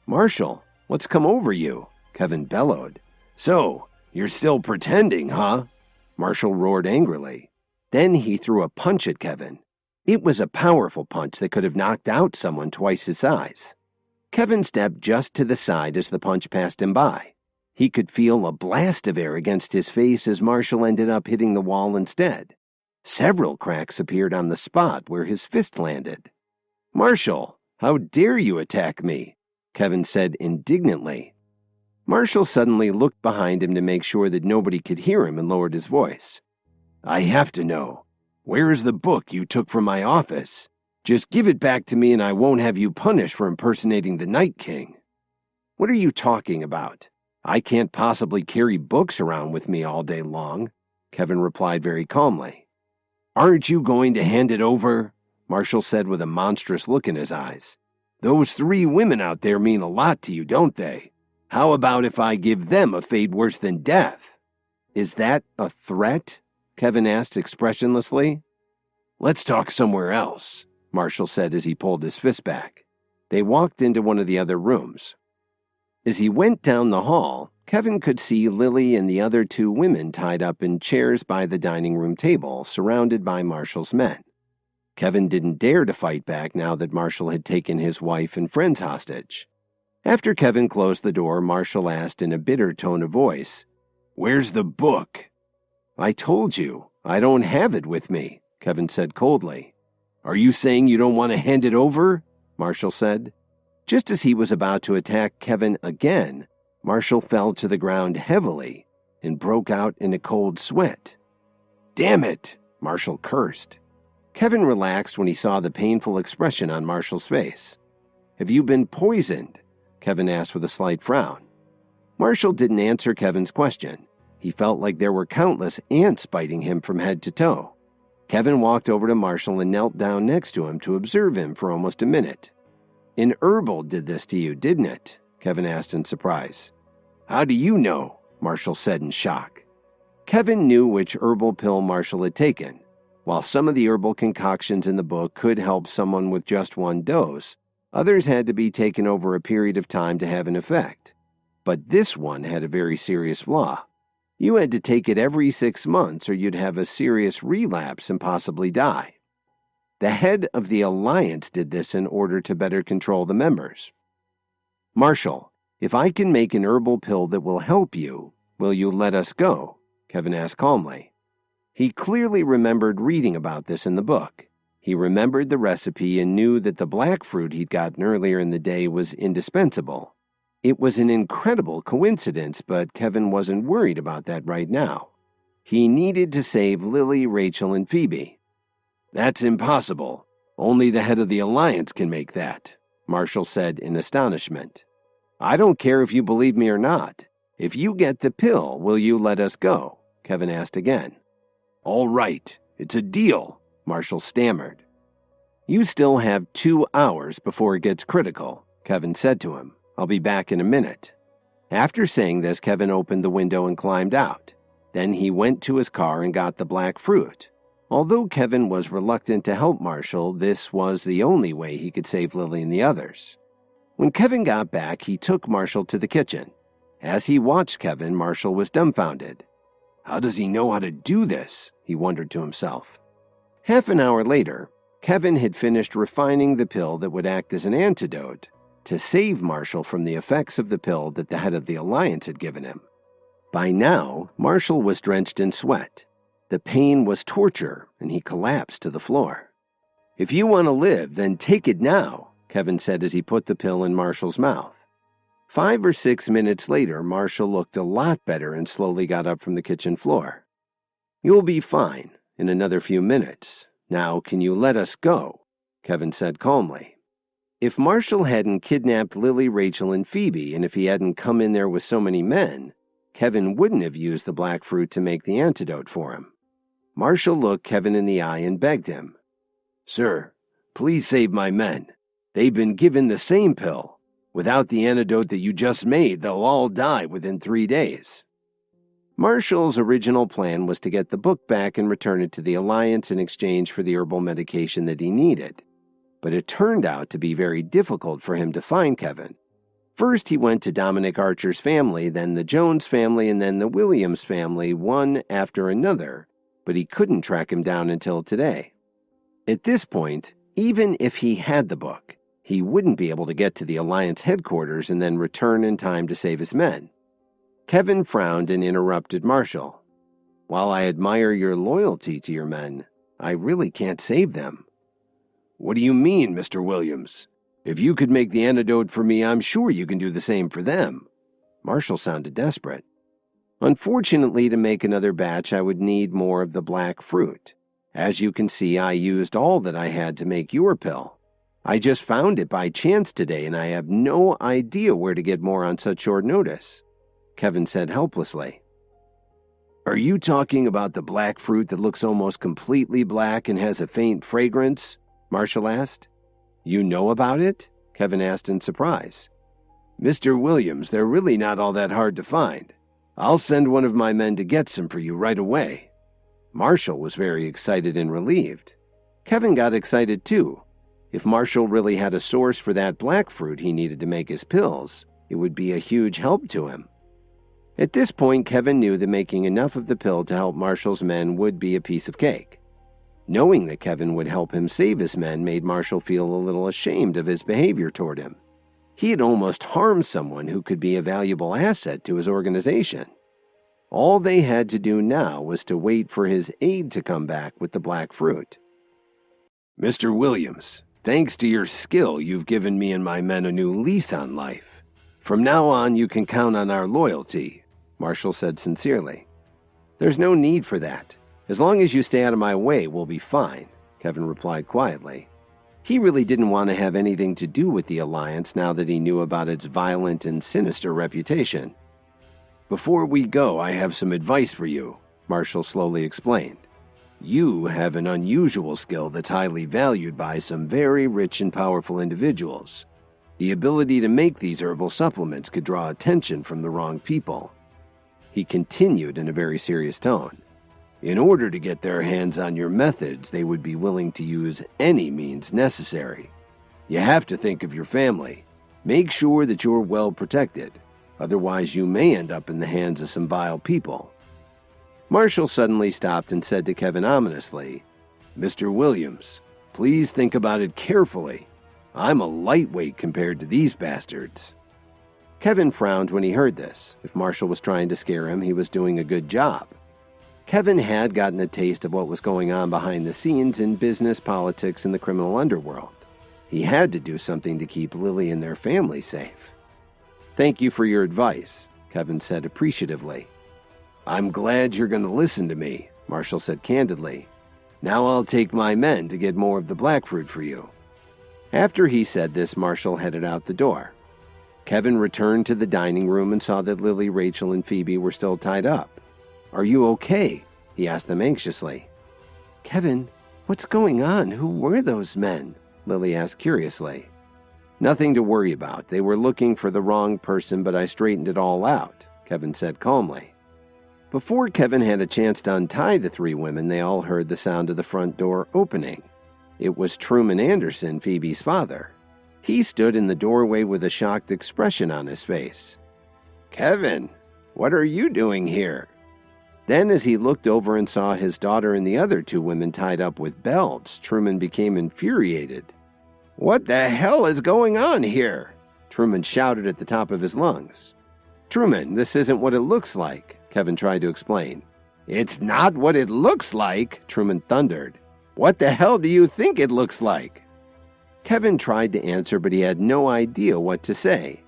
"Marshall, what's come over you?" Kevin bellowed. "So, you're still pretending, huh?" Marshall roared angrily. Then he threw a punch at Kevin. It was a powerful punch that could have knocked out someone twice his size. Kevin stepped just to the side as the punch passed him by. He could feel a blast of air against his face as Marshall ended up hitting the wall instead. Several cracks appeared on the spot where his fist landed. "Marshall, how dare you attack me?" Kevin said indignantly. Marshall suddenly looked behind him to make sure that nobody could hear him and lowered his voice. "I have to know. Where is the book you took from my office? Just give it back to me and I won't have you punished for impersonating the Night King." "What are you talking about? I can't possibly carry books around with me all day long," Kevin replied very calmly. "Aren't you going to hand it over?" Marshall said with a monstrous look in his eyes. "Those three women out there mean a lot to you, don't they? How about if I give them a fate worse than death?" "Is that a threat?" Kevin asked expressionlessly. "Let's talk somewhere else," Marshall said as he pulled his fist back. They walked into one of the other rooms. As he went down the hall, Kevin could see Lily and the other two women tied up in chairs by the dining room table, surrounded by Marshall's men. Kevin didn't dare to fight back now that Marshall had taken his wife and friends hostage. After Kevin closed the door, Marshall asked in a bitter tone of voice, "Where's the book?" "I told you, I don't have it with me," Kevin said coldly. "Are you saying you don't want to hand it over?" Marshall said. Just as he was about to attack Kevin again, Marshall fell to the ground heavily and broke out in a cold sweat. "Damn it," Marshall cursed. Kevin relaxed when he saw the painful expression on Marshall's face. "Have you been poisoned?" Kevin asked with a slight frown. Marshall didn't answer Kevin's question. He felt like there were countless ants biting him from head to toe. Kevin walked over to Marshall and knelt down next to him to observe him for almost a minute. "An herbal did this to you, didn't it?" Kevin asked in surprise. "How do you know?" Marshall said in shock. Kevin knew which herbal pill Marshall had taken. While some of the herbal concoctions in the book could help someone with just one dose, others had to be taken over a period of time to have an effect. But this one had a very serious flaw. You had to take it every 6 months or you'd have a serious relapse and possibly die. The head of the Alliance did this in order to better control the members. Marshall, if I can make an herbal pill that will help you, will you let us go? Kevin asked calmly. He clearly remembered reading about this in the book. He remembered the recipe and knew that the black fruit he'd gotten earlier in the day was indispensable. It was an incredible coincidence, but Kevin wasn't worried about that right now. He needed to save Lily, Rachel, and Phoebe. That's impossible. Only the head of the Alliance can make that, Marshall said in astonishment. I don't care if you believe me or not. If you get the pill, will you let us go? Kevin asked again. All right, it's a deal, Marshall stammered. You still have 2 hours before it gets critical, Kevin said to him. I'll be back in a minute. After saying this, Kevin opened the window and climbed out. Then he went to his car and got the black fruit. Although Kevin was reluctant to help Marshall, this was the only way he could save Lily and the others. When Kevin got back, he took Marshall to the kitchen. As he watched Kevin, Marshall was dumbfounded. How does he know how to do this? He wondered to himself. Half an hour later, Kevin had finished refining the pill that would act as an antidote to save Marshall from the effects of the pill that the head of the Alliance had given him. By now, Marshall was drenched in sweat. The pain was torture, and he collapsed to the floor. If you want to live, then take it now, Kevin said as he put the pill in Marshall's mouth. 5 or 6 minutes later, Marshall looked a lot better and slowly got up from the kitchen floor. You'll be fine in another few minutes. Now, can you let us go? Kevin said calmly. If Marshall hadn't kidnapped Lily, Rachel, and Phoebe, and if he hadn't come in there with so many men, Kevin wouldn't have used the black fruit to make the antidote for him. Marshall looked Kevin in the eye and begged him, Sir, please save my men. They've been given the same pill. Without the antidote that you just made, they'll all die within 3 days. Marshall's original plan was to get the book back and return it to the Alliance in exchange for the herbal medication that he needed. But it turned out to be very difficult for him to find Kevin. First, he went to Dominic Archer's family, then the Jones family, and then the Williams family, one after another, but he couldn't track him down until today. At this point, even if he had the book, he wouldn't be able to get to the Alliance headquarters and then return in time to save his men. Kevin frowned and interrupted Marshall. While I admire your loyalty to your men, I really can't save them. What do you mean, Mr. Williams? If you could make the antidote for me, I'm sure you can do the same for them. Marshall sounded desperate. Unfortunately, to make another batch, I would need more of the black fruit. As you can see, I used all that I had to make your pill. I just found it by chance today, and I have no idea where to get more on such short notice, Kevin said helplessly. Are you talking about the black fruit that looks almost completely black and has a faint fragrance? Marshall asked. You know about it? Kevin asked in surprise. Mr. Williams, they're really not all that hard to find. I'll send one of my men to get some for you right away. Marshall was very excited and relieved. Kevin got excited too. If Marshall really had a source for that black fruit he needed to make his pills, it would be a huge help to him. At this point, Kevin knew that making enough of the pill to help Marshall's men would be a piece of cake. Knowing that Kevin would help him save his men made Marshall feel a little ashamed of his behavior toward him. He had almost harmed someone who could be a valuable asset to his organization. All they had to do now was to wait for his aide to come back with the black fruit. Mr. Williams, thanks to your skill, you've given me and my men a new lease on life. From now on, you can count on our loyalty, Marshall said sincerely. There's no need for that. As long as you stay out of my way, we'll be fine, Kevin replied quietly. He really didn't want to have anything to do with the Alliance now that he knew about its violent and sinister reputation. Before we go, I have some advice for you, Marshall slowly explained. You have an unusual skill that's highly valued by some very rich and powerful individuals. The ability to make these herbal supplements could draw attention from the wrong people. He continued in a very serious tone. In order to get their hands on your methods, they would be willing to use any means necessary. You have to think of your family. Make sure that you're well protected. Otherwise, you may end up in the hands of some vile people. Marshall suddenly stopped and said to Kevin ominously, "Mr. Williams, please think about it carefully. I'm a lightweight compared to these bastards." Kevin frowned when he heard this. If Marshall was trying to scare him, he was doing a good job. Kevin had gotten a taste of what was going on behind the scenes in business, politics, and the criminal underworld. He had to do something to keep Lily and their family safe. "Thank you for your advice," Kevin said appreciatively. "I'm glad you're going to listen to me," Marshall said candidly. "Now I'll take my men to get more of the black fruit for you." After he said this, Marshall headed out the door. Kevin returned to the dining room and saw that Lily, Rachel, and Phoebe were still tied up. "Are you okay?" he asked them anxiously. "Kevin, what's going on? Who were those men?" Lily asked curiously. "Nothing to worry about. They were looking for the wrong person, but I straightened it all out," Kevin said calmly. Before Kevin had a chance to untie the three women, they all heard the sound of the front door opening. It was Truman Anderson, Phoebe's father. He stood in the doorway with a shocked expression on his face. "Kevin, what are you doing here?" Then, as he looked over and saw his daughter and the other two women tied up with belts, Truman became infuriated. "What the hell is going on here?" Truman shouted at the top of his lungs. "Truman, this isn't what it looks like," Kevin tried to explain. "It's not what it looks like," Truman thundered. "What the hell do you think it looks like?" Kevin tried to answer, but he had no idea what to say.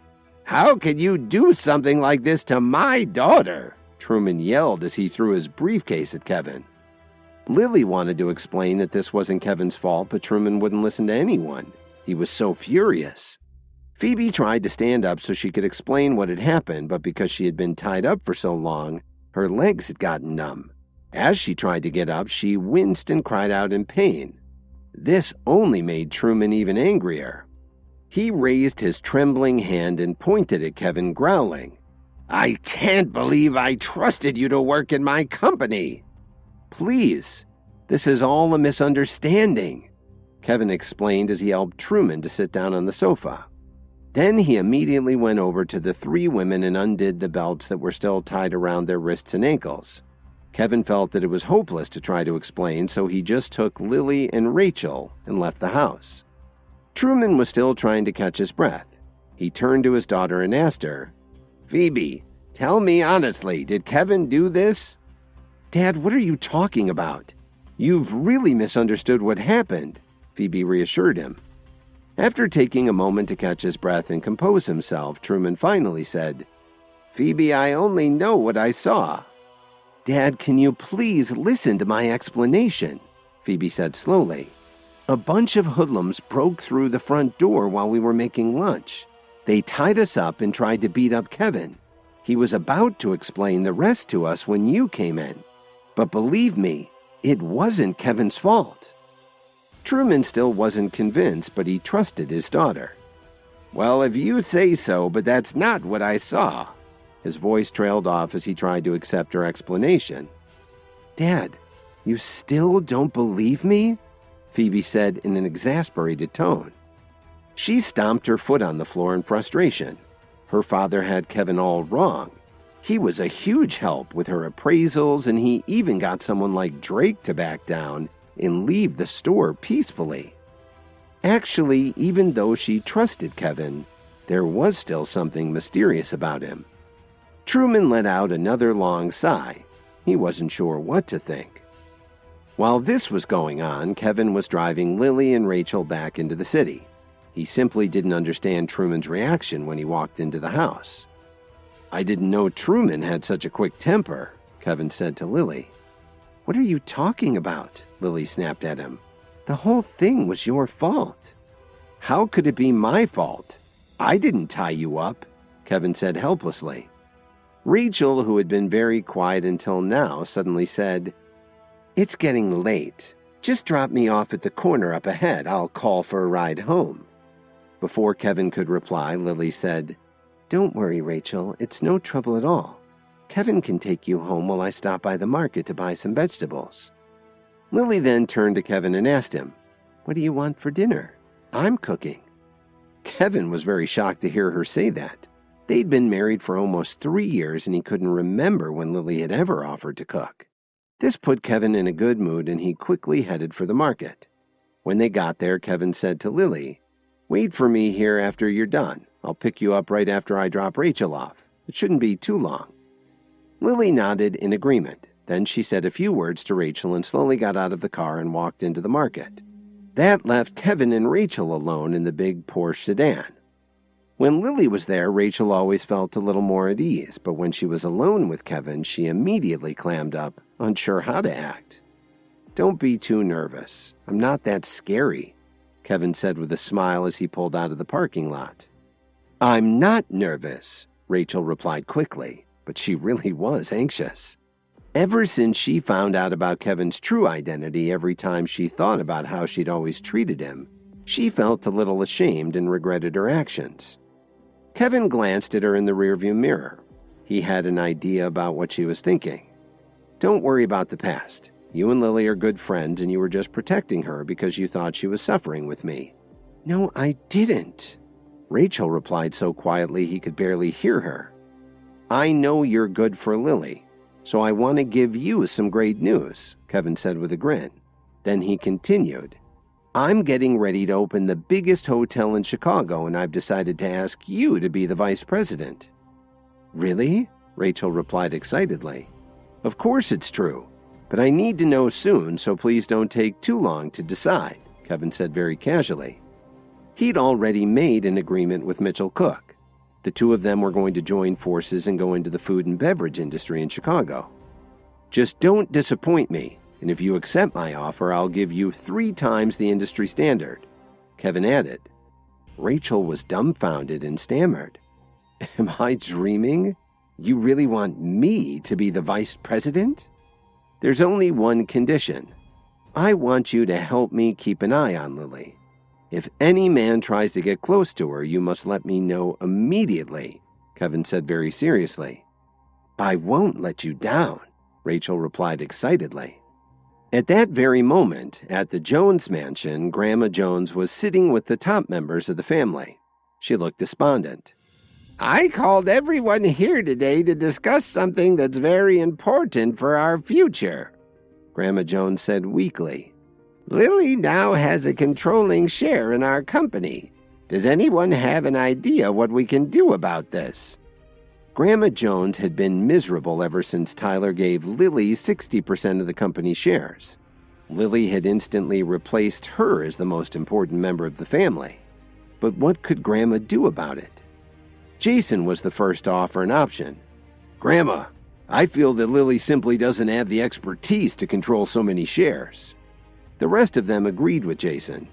"How could you do something like this to my daughter?" Truman yelled as he threw his briefcase at Kevin. Lily wanted to explain that this wasn't Kevin's fault, but Truman wouldn't listen to anyone. He was so furious. Phoebe tried to stand up so she could explain what had happened, but because she had been tied up for so long, her legs had gotten numb. As she tried to get up, she winced and cried out in pain. This only made Truman even angrier. He raised his trembling hand and pointed at Kevin, growling, "I can't believe I trusted you to work in my company." "Please, this is all a misunderstanding," Kevin explained as he helped Truman to sit down on the sofa. Then he immediately went over to the three women and undid the belts that were still tied around their wrists and ankles. Kevin felt that it was hopeless to try to explain, so he just took Lily and Rachel and left the house. Truman was still trying to catch his breath. He turned to his daughter and asked her, "Phoebe, tell me honestly, did Kevin do this?" "Dad, what are you talking about? You've really misunderstood what happened," Phoebe reassured him. After taking a moment to catch his breath and compose himself, Truman finally said, "Phoebe, I only know what I saw." "Dad, can you please listen to my explanation?" Phoebe said slowly. "A bunch of hoodlums broke through the front door while we were making lunch. They tied us up and tried to beat up Kevin. He was about to explain the rest to us when you came in. But believe me, it wasn't Kevin's fault." Truman still wasn't convinced, but he trusted his daughter. "Well, if you say so, but that's not what I saw." His voice trailed off as he tried to accept her explanation. "Dad, you still don't believe me?" Phoebe said in an exasperated tone. She stomped her foot on the floor in frustration. Her father had Kevin all wrong. He was a huge help with her appraisals, and he even got someone like Drake to back down and leave the store peacefully. Actually, even though she trusted Kevin, there was still something mysterious about him. Truman let out another long sigh. He wasn't sure what to think. While this was going on, Kevin was driving Lily and Rachel back into the city. He simply didn't understand Truman's reaction when he walked into the house. "I didn't know Truman had such a quick temper," Kevin said to Lily. "What are you talking about?" Lily snapped at him. "The whole thing was your fault." "How could it be my fault? I didn't tie you up," Kevin said helplessly. Rachel, who had been very quiet until now, suddenly said, "It's getting late. Just drop me off at the corner up ahead. I'll call for a ride home." Before Kevin could reply, Lily said, "Don't worry, Rachel. It's no trouble at all. Kevin can take you home while I stop by the market to buy some vegetables." Lily then turned to Kevin and asked him, "What do you want for dinner? I'm cooking." Kevin was very shocked to hear her say that. They'd been married for almost 3 years, and he couldn't remember when Lily had ever offered to cook. This put Kevin in a good mood, and he quickly headed for the market. When they got there, Kevin said to Lily, "Wait for me here after you're done. I'll pick you up right after I drop Rachel off. It shouldn't be too long." Lily nodded in agreement. Then she said a few words to Rachel and slowly got out of the car and walked into the market. That left Kevin and Rachel alone in the big Porsche sedan. When Lily was there, Rachel always felt a little more at ease, but when she was alone with Kevin, she immediately clammed up, unsure how to act. "Don't be too nervous. I'm not that scary," Kevin said with a smile as he pulled out of the parking lot. "I'm not nervous," Rachel replied quickly, but she really was anxious. Ever since she found out about Kevin's true identity, every time she thought about how she'd always treated him, she felt a little ashamed and regretted her actions. Kevin glanced at her in the rearview mirror. He had an idea about what she was thinking. "Don't worry about the past. You and Lily are good friends, and you were just protecting her because you thought she was suffering with me." "No, I didn't," Rachel replied so quietly he could barely hear her. "I know you're good for Lily, so I want to give you some great news," Kevin said with a grin. Then he continued, "I'm getting ready to open the biggest hotel in Chicago, and I've decided to ask you to be the vice president." "Really?" Rachel replied excitedly. "Of course it's true, but I need to know soon, so please don't take too long to decide," Kevin said very casually. He'd already made an agreement with Mitchell Cook. The two of them were going to join forces and go into the food and beverage industry in Chicago. "Just don't disappoint me. And if you accept my offer, I'll give you 3 times the industry standard," Kevin added. Rachel was dumbfounded and stammered. "Am I dreaming? You really want me to be the vice president?" "There's only one condition. I want you to help me keep an eye on Lily. If any man tries to get close to her, you must let me know immediately," Kevin said very seriously. "I won't let you down," Rachel replied excitedly. At that very moment, at the Jones mansion, Grandma Jones was sitting with the top members of the family. She looked despondent. "I called everyone here today to discuss something that's very important for our future," Grandma Jones said weakly. "Lily now has a controlling share in our company. Does anyone have an idea what we can do about this?" Grandma Jones had been miserable ever since Tyler gave Lily 60% of the company's shares. Lily had instantly replaced her as the most important member of the family. But what could Grandma do about it? Jason was the first to offer an option. "Grandma, I feel that Lily simply doesn't have the expertise to control so many shares." The rest of them agreed with Jason.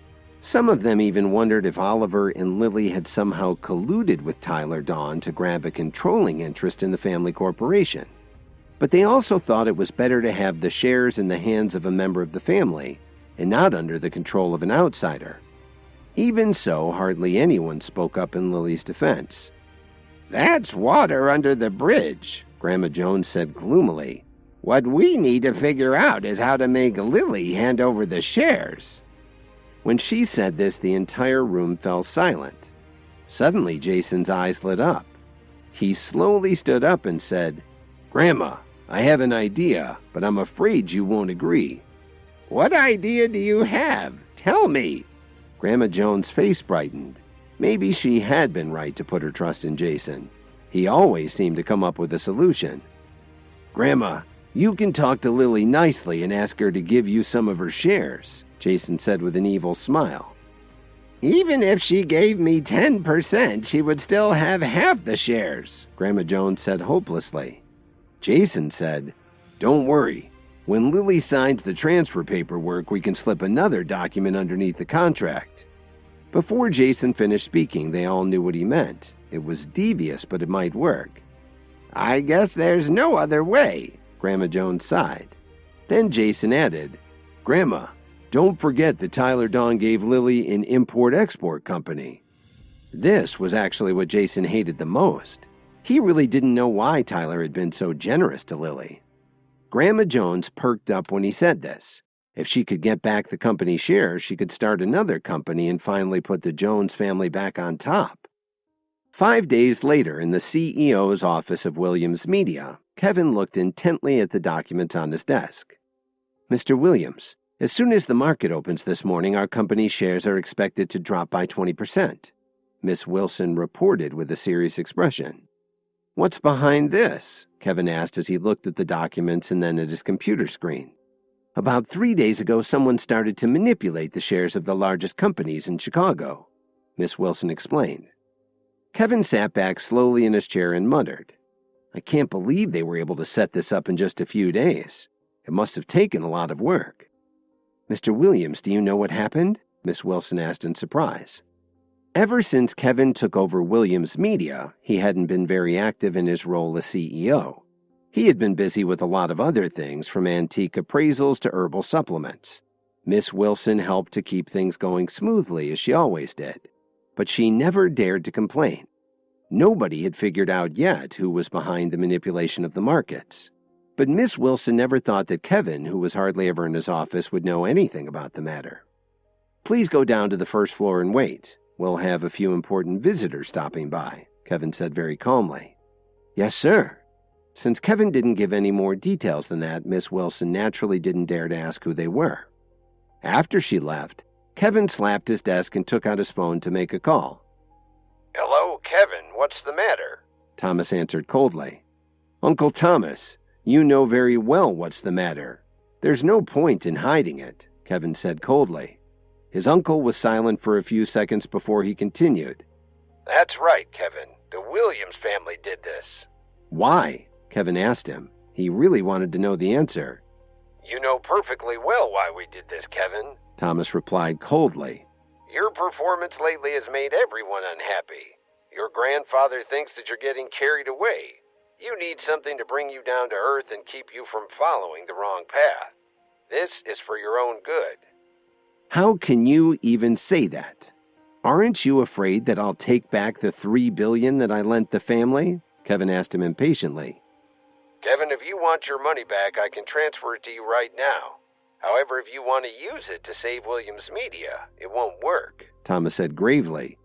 Some of them even wondered if Oliver and Lily had somehow colluded with Tyler Dawn to grab a controlling interest in the family corporation. But they also thought it was better to have the shares in the hands of a member of the family and not under the control of an outsider. Even so, hardly anyone spoke up in Lily's defense. "That's water under the bridge," Grandma Jones said gloomily. "What we need to figure out is how to make Lily hand over the shares." When she said this, the entire room fell silent. Suddenly, Jason's eyes lit up. He slowly stood up and said, "Grandma, I have an idea, but I'm afraid you won't agree." "What idea do you have? Tell me." Grandma Jones' face brightened. Maybe she had been right to put her trust in Jason. He always seemed to come up with a solution. "Grandma, you can talk to Lily nicely and ask her to give you some of her shares," Jason said with an evil smile. "Even if she gave me 10%, she would still have half the shares," Grandma Jones said hopelessly. Jason said, "Don't worry. When Lily signs the transfer paperwork, we can slip another document underneath the contract." Before Jason finished speaking, they all knew what he meant. It was devious, but it might work. "I guess there's no other way," Grandma Jones sighed. Then Jason added, "Grandma, don't forget that Tyler Dawn gave Lily an import-export company." This was actually what Jason hated the most. He really didn't know why Tyler had been so generous to Lily. Grandma Jones perked up when he said this. If she could get back the company shares, she could start another company and finally put the Jones family back on top. 5 days later, in the CEO's office of Williams Media, Kevin looked intently at the documents on his desk. Mr. Williams, as soon as the market opens this morning, our company's shares are expected to drop by 20%. Miss Wilson reported with a serious expression. What's behind this? Kevin asked as he looked at the documents and then at his computer screen. About 3 days ago, someone started to manipulate the shares of the largest companies in Chicago, Miss Wilson explained. Kevin sat back slowly in his chair and muttered, I can't believe they were able to set this up in just a few days. It must have taken a lot of work. Mr. Williams, do you know what happened? Miss Wilson asked in surprise. Ever since Kevin took over Williams Media, he hadn't been very active in his role as CEO. He had been busy with a lot of other things, from antique appraisals to herbal supplements. Miss Wilson helped to keep things going smoothly, as she always did. But she never dared to complain. Nobody had figured out yet who was behind the manipulation of the markets. But Miss Wilson never thought that Kevin, who was hardly ever in his office, would know anything about the matter. Please go down to the first floor and wait. We'll have a few important visitors stopping by, Kevin said very calmly. Yes, sir. Since Kevin didn't give any more details than that, Miss Wilson naturally didn't dare to ask who they were. After she left, Kevin slapped his desk and took out his phone to make a call. Hello, Kevin. What's the matter? Thomas answered coldly. Uncle Thomas, you know very well what's the matter. There's no point in hiding it, Kevin said coldly. His uncle was silent for a few seconds before he continued. That's right, Kevin. The Williams family did this. Why? Kevin asked him. He really wanted to know the answer. You know perfectly well why we did this, Kevin, Thomas replied coldly. Your performance lately has made everyone unhappy. Your grandfather thinks that you're getting carried away. You need something to bring you down to earth and keep you from following the wrong path. This is for your own good. How can you even say that? Aren't you afraid that I'll take back the $3 billion that I lent the family? Kevin asked him impatiently. Kevin, if you want your money back, I can transfer it to you right now. However, if you want to use it to save Williams Media, it won't work, Thomas said gravely.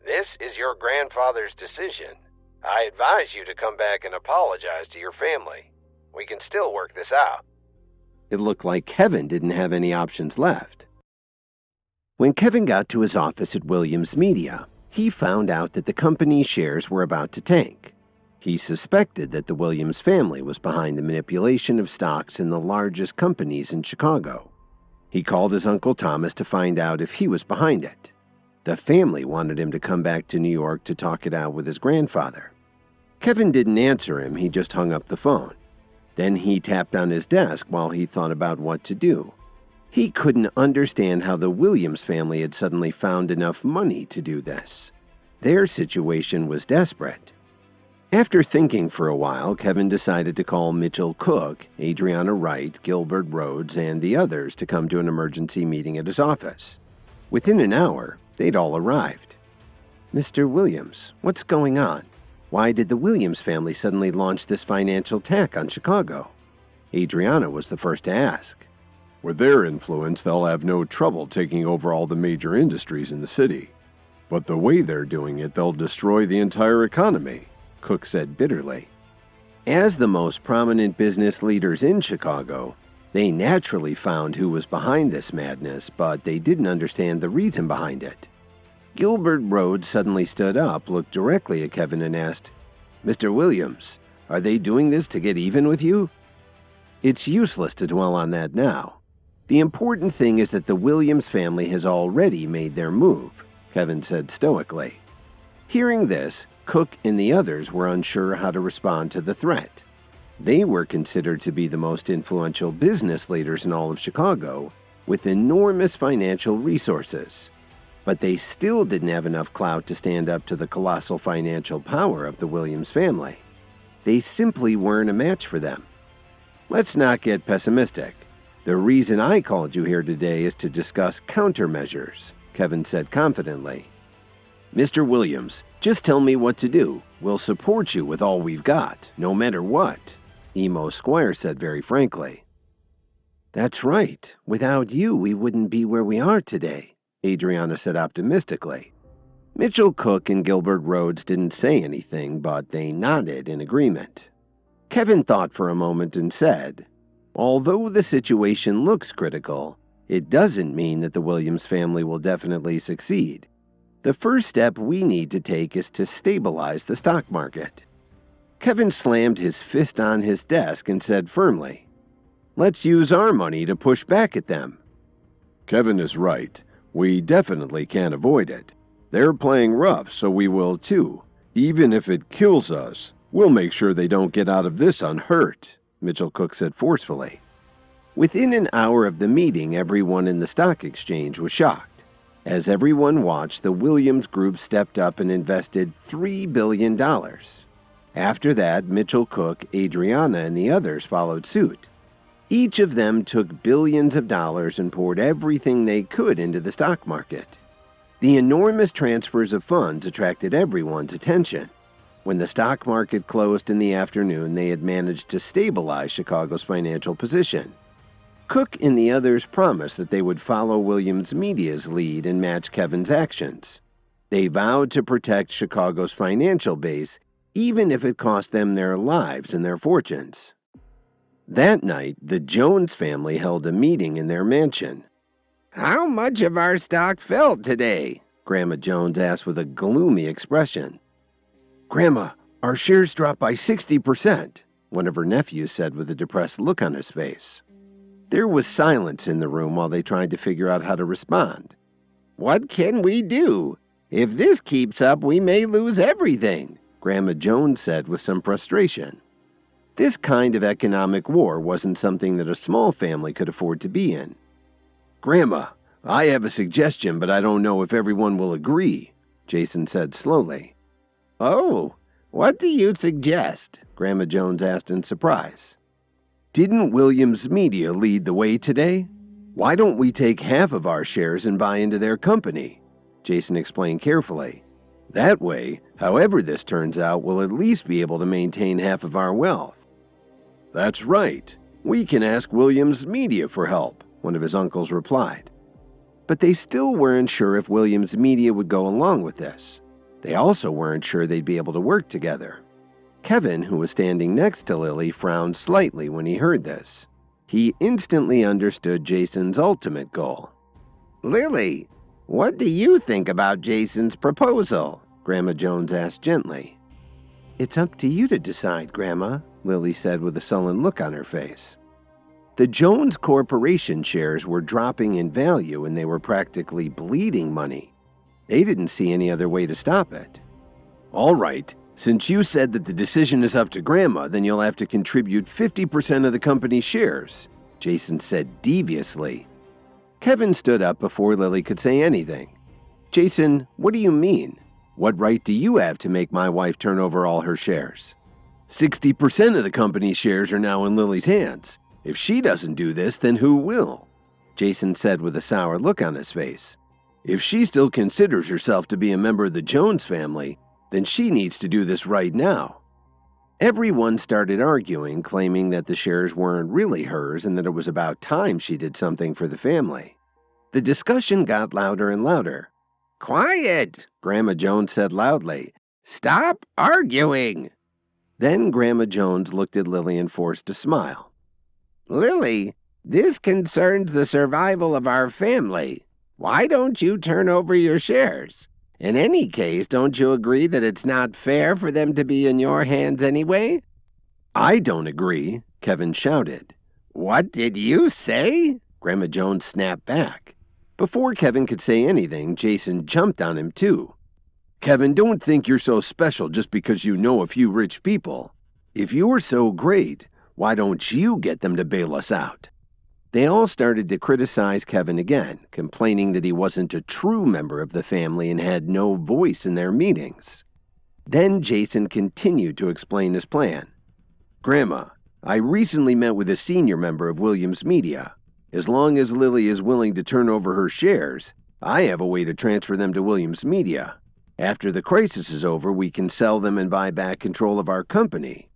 This is your grandfather's decision. I advise you to come back and apologize to your family. We can still work this out. It looked like Kevin didn't have any options left. When Kevin got to his office at Williams Media, he found out that the company's shares were about to tank. He suspected that the Williams family was behind the manipulation of stocks in the largest companies in Chicago. He called his Uncle Thomas to find out if he was behind it. The family wanted him to come back to New York to talk it out with his grandfather. Kevin didn't answer him, he just hung up the phone. Then he tapped on his desk while he thought about what to do. He couldn't understand how the Williams family had suddenly found enough money to do this. Their situation was desperate. After thinking for a while, Kevin decided to call Mitchell Cook, Adriana Wright, Gilbert Rhodes, and the others to come to an emergency meeting at his office. Within an hour, they'd all arrived. Mr. Williams, what's going on? Why did the Williams family suddenly launch this financial attack on Chicago? Adriana was the first to ask. With their influence, they'll have no trouble taking over all the major industries in the city. But the way they're doing it, they'll destroy the entire economy, Cook said bitterly. As the most prominent business leaders in Chicago, they naturally found who was behind this madness, but they didn't understand the reason behind it. Gilbert Rhodes suddenly stood up, looked directly at Kevin, and asked, Mr. Williams, are they doing this to get even with you? It's useless to dwell on that now. The important thing is that the Williams family has already made their move, Kevin said stoically. Hearing this, Cook and the others were unsure how to respond to the threat. They were considered to be the most influential business leaders in all of Chicago, with enormous financial resources. But they still didn't have enough clout to stand up to the colossal financial power of the Williams family. They simply weren't a match for them. Let's not get pessimistic. The reason I called you here today is to discuss countermeasures, Kevin said confidently. Mr. Williams, just tell me what to do. We'll support you with all we've got, no matter what, Emo Squire said very frankly. That's right. Without you, we wouldn't be where we are today, Adriana said optimistically. Mitchell Cook and Gilbert Rhodes didn't say anything, but they nodded in agreement. Kevin thought for a moment and said, Although the situation looks critical, it doesn't mean that the Williams family will definitely succeed. The first step we need to take is to stabilize the stock market." Kevin slammed his fist on his desk and said firmly, "Let's use our money to push back at them." Kevin is right. We definitely can't avoid it. They're playing rough, so we will too. Even if it kills us, we'll make sure they don't get out of this unhurt," Mitchell Cook said forcefully. Within an hour of the meeting, everyone in the stock exchange was shocked. As everyone watched, the Williams Group stepped up and invested $3 billion. After that, Mitchell Cook, Adriana, and the others followed suit. Each of them took billions of dollars and poured everything they could into the stock market. The enormous transfers of funds attracted everyone's attention. When the stock market closed in the afternoon, they had managed to stabilize Chicago's financial position. Cook and the others promised that they would follow Williams Media's lead and match Kevin's actions. They vowed to protect Chicago's financial base, even if it cost them their lives and their fortunes. That night, the Jones family held a meeting in their mansion. "How much of our stock fell today?" Grandma Jones asked with a gloomy expression. "Grandma, our shares dropped by 60%, one of her nephews said with a depressed look on his face. There was silence in the room while they tried to figure out how to respond. "What can we do? If this keeps up, we may lose everything," Grandma Jones said with some frustration. This kind of economic war wasn't something that a small family could afford to be in. "Grandma, I have a suggestion, but I don't know if everyone will agree," Jason said slowly. "Oh, what do you suggest?" Grandma Jones asked in surprise. "Didn't Williams Media lead the way today? Why don't we take half of our shares and buy into their company?" Jason explained carefully. "That way, however this turns out, we'll at least be able to maintain half of our wealth." "That's right. We can ask Williams Media for help," one of his uncles replied. But they still weren't sure if Williams Media would go along with this. They also weren't sure they'd be able to work together. Kevin, who was standing next to Lily, frowned slightly when he heard this. He instantly understood Jason's ultimate goal. "Lily, what do you think about Jason's proposal?" Grandma Jones asked gently. "It's up to you to decide, Grandma," Lily said with a sullen look on her face. The Jones Corporation shares were dropping in value and they were practically bleeding money. They didn't see any other way to stop it. "All right, since you said that the decision is up to Grandma, then you'll have to contribute 50% of the company's shares," Jason said deviously. Kevin stood up before Lily could say anything. "Jason, what do you mean? What right do you have to make my wife turn over all her shares? 60% of the company's shares are now in Lily's hands. If she doesn't do this, then who will?" Jason said with a sour look on his face. "If she still considers herself to be a member of the Jones family, then she needs to do this right now." Everyone started arguing, claiming that the shares weren't really hers and that it was about time she did something for the family. The discussion got louder and louder. "Quiet," Grandma Jones said loudly. "Stop arguing." Then Grandma Jones looked at Lily and forced a smile. "Lily, this concerns the survival of our family. Why don't you turn over your shares? In any case, don't you agree that it's not fair for them to be in your hands anyway?" "I don't agree," Kevin shouted. "What did you say?" Grandma Jones snapped back. Before Kevin could say anything, Jason jumped on him too. "Kevin, don't think you're so special just because you know a few rich people. If you're so great, why don't you get them to bail us out?" They all started to criticize Kevin again, complaining that he wasn't a true member of the family and had no voice in their meetings. Then Jason continued to explain his plan. "Grandma, I recently met with a senior member of Williams Media. As long as Lily is willing to turn over her shares, I have a way to transfer them to Williams Media. After the crisis is over, we can sell them and buy back control of our company."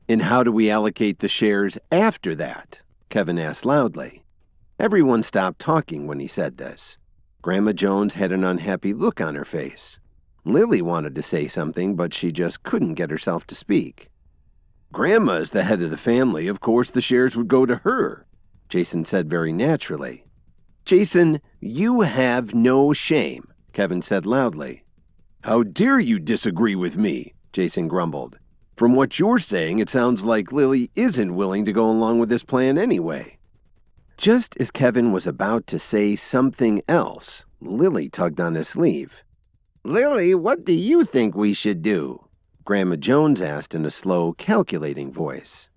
"And how do we allocate the shares after that?" Kevin asked loudly. Everyone stopped talking when he said this. Grandma Jones had an unhappy look on her face. Lily wanted to say something, but she just couldn't get herself to speak. Grandma is the head of the family. Of course, the shares would go to her, Jason said very naturally. Jason, you have no shame, Kevin said loudly. How dare you disagree with me, Jason grumbled. From what you're saying, it sounds like Lily isn't willing to go along with this plan anyway. Just as Kevin was about to say something else, Lily tugged on his sleeve. Lily, what do you think we should do? Grandma Jones asked in a slow, calculating voice.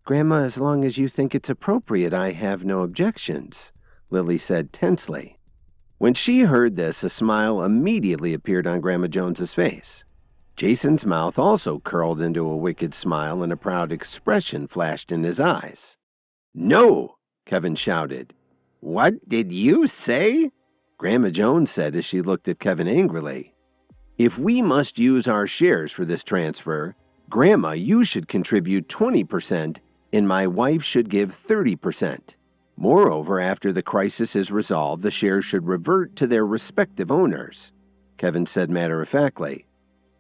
Grandma, as long as you think it's appropriate, I have no objections, Lily said tensely. When she heard this, a smile immediately appeared on Grandma Jones's face. Jason's mouth also curled into a wicked smile and a proud expression flashed in his eyes. No, Kevin shouted. What did you say? Grandma Jones said as she looked at Kevin angrily. If we must use our shares for this transfer, Grandma, you should contribute 20% and my wife should give 30%. Moreover, after the crisis is resolved, the shares should revert to their respective owners, Kevin said matter-of-factly.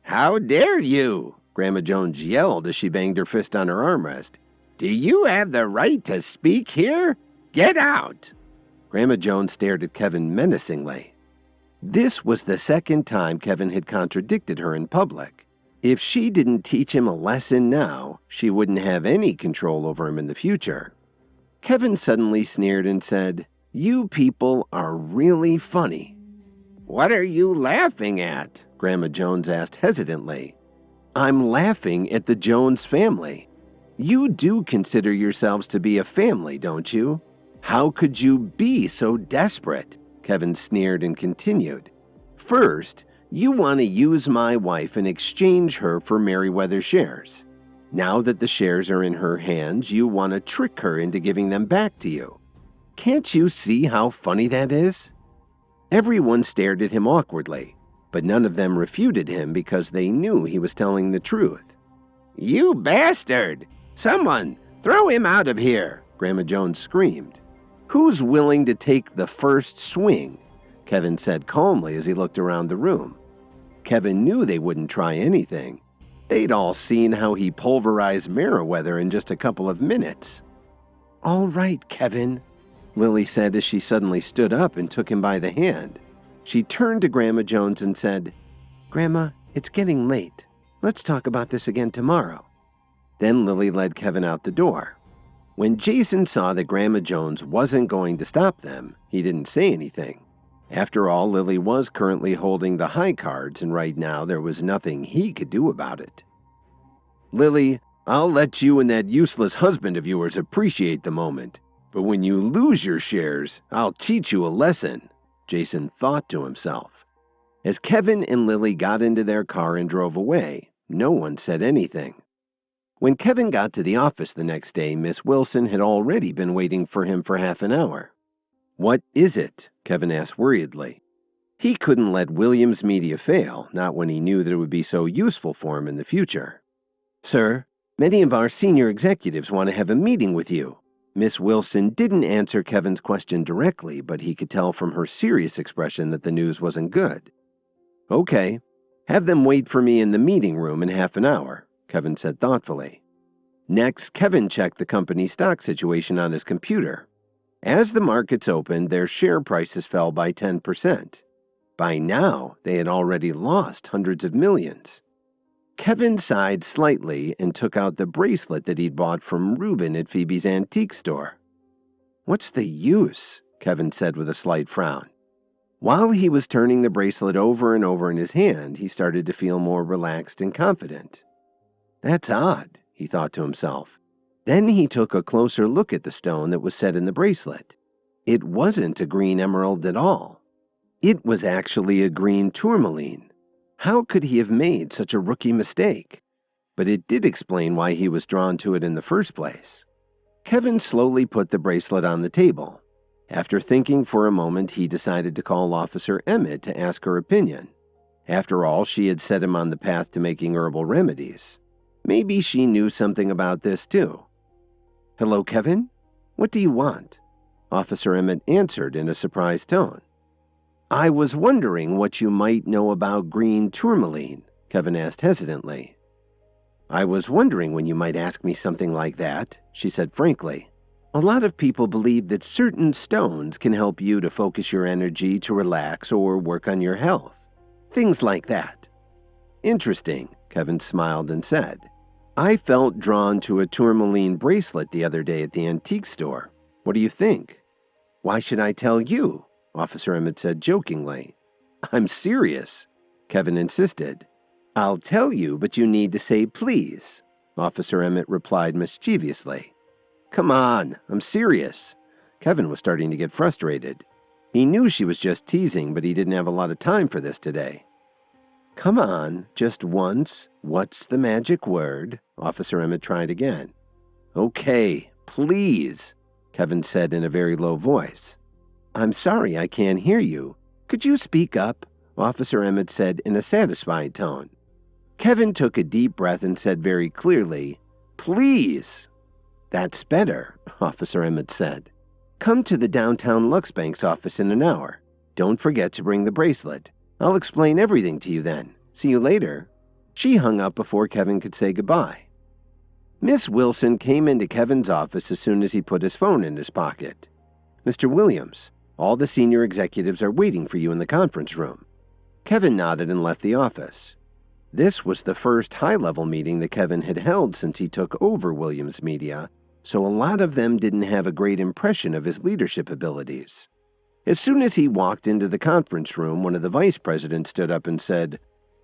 How dare you? Grandma Jones yelled as she banged her fist on her armrest. Do you have the right to speak here? Get out! Grandma Jones stared at Kevin menacingly. This was the second time Kevin had contradicted her in public. If she didn't teach him a lesson now, she wouldn't have any control over him in the future. Kevin suddenly sneered and said, You people are really funny. What are you laughing at? Grandma Jones asked hesitantly. I'm laughing at the Jones family. You do consider yourselves to be a family, don't you? How could you be so desperate? Kevin sneered and continued. First, you want to use my wife and exchange her for Merriweather shares. Now that the shares are in her hands, you want to trick her into giving them back to you. Can't you see how funny that is? Everyone stared at him awkwardly, but none of them refuted him because they knew he was telling the truth. You bastard! Someone, throw him out of here! Grandma Jones screamed. Who's willing to take the first swing? Kevin said calmly as he looked around the room. Kevin knew they wouldn't try anything. They'd all seen how he pulverized Merriweather in just a couple of minutes. All right, Kevin, Lily said as she suddenly stood up and took him by the hand. She turned to Grandma Jones and said, Grandma, it's getting late. Let's talk about this again tomorrow. Then Lily led Kevin out the door. When Jason saw that Grandma Jones wasn't going to stop them, he didn't say anything. After all, Lily was currently holding the high cards, and right now there was nothing he could do about it. Lily, I'll let you and that useless husband of yours appreciate the moment, but when you lose your shares, I'll teach you a lesson, Jason thought to himself. As Kevin and Lily got into their car and drove away, no one said anything. When Kevin got to the office the next day, Miss Wilson had already been waiting for him for half an hour. What is it? Kevin asked worriedly. He couldn't let Williams Media fail, not when he knew that it would be so useful for him in the future. Sir, many of our senior executives want to have a meeting with you. Miss Wilson didn't answer Kevin's question directly, but he could tell from her serious expression that the news wasn't good. Okay, have them wait for me in the meeting room in half an hour, Kevin said thoughtfully. Next, Kevin checked the company's stock situation on his computer. As the markets opened, their share prices fell by 10%. By now, they had already lost hundreds of millions. Kevin sighed slightly and took out the bracelet that he'd bought from Reuben at Phoebe's antique store. What's the use? Kevin said with a slight frown. While he was turning the bracelet over and over in his hand, he started to feel more relaxed and confident. That's odd, he thought to himself. Then he took a closer look at the stone that was set in the bracelet. It wasn't a green emerald at all. It was actually a green tourmaline. How could he have made such a rookie mistake? But it did explain why he was drawn to it in the first place. Kevin slowly put the bracelet on the table. After thinking for a moment, he decided to call Officer Emmett to ask her opinion. After all, she had set him on the path to making herbal remedies. Maybe she knew something about this too. Hello, Kevin? What do you want? Officer Emmett answered in a surprised tone. I was wondering what you might know about green tourmaline, Kevin asked hesitantly. I was wondering when you might ask me something like that, she said frankly. A lot of people believe that certain stones can help you to focus your energy to relax or work on your health. Things like that. Interesting, Kevin smiled and said. I felt drawn to a tourmaline bracelet the other day at the antique store. What do you think? Why should I tell you? Officer Emmett said jokingly. I'm serious, Kevin insisted. I'll tell you, but you need to say please, Officer Emmett replied mischievously. Come on, I'm serious. Kevin was starting to get frustrated. He knew she was just teasing, but he didn't have a lot of time for this today. Come on, just once. What's the magic word? Officer Emmett tried again. Okay, please, Kevin said in a very low voice. I'm sorry I can't hear you. Could you speak up? Officer Emmett said in a satisfied tone. Kevin took a deep breath and said very clearly, Please. That's better, Officer Emmett said. Come to the downtown Luxbank's office in an hour. Don't forget to bring the bracelet. I'll explain everything to you then. See you later. She hung up before Kevin could say goodbye. Miss Wilson came into Kevin's office as soon as he put his phone in his pocket. Mr. Williams, all the senior executives are waiting for you in the conference room. Kevin nodded and left the office. This was the first high-level meeting that Kevin had held since he took over Williams Media, so a lot of them didn't have a great impression of his leadership abilities. As soon as he walked into the conference room, one of the vice presidents stood up and said,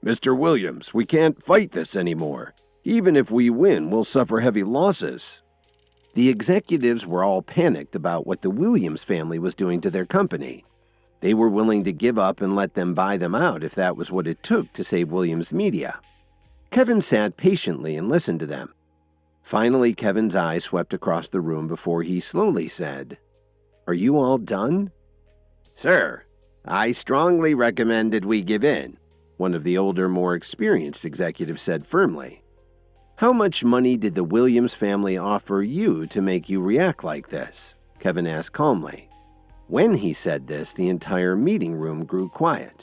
Mr. Williams, we can't fight this anymore. Even if we win, we'll suffer heavy losses. The executives were all panicked about what the Williams family was doing to their company. They were willing to give up and let them buy them out if that was what it took to save Williams Media. Kevin sat patiently and listened to them. Finally, Kevin's eyes swept across the room before he slowly said, Are you all done? Sir, I strongly recommend that we give in, one of the older, more experienced executives said firmly. How much money did the Williams family offer you to make you react like this? Kevin asked calmly. When he said this, the entire meeting room grew quiet.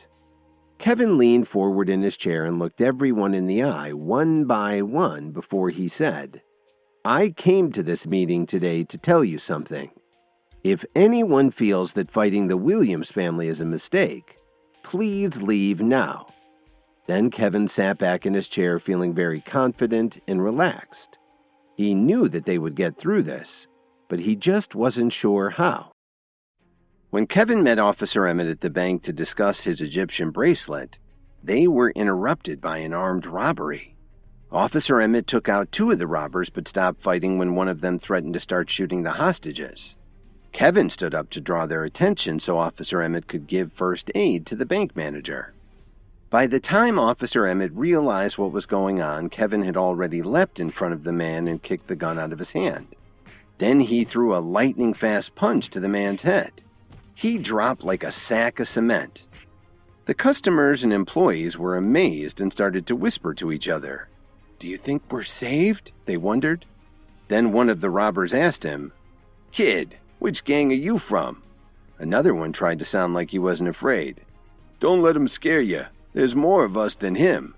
Kevin leaned forward in his chair and looked everyone in the eye one by one before he said, I came to this meeting today to tell you something. If anyone feels that fighting the Williams family is a mistake, please leave now. Then Kevin sat back in his chair feeling very confident and relaxed. He knew that they would get through this, but he just wasn't sure how. When Kevin met Officer Emmett at the bank to discuss his Egyptian bracelet, they were interrupted by an armed robbery. Officer Emmett took out two of the robbers but stopped fighting when one of them threatened to start shooting the hostages. Kevin stood up to draw their attention so Officer Emmett could give first aid to the bank manager. By the time Officer Emmett realized what was going on, Kevin had already leapt in front of the man and kicked the gun out of his hand. Then he threw a lightning-fast punch to the man's head. He dropped like a sack of cement. The customers and employees were amazed and started to whisper to each other. Do you think we're saved? They wondered. Then one of the robbers asked him, Kid, which gang are you from? Another one tried to sound like he wasn't afraid. Don't let him scare you. There's more of us than him.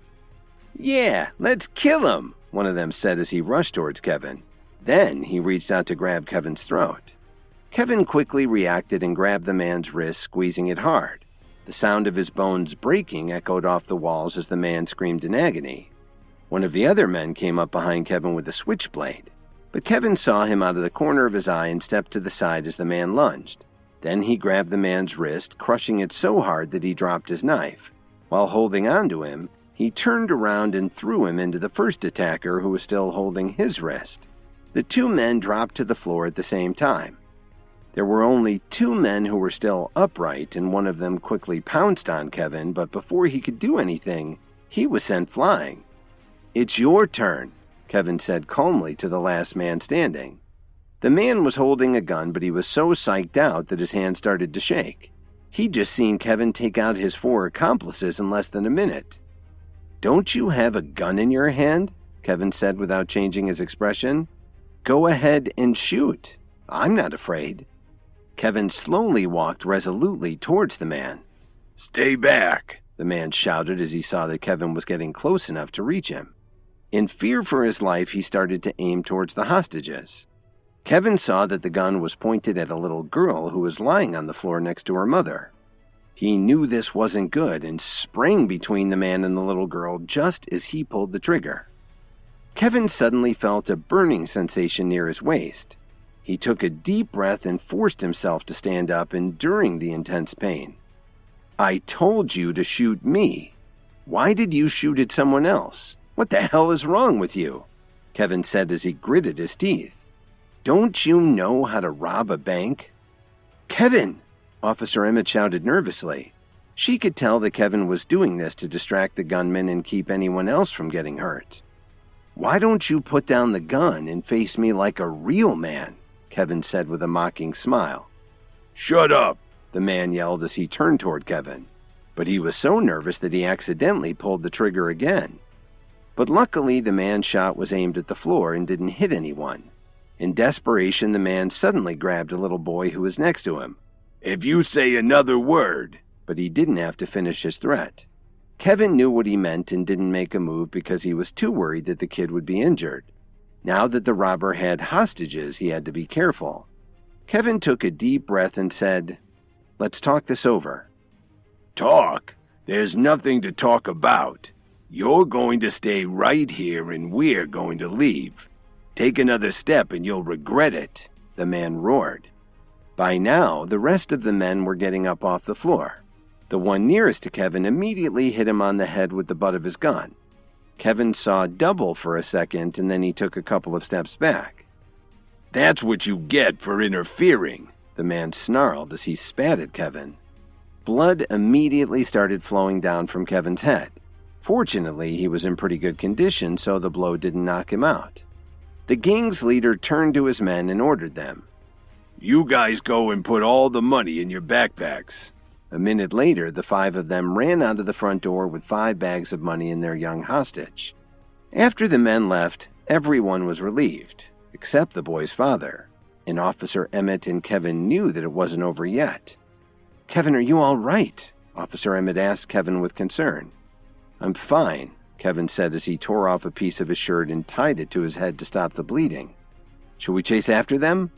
Yeah, let's kill him, one of them said as he rushed towards Kevin. Then he reached out to grab Kevin's throat. Kevin quickly reacted and grabbed the man's wrist, squeezing it hard. The sound of his bones breaking echoed off the walls as the man screamed in agony. One of the other men came up behind Kevin with a switchblade, but Kevin saw him out of the corner of his eye and stepped to the side as the man lunged. Then he grabbed the man's wrist, crushing it so hard that he dropped his knife. While holding on to him, he turned around and threw him into the first attacker who was still holding his wrist. The two men dropped to the floor at the same time. There were only two men who were still upright, and one of them quickly pounced on Kevin, but before he could do anything, he was sent flying. It's your turn, Kevin said calmly to the last man standing. The man was holding a gun, but he was so psyched out that his hand started to shake. He'd just seen Kevin take out his 4 accomplices in less than a minute. Don't you have a gun in your hand? Kevin said without changing his expression. Go ahead and shoot. I'm not afraid. Kevin slowly walked resolutely towards the man. Stay back, the man shouted as he saw that Kevin was getting close enough to reach him. In fear for his life, he started to aim towards the hostages. Kevin saw that the gun was pointed at a little girl who was lying on the floor next to her mother. He knew this wasn't good and sprang between the man and the little girl just as he pulled the trigger. Kevin suddenly felt a burning sensation near his waist. He took a deep breath and forced himself to stand up, enduring the intense pain. "I told you to shoot me. Why did you shoot at someone else? What the hell is wrong with you?" Kevin said as he gritted his teeth. "Don't you know how to rob a bank?" "Kevin!" Officer Emmett shouted nervously. She could tell that Kevin was doing this to distract the gunman and keep anyone else from getting hurt. "Why don't you put down the gun and face me like a real man?" Kevin said with a mocking smile. "Shut up!" the man yelled as he turned toward Kevin. But he was so nervous that he accidentally pulled the trigger again. But luckily, the man's shot was aimed at the floor and didn't hit anyone. In desperation, the man suddenly grabbed a little boy who was next to him. "If you say another word," but he didn't have to finish his threat. Kevin knew what he meant and didn't make a move because he was too worried that the kid would be injured. Now that the robber had hostages, he had to be careful. Kevin took a deep breath and said, "Let's talk this over." "Talk? There's nothing to talk about. You're going to stay right here and we're going to leave. Take another step and you'll regret it," the man roared. By now, the rest of the men were getting up off the floor. The one nearest to Kevin immediately hit him on the head with the butt of his gun. Kevin saw double for a second, and then he took a couple of steps back. "That's what you get for interfering," the man snarled as he spat at Kevin. Blood immediately started flowing down from Kevin's head. Fortunately, he was in pretty good condition, so the blow didn't knock him out. The gang's leader turned to his men and ordered them, "You guys go and put all the money in your backpacks." A minute later, the 5 of them ran out of the front door with 5 bags of money and their young hostage. After the men left, everyone was relieved, except the boy's father, and Officer Emmett and Kevin knew that it wasn't over yet. "Kevin, are you all right?" Officer Emmett asked Kevin with concern. "I'm fine," Kevin said as he tore off a piece of his shirt and tied it to his head to stop the bleeding. "Shall we chase after them?"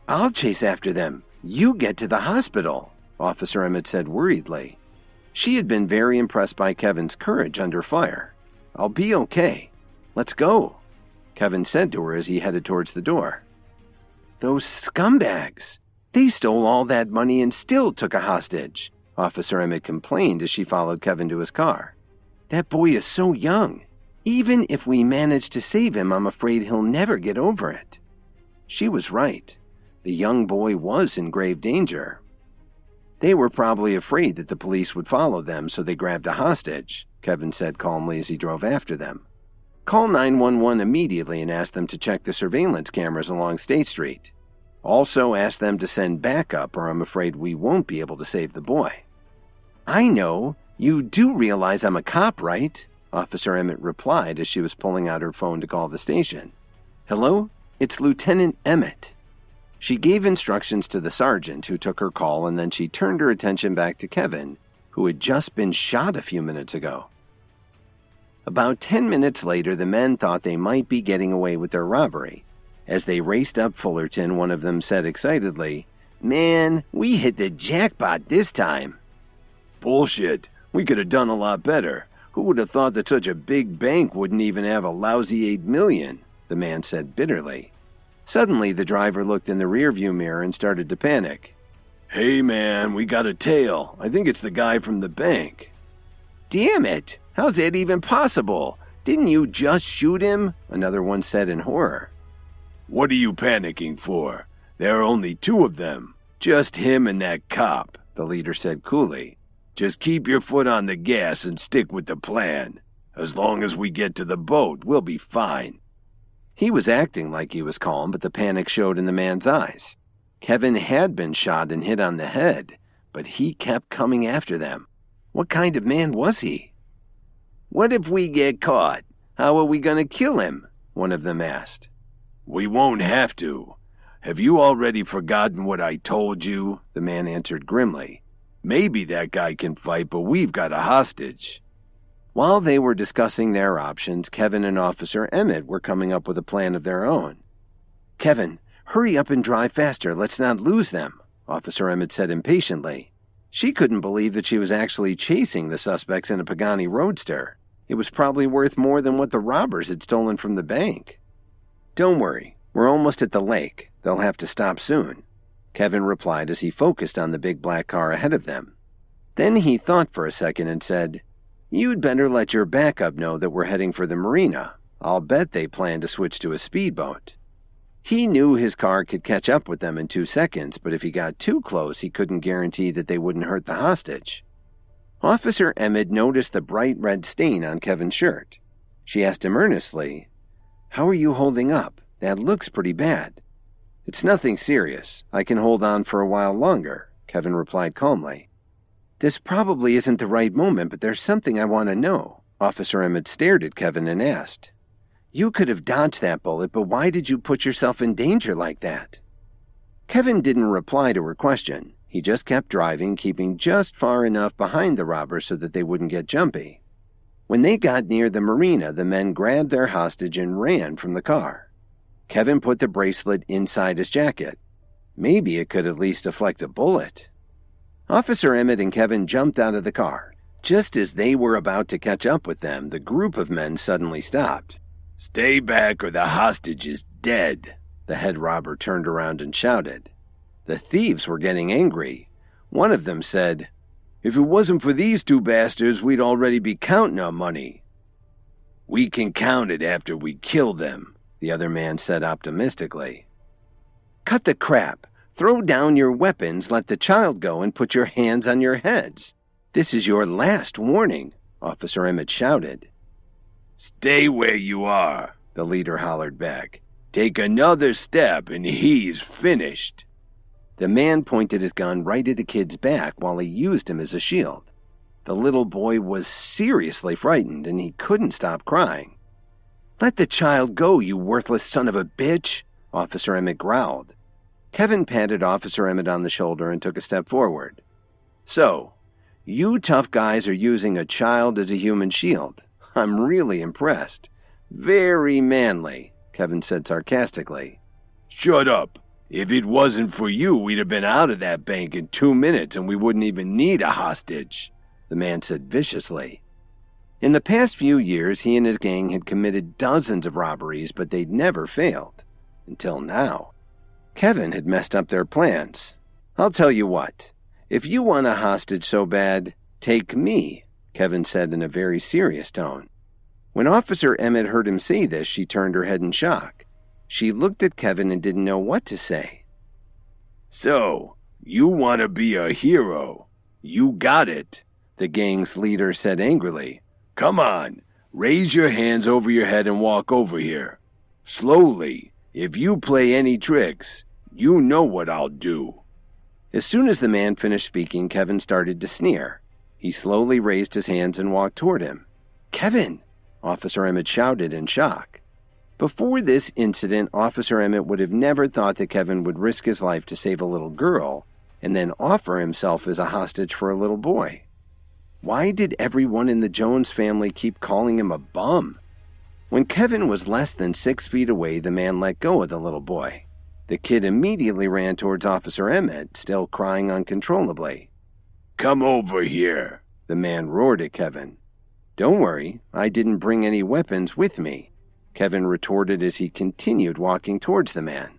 "I'll chase after them. You get to the hospital," Officer Emmett said worriedly. She had been very impressed by Kevin's courage under fire. "I'll be okay. Let's go," Kevin said to her as he headed towards the door. "Those scumbags! They stole all that money and still took a hostage," Officer Emmett complained as she followed Kevin to his car. "That boy is so young. Even if we manage to save him, I'm afraid he'll never get over it." She was right. The young boy was in grave danger. "They were probably afraid that the police would follow them, so they grabbed a hostage," Kevin said calmly as he drove after them. "Call 911 immediately and ask them to check the surveillance cameras along State Street. Also ask them to send backup, or I'm afraid we won't be able to save the boy." "I know. You do realize I'm a cop, right?" Officer Emmett replied as she was pulling out her phone to call the station. "Hello? It's Lieutenant Emmett." She gave instructions to the sergeant who took her call, and then she turned her attention back to Kevin, who had just been shot a few minutes ago. About 10 minutes later, the men thought they might be getting away with their robbery. As they raced up Fullerton, one of them said excitedly, "Man, we hit the jackpot this time." "Bullshit. We could have done a lot better. Who would have thought that such a big bank wouldn't even have a lousy $8 million, the man said bitterly. Suddenly, the driver looked in the rearview mirror and started to panic. "Hey, man, we got a tail. I think it's the guy from the bank." "Damn it! How's that even possible? Didn't you just shoot him?" another one said in horror. "What are you panicking for? There are only 2 of them. Just him and that cop," the leader said coolly. "Just keep your foot on the gas and stick with the plan. As long as we get to the boat, we'll be fine." He was acting like he was calm, but the panic showed in the man's eyes. Kevin had been shot and hit on the head, but he kept coming after them. What kind of man was he? "What if we get caught? How are we going to kill him?" one of them asked. "We won't have to. Have you already forgotten what I told you?" the man answered grimly. "Maybe that guy can fight, but we've got a hostage." While they were discussing their options, Kevin and Officer Emmett were coming up with a plan of their own. "Kevin, hurry up and drive faster. Let's not lose them," Officer Emmett said impatiently. She couldn't believe that she was actually chasing the suspects in a Pagani Roadster. It was probably worth more than what the robbers had stolen from the bank. "Don't worry, we're almost at the lake. They'll have to stop soon," Kevin replied as he focused on the big black car ahead of them. Then he thought for a second and said, "You'd better let your backup know that we're heading for the marina. I'll bet they plan to switch to a speedboat." He knew his car could catch up with them in 2 seconds, but if he got too close, he couldn't guarantee that they wouldn't hurt the hostage. Officer Emmett noticed the bright red stain on Kevin's shirt. She asked him earnestly, "How are you holding up? That looks pretty bad." "It's nothing serious. I can hold on for a while longer," Kevin replied calmly. "This probably isn't the right moment, but there's something I want to know." Officer Emmett stared at Kevin and asked, "You could have dodged that bullet, but why did you put yourself in danger like that?" Kevin didn't reply to her question. He just kept driving, keeping just far enough behind the robbers so that they wouldn't get jumpy. When they got near the marina, the men grabbed their hostage and ran from the car. Kevin put the bracelet inside his jacket. Maybe it could at least deflect a bullet. Officer Emmett and Kevin jumped out of the car. Just as they were about to catch up with them, the group of men suddenly stopped. "Stay back or the hostage is dead," the head robber turned around and shouted. The thieves were getting angry. One of them said, "If it wasn't for these two bastards, we'd already be counting our money." "We can count it after we kill them," the other man said optimistically. "Cut the crap. Throw down your weapons, let the child go, and put your hands on your heads. This is your last warning," Officer Emmett shouted. "Stay where you are," the leader hollered back. "Take another step and he's finished." The man pointed his gun right at the kid's back while he used him as a shield. The little boy was seriously frightened, and he couldn't stop crying. "Let the child go, you worthless son of a bitch," Officer Emmett growled. Kevin patted Officer Emmett on the shoulder and took a step forward. "So, you tough guys are using a child as a human shield. I'm really impressed. Very manly," Kevin said sarcastically. "Shut up. If it wasn't for you, we'd have been out of that bank in 2 minutes and we wouldn't even need a hostage," the man said viciously. In the past few years, he and his gang had committed dozens of robberies, but they'd never failed. Until now. Kevin had messed up their plans. "I'll tell you what. If you want a hostage so bad, take me," Kevin said in a very serious tone. When Officer Emmett heard him say this, she turned her head in shock. She looked at Kevin and didn't know what to say. "So, you want to be a hero. You got it," the gang's leader said angrily. "Come on, raise your hands over your head and walk over here. Slowly. If you play any tricks, you know what I'll do." As soon as the man finished speaking, Kevin started to sneer. He slowly raised his hands and walked toward him. "Kevin!" Officer Emmett shouted in shock. Before this incident, Officer Emmett would have never thought that Kevin would risk his life to save a little girl and then offer himself as a hostage for a little boy. Why did everyone in the Jones family keep calling him a bum? When Kevin was less than 6 feet away, the man let go of the little boy. The kid immediately ran towards Officer Emmett, still crying uncontrollably. "Come over here," the man roared at Kevin. "Don't worry, I didn't bring any weapons with me," Kevin retorted as he continued walking towards the man.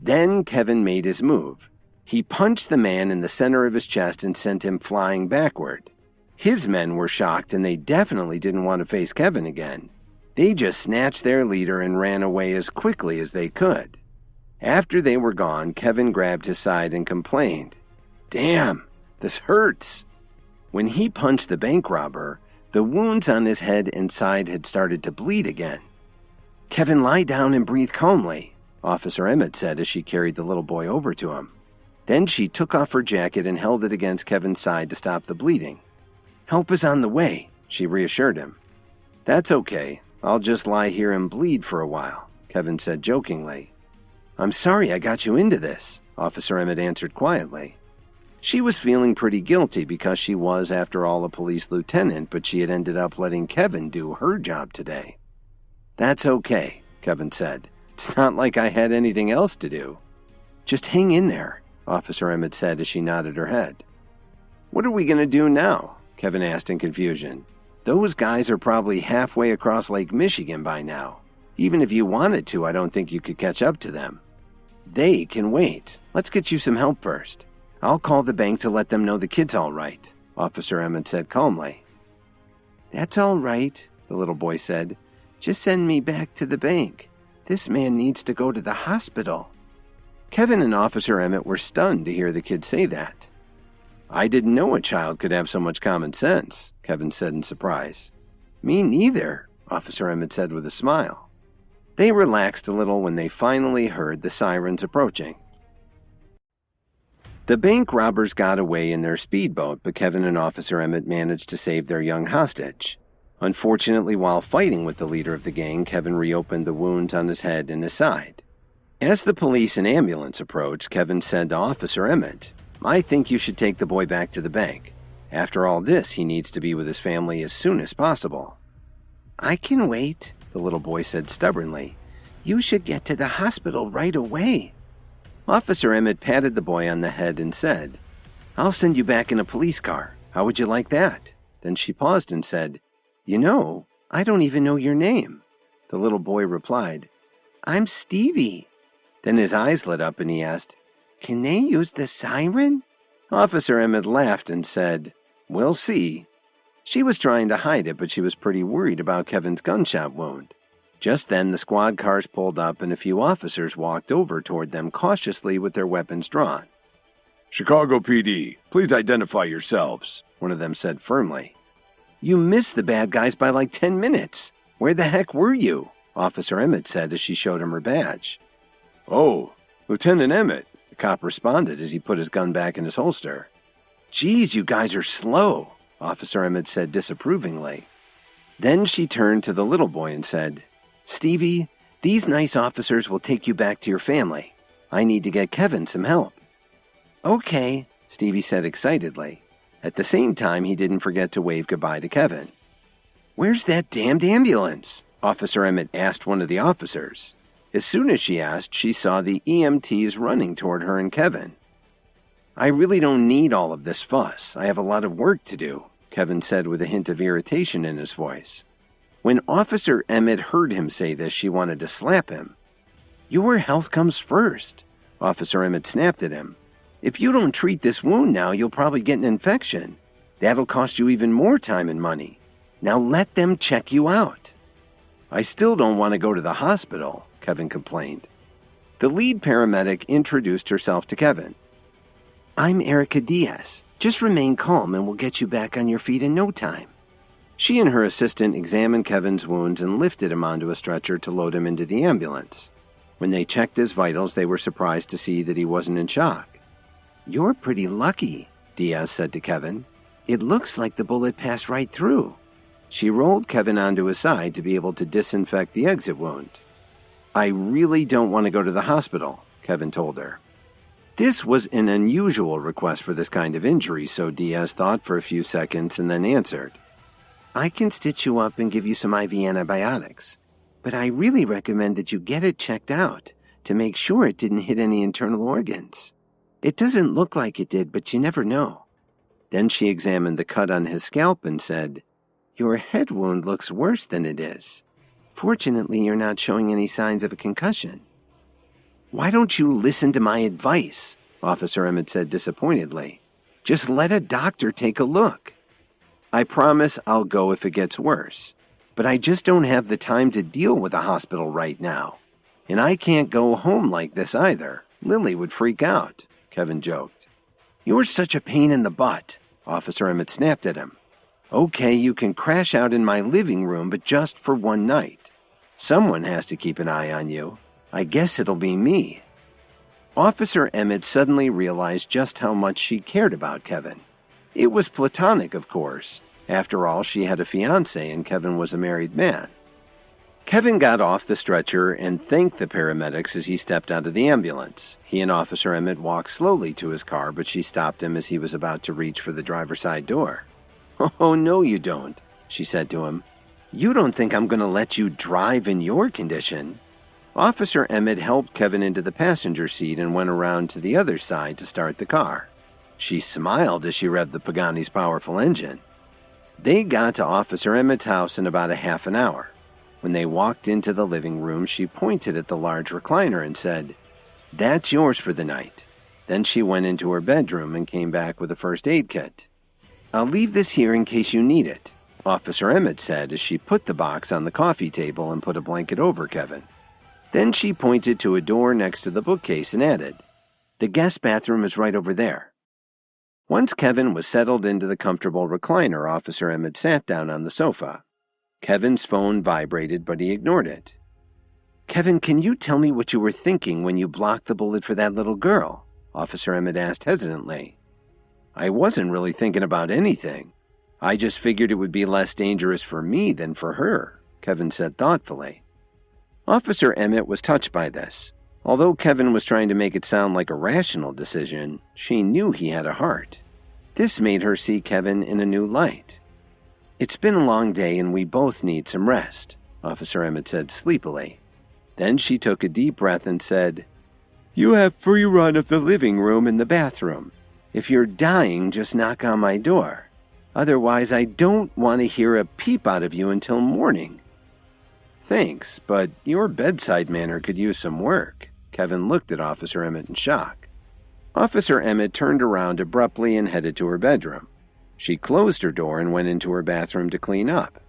Then Kevin made his move. He punched the man in the center of his chest and sent him flying backward. His men were shocked, and they definitely didn't want to face Kevin again. They just snatched their leader and ran away as quickly as they could. After they were gone, Kevin grabbed his side and complained, "Damn, this hurts." When he punched the bank robber, the wounds on his head and side had started to bleed again. "Kevin, lie down and breathe calmly," Officer Emmett said as she carried the little boy over to him. Then she took off her jacket and held it against Kevin's side to stop the bleeding. "Help is on the way," she reassured him. "That's okay. I'll just lie here and bleed for a while," Kevin said jokingly. "I'm sorry I got you into this," Officer Emmett answered quietly. She was feeling pretty guilty because she was, after all, a police lieutenant, but she had ended up letting Kevin do her job today. "That's okay," Kevin said. "It's not like I had anything else to do." "Just hang in there," Officer Emmett said as she nodded her head. "What are we going to do now?" Kevin asked in confusion. "Those guys are probably halfway across Lake Michigan by now. Even if you wanted to, I don't think you could catch up to them." "They can wait. Let's get you some help first. I'll call the bank to let them know the kid's all right," Officer Emmett said calmly. "That's all right," the little boy said. "Just send me back to the bank. This man needs to go to the hospital." Kevin and Officer Emmett were stunned to hear the kid say that. "I didn't know a child could have so much common sense," Kevin said in surprise. "Me neither," Officer Emmett said with a smile. They relaxed a little when they finally heard the sirens approaching. The bank robbers got away in their speedboat, but Kevin and Officer Emmett managed to save their young hostage. Unfortunately, while fighting with the leader of the gang, Kevin reopened the wounds on his head and his side. As the police and ambulance approached, Kevin said to Officer Emmett, "I think you should take the boy back to the bank. After all this, he needs to be with his family as soon as possible." "I can wait," the little boy said stubbornly. "You should get to the hospital right away." Officer Emmett patted the boy on the head and said, "I'll send you back in a police car. How would you like that?" Then she paused and said, "You know, I don't even know your name." The little boy replied, "I'm Stevie." Then his eyes lit up and he asked, "Can they use the siren?" Officer Emmett laughed and said, "We'll see." She was trying to hide it, but she was pretty worried about Kevin's gunshot wound. Just then, the squad cars pulled up and a few officers walked over toward them cautiously with their weapons drawn. "Chicago PD, please identify yourselves," one of them said firmly. "You missed the bad guys by like 10 minutes. Where the heck were you?" Officer Emmett said as she showed him her badge. "Oh, Lieutenant Emmett," the cop responded as he put his gun back in his holster. "Geez, you guys are slow," Officer Emmett said disapprovingly. Then she turned to the little boy and said, "Stevie, these nice officers will take you back to your family. I need to get Kevin some help." "Okay," Stevie said excitedly. At the same time, he didn't forget to wave goodbye to Kevin. "Where's that damned ambulance?" Officer Emmett asked one of the officers. As soon as she asked, she saw the EMTs running toward her and Kevin. "I really don't need all of this fuss. I have a lot of work to do," Kevin said with a hint of irritation in his voice. When Officer Emmett heard him say this, she wanted to slap him. "Your health comes first," Officer Emmett snapped at him. "If you don't treat this wound now, you'll probably get an infection. That'll cost you even more time and money. Now let them check you out." "I still don't want to go to the hospital," Kevin complained. The lead paramedic introduced herself to Kevin. "I'm Erica Diaz. Just remain calm and we'll get you back on your feet in no time." She and her assistant examined Kevin's wounds and lifted him onto a stretcher to load him into the ambulance. When they checked his vitals, they were surprised to see that he wasn't in shock. "You're pretty lucky," Diaz said to Kevin. "It looks like the bullet passed right through." She rolled Kevin onto his side to be able to disinfect the exit wound. "I really don't want to go to the hospital," Kevin told her. This was an unusual request for this kind of injury, so Diaz thought for a few seconds and then answered, "I can stitch you up and give you some IV antibiotics, but I really recommend that you get it checked out to make sure it didn't hit any internal organs. It doesn't look like it did, but you never know." Then she examined the cut on his scalp and said, "Your head wound looks worse than it is. Fortunately, you're not showing any signs of a concussion." "Why don't you listen to my advice?" Officer Emmett said disappointedly. "Just let a doctor take a look. I promise I'll go if it gets worse, but I just don't have the time to deal with a hospital right now. And I can't go home like this either. Lily would freak out," Kevin joked. "You're such a pain in the butt," Officer Emmett snapped at him. "Okay, you can crash out in my living room, but just for one night. Someone has to keep an eye on you. I guess it'll be me." Officer Emmett suddenly realized just how much she cared about Kevin. It was platonic, of course. After all, she had a fiancé and Kevin was a married man. Kevin got off the stretcher and thanked the paramedics as he stepped out of the ambulance. He and Officer Emmett walked slowly to his car, but she stopped him as he was about to reach for the driver's side door. "Oh, no, you don't," she said to him. "You don't think I'm going to let you drive in your condition?" Officer Emmett helped Kevin into the passenger seat and went around to the other side to start the car. She smiled as she revved the Pagani's powerful engine. They got to Officer Emmett's house in about a half an hour. When they walked into the living room, she pointed at the large recliner and said, "That's yours for the night." Then she went into her bedroom and came back with a first aid kit. "I'll leave this here in case you need it," Officer Emmett said as she put the box on the coffee table and put a blanket over Kevin. Then she pointed to a door next to the bookcase and added, "The guest bathroom is right over there." Once Kevin was settled into the comfortable recliner, Officer Emmett sat down on the sofa. Kevin's phone vibrated, but he ignored it. "Kevin, can you tell me what you were thinking when you blocked the bullet for that little girl?" Officer Emmett asked hesitantly. "I wasn't really thinking about anything. I just figured it would be less dangerous for me than for her," Kevin said thoughtfully. Officer Emmett was touched by this. Although Kevin was trying to make it sound like a rational decision, she knew he had a heart. This made her see Kevin in a new light. "It's been a long day and we both need some rest," Officer Emmett said sleepily. Then she took a deep breath and said, "You have free run of the living room and the bathroom. If you're dying, just knock on my door. Otherwise, I don't want to hear a peep out of you until morning." "Thanks, but your bedside manner could use some work." Kevin looked at Officer Emmett in shock. Officer Emmett turned around abruptly and headed to her bedroom. She closed her door and went into her bathroom to clean up.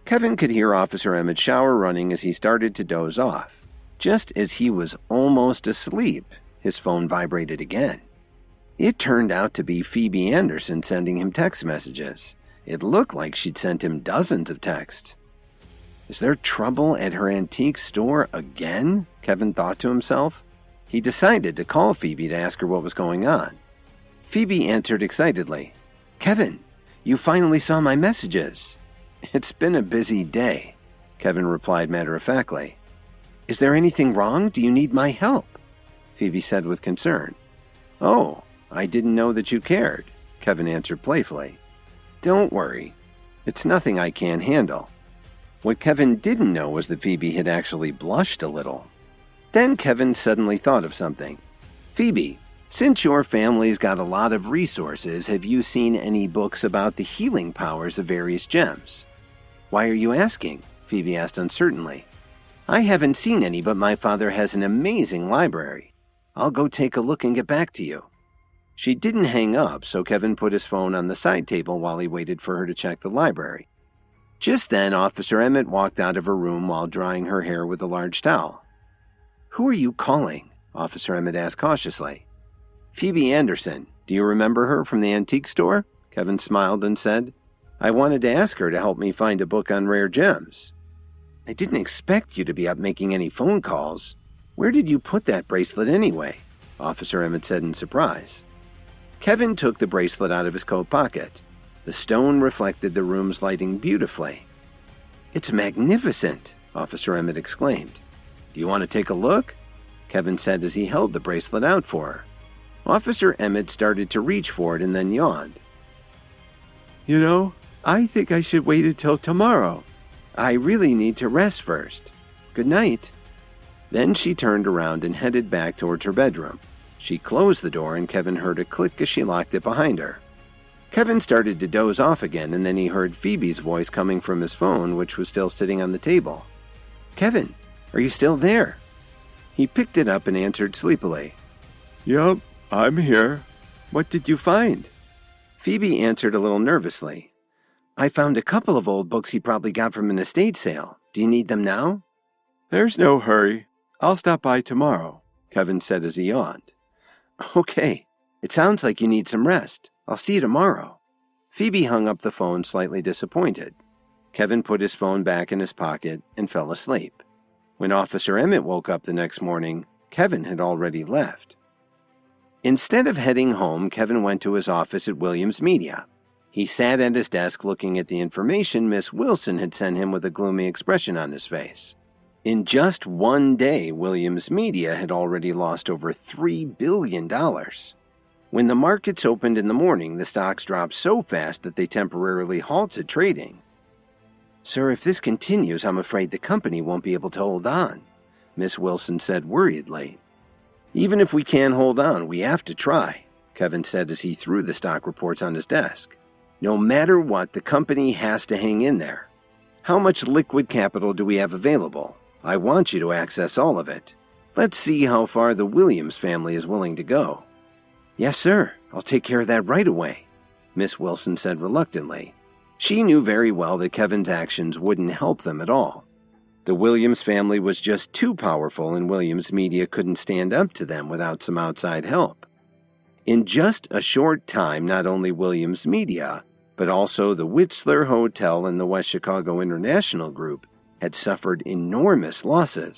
Kevin could hear Officer Emmett's shower running as he started to doze off. Just as he was almost asleep, his phone vibrated again. It turned out to be Phoebe Anderson sending him text messages. It looked like she'd sent him dozens of texts. "Is there trouble at her antique store again?" Kevin thought to himself. He decided to call Phoebe to ask her what was going on. Phoebe answered excitedly, "Kevin, you finally saw my messages." "It's been a busy day," Kevin replied matter-of-factly. "Is there anything wrong? Do you need my help?" Phoebe said with concern. "Oh, I didn't know that you cared," Kevin answered playfully. "Don't worry. It's nothing I can't handle." What Kevin didn't know was that Phoebe had actually blushed a little. Then Kevin suddenly thought of something. "Phoebe, since your family's got a lot of resources, have you seen any books about the healing powers of various gems?" "Why are you asking?" Phoebe asked uncertainly. "I haven't seen any, but my father has an amazing library. I'll go take a look and get back to you." She didn't hang up, so Kevin put his phone on the side table while he waited for her to check the library. Just then, Officer Emmett walked out of her room while drying her hair with a large towel. "Who are you calling?" Officer Emmett asked cautiously. "Phoebe Anderson. Do you remember her from the antique store?" Kevin smiled and said, "I wanted to ask her to help me find a book on rare gems." "I didn't expect you to be up making any phone calls. Where did you put that bracelet anyway?" Officer Emmett said in surprise. Kevin took the bracelet out of his coat pocket. The stone reflected the room's lighting beautifully. "It's magnificent," Officer Emmett exclaimed. "Do you want to take a look?" Kevin said as he held the bracelet out for her. Officer Emmett started to reach for it and then yawned. "You know, I think I should wait until tomorrow. I really need to rest first. Good night." Then she turned around and headed back towards her bedroom. She closed the door and Kevin heard a click as she locked it behind her. Kevin started to doze off again, and then he heard Phoebe's voice coming from his phone, which was still sitting on the table. "Kevin, are you still there?" He picked it up and answered sleepily. "Yup, I'm here. What did you find?" Phoebe answered a little nervously. "I found a couple of old books he probably got from an estate sale. Do you need them now?" "There's no hurry. I'll stop by tomorrow," Kevin said as he yawned. "Okay. It sounds like you need some rest. I'll see you tomorrow." Phoebe hung up the phone slightly disappointed. Kevin put his phone back in his pocket and fell asleep. When Officer Emmett woke up the next morning, Kevin had already left. Instead of heading home, Kevin went to his office at Williams Media. He sat at his desk looking at the information Miss Wilson had sent him with a gloomy expression on his face. In just one day, Williams Media had already lost over $3 billion. When the markets opened in the morning, the stocks dropped so fast that they temporarily halted trading. "Sir, if this continues, I'm afraid the company won't be able to hold on," Miss Wilson said worriedly. "Even if we can hold on, we have to try," Kevin said as he threw the stock reports on his desk. "No matter what, the company has to hang in there. How much liquid capital do we have available? I want you to access all of it. Let's see how far the Williams family is willing to go." "Yes, sir. I'll take care of that right away," Miss Wilson said reluctantly. She knew very well that Kevin's actions wouldn't help them at all. The Williams family was just too powerful, and Williams Media couldn't stand up to them without some outside help. In just a short time, not only Williams Media, but also the Whistler Hotel and the West Chicago International Group had suffered enormous losses.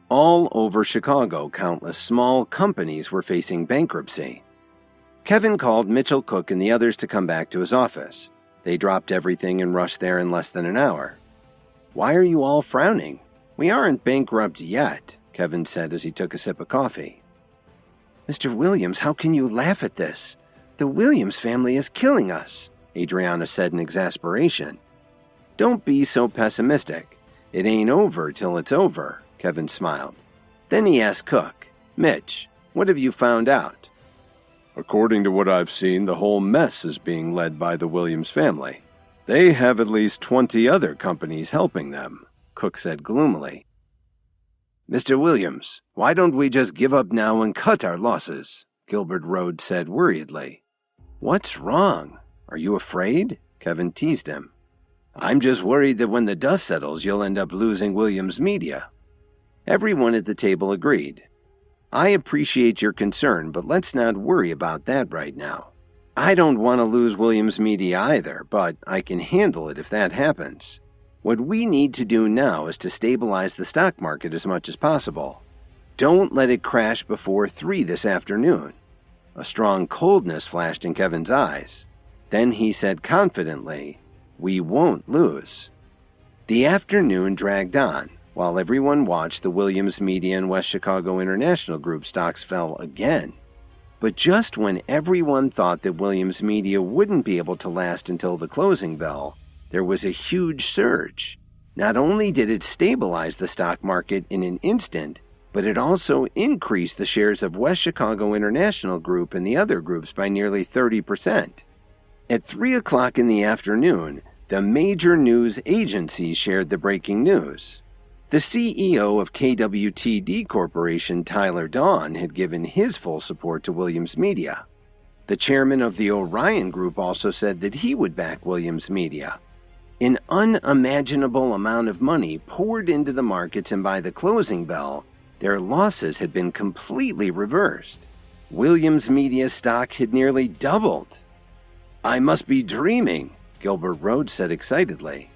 All over Chicago, countless small companies were facing bankruptcy. Kevin called Mitchell Cook and the others to come back to his office. They dropped everything and rushed there in less than an hour. "Why are you all frowning? We aren't bankrupt yet," Kevin said as he took a sip of coffee. "Mr. Williams, how can you laugh at this? The Williams family is killing us," Adriana said in exasperation. "Don't be so pessimistic. It ain't over till it's over," Kevin smiled. Then he asked Cook, "Mitch, what have you found out?" "According to what I've seen, the whole mess is being led by the Williams family. They have at least 20 other companies helping them," Cook said gloomily. "Mr. Williams, why don't we just give up now and cut our losses?" Gilbert Rhodes said worriedly. "What's wrong? Are you afraid?" Kevin teased him. "I'm just worried that when the dust settles, you'll end up losing Williams Media." Everyone at the table agreed. "I appreciate your concern, but let's not worry about that right now. I don't want to lose Williams Media either, but I can handle it if that happens. What we need to do now is to stabilize the stock market as much as possible. Don't let it crash before 3 this afternoon." A strong coldness flashed in Kevin's eyes. Then he said confidently, "We won't lose." The afternoon dragged on, while everyone watched the Williams Media and West Chicago International Group stocks fell again. But just when everyone thought that Williams Media wouldn't be able to last until the closing bell, there was a huge surge. Not only did it stabilize the stock market in an instant, but it also increased the shares of West Chicago International Group and the other groups by nearly 30%. At 3 o'clock in the afternoon, the major news agencies shared the breaking news. The CEO of KWTD Corporation, Tyler Dawn, had given his full support to Williams Media. The chairman of the Orion Group also said that he would back Williams Media. An unimaginable amount of money poured into the markets, and by the closing bell, their losses had been completely reversed. Williams Media stock had nearly doubled. "I must be dreaming," Gilbert Rhodes said excitedly.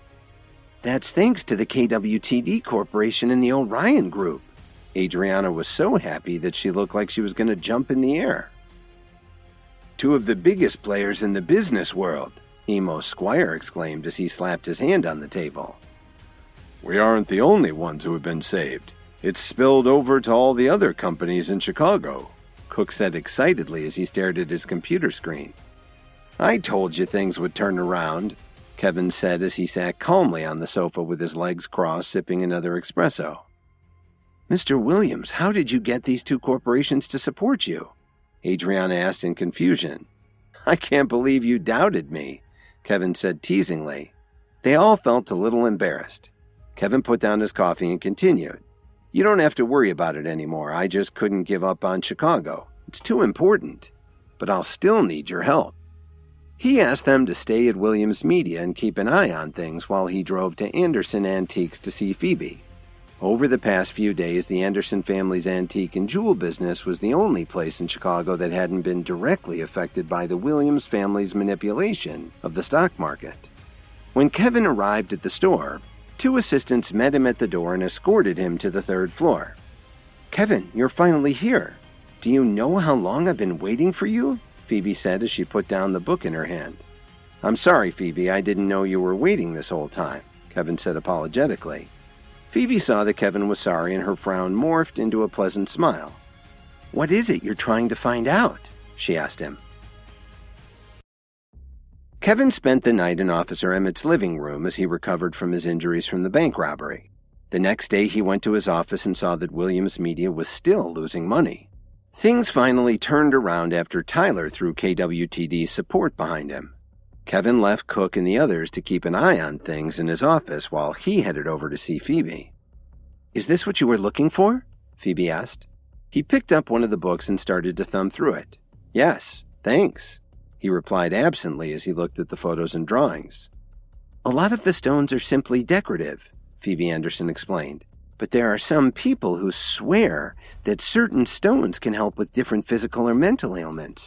"That's thanks to the KWTD Corporation and the Orion Group." Adriana was so happy that she looked like she was going to jump in the air. "Two of the biggest players in the business world," Emo Squire exclaimed as he slapped his hand on the table. "We aren't the only ones who have been saved. It's spilled over to all the other companies in Chicago," Cook said excitedly as he stared at his computer screen. "I told you things would turn around," Kevin said as he sat calmly on the sofa with his legs crossed, sipping another espresso. "Mr. Williams, how did you get these 2 corporations to support you?" Adriana asked in confusion. "I can't believe you doubted me," Kevin said teasingly. They all felt a little embarrassed. Kevin put down his coffee and continued. "You don't have to worry about it anymore. I just couldn't give up on Chicago. It's too important. But I'll still need your help." He asked them to stay at Williams Media and keep an eye on things while he drove to Anderson Antiques to see Phoebe. Over the past few days, the Anderson family's antique and jewel business was the only place in Chicago that hadn't been directly affected by the Williams family's manipulation of the stock market. When Kevin arrived at the store, 2 assistants met him at the door and escorted him to the 3rd floor. "Kevin, you're finally here. Do you know how long I've been waiting for you?" Phoebe said as she put down the book in her hand. "I'm sorry, Phoebe, I didn't know you were waiting this whole time," Kevin said apologetically. Phoebe saw that Kevin was sorry, and her frown morphed into a pleasant smile. "What is it you're trying to find out?" she asked him. Kevin spent the night in Officer Emmett's living room as he recovered from his injuries from the bank robbery. The next day, he went to his office and saw that Williams Media was still losing money. Things finally turned around after Tyler threw KWTD's support behind him. Kevin left Cook and the others to keep an eye on things in his office while he headed over to see Phoebe. "Is this what you were looking for?" Phoebe asked. He picked up one of the books and started to thumb through it. "Yes, thanks," he replied absently as he looked at the photos and drawings. "A lot of the stones are simply decorative," Phoebe Anderson explained, "but there are some people who swear that certain stones can help with different physical or mental ailments.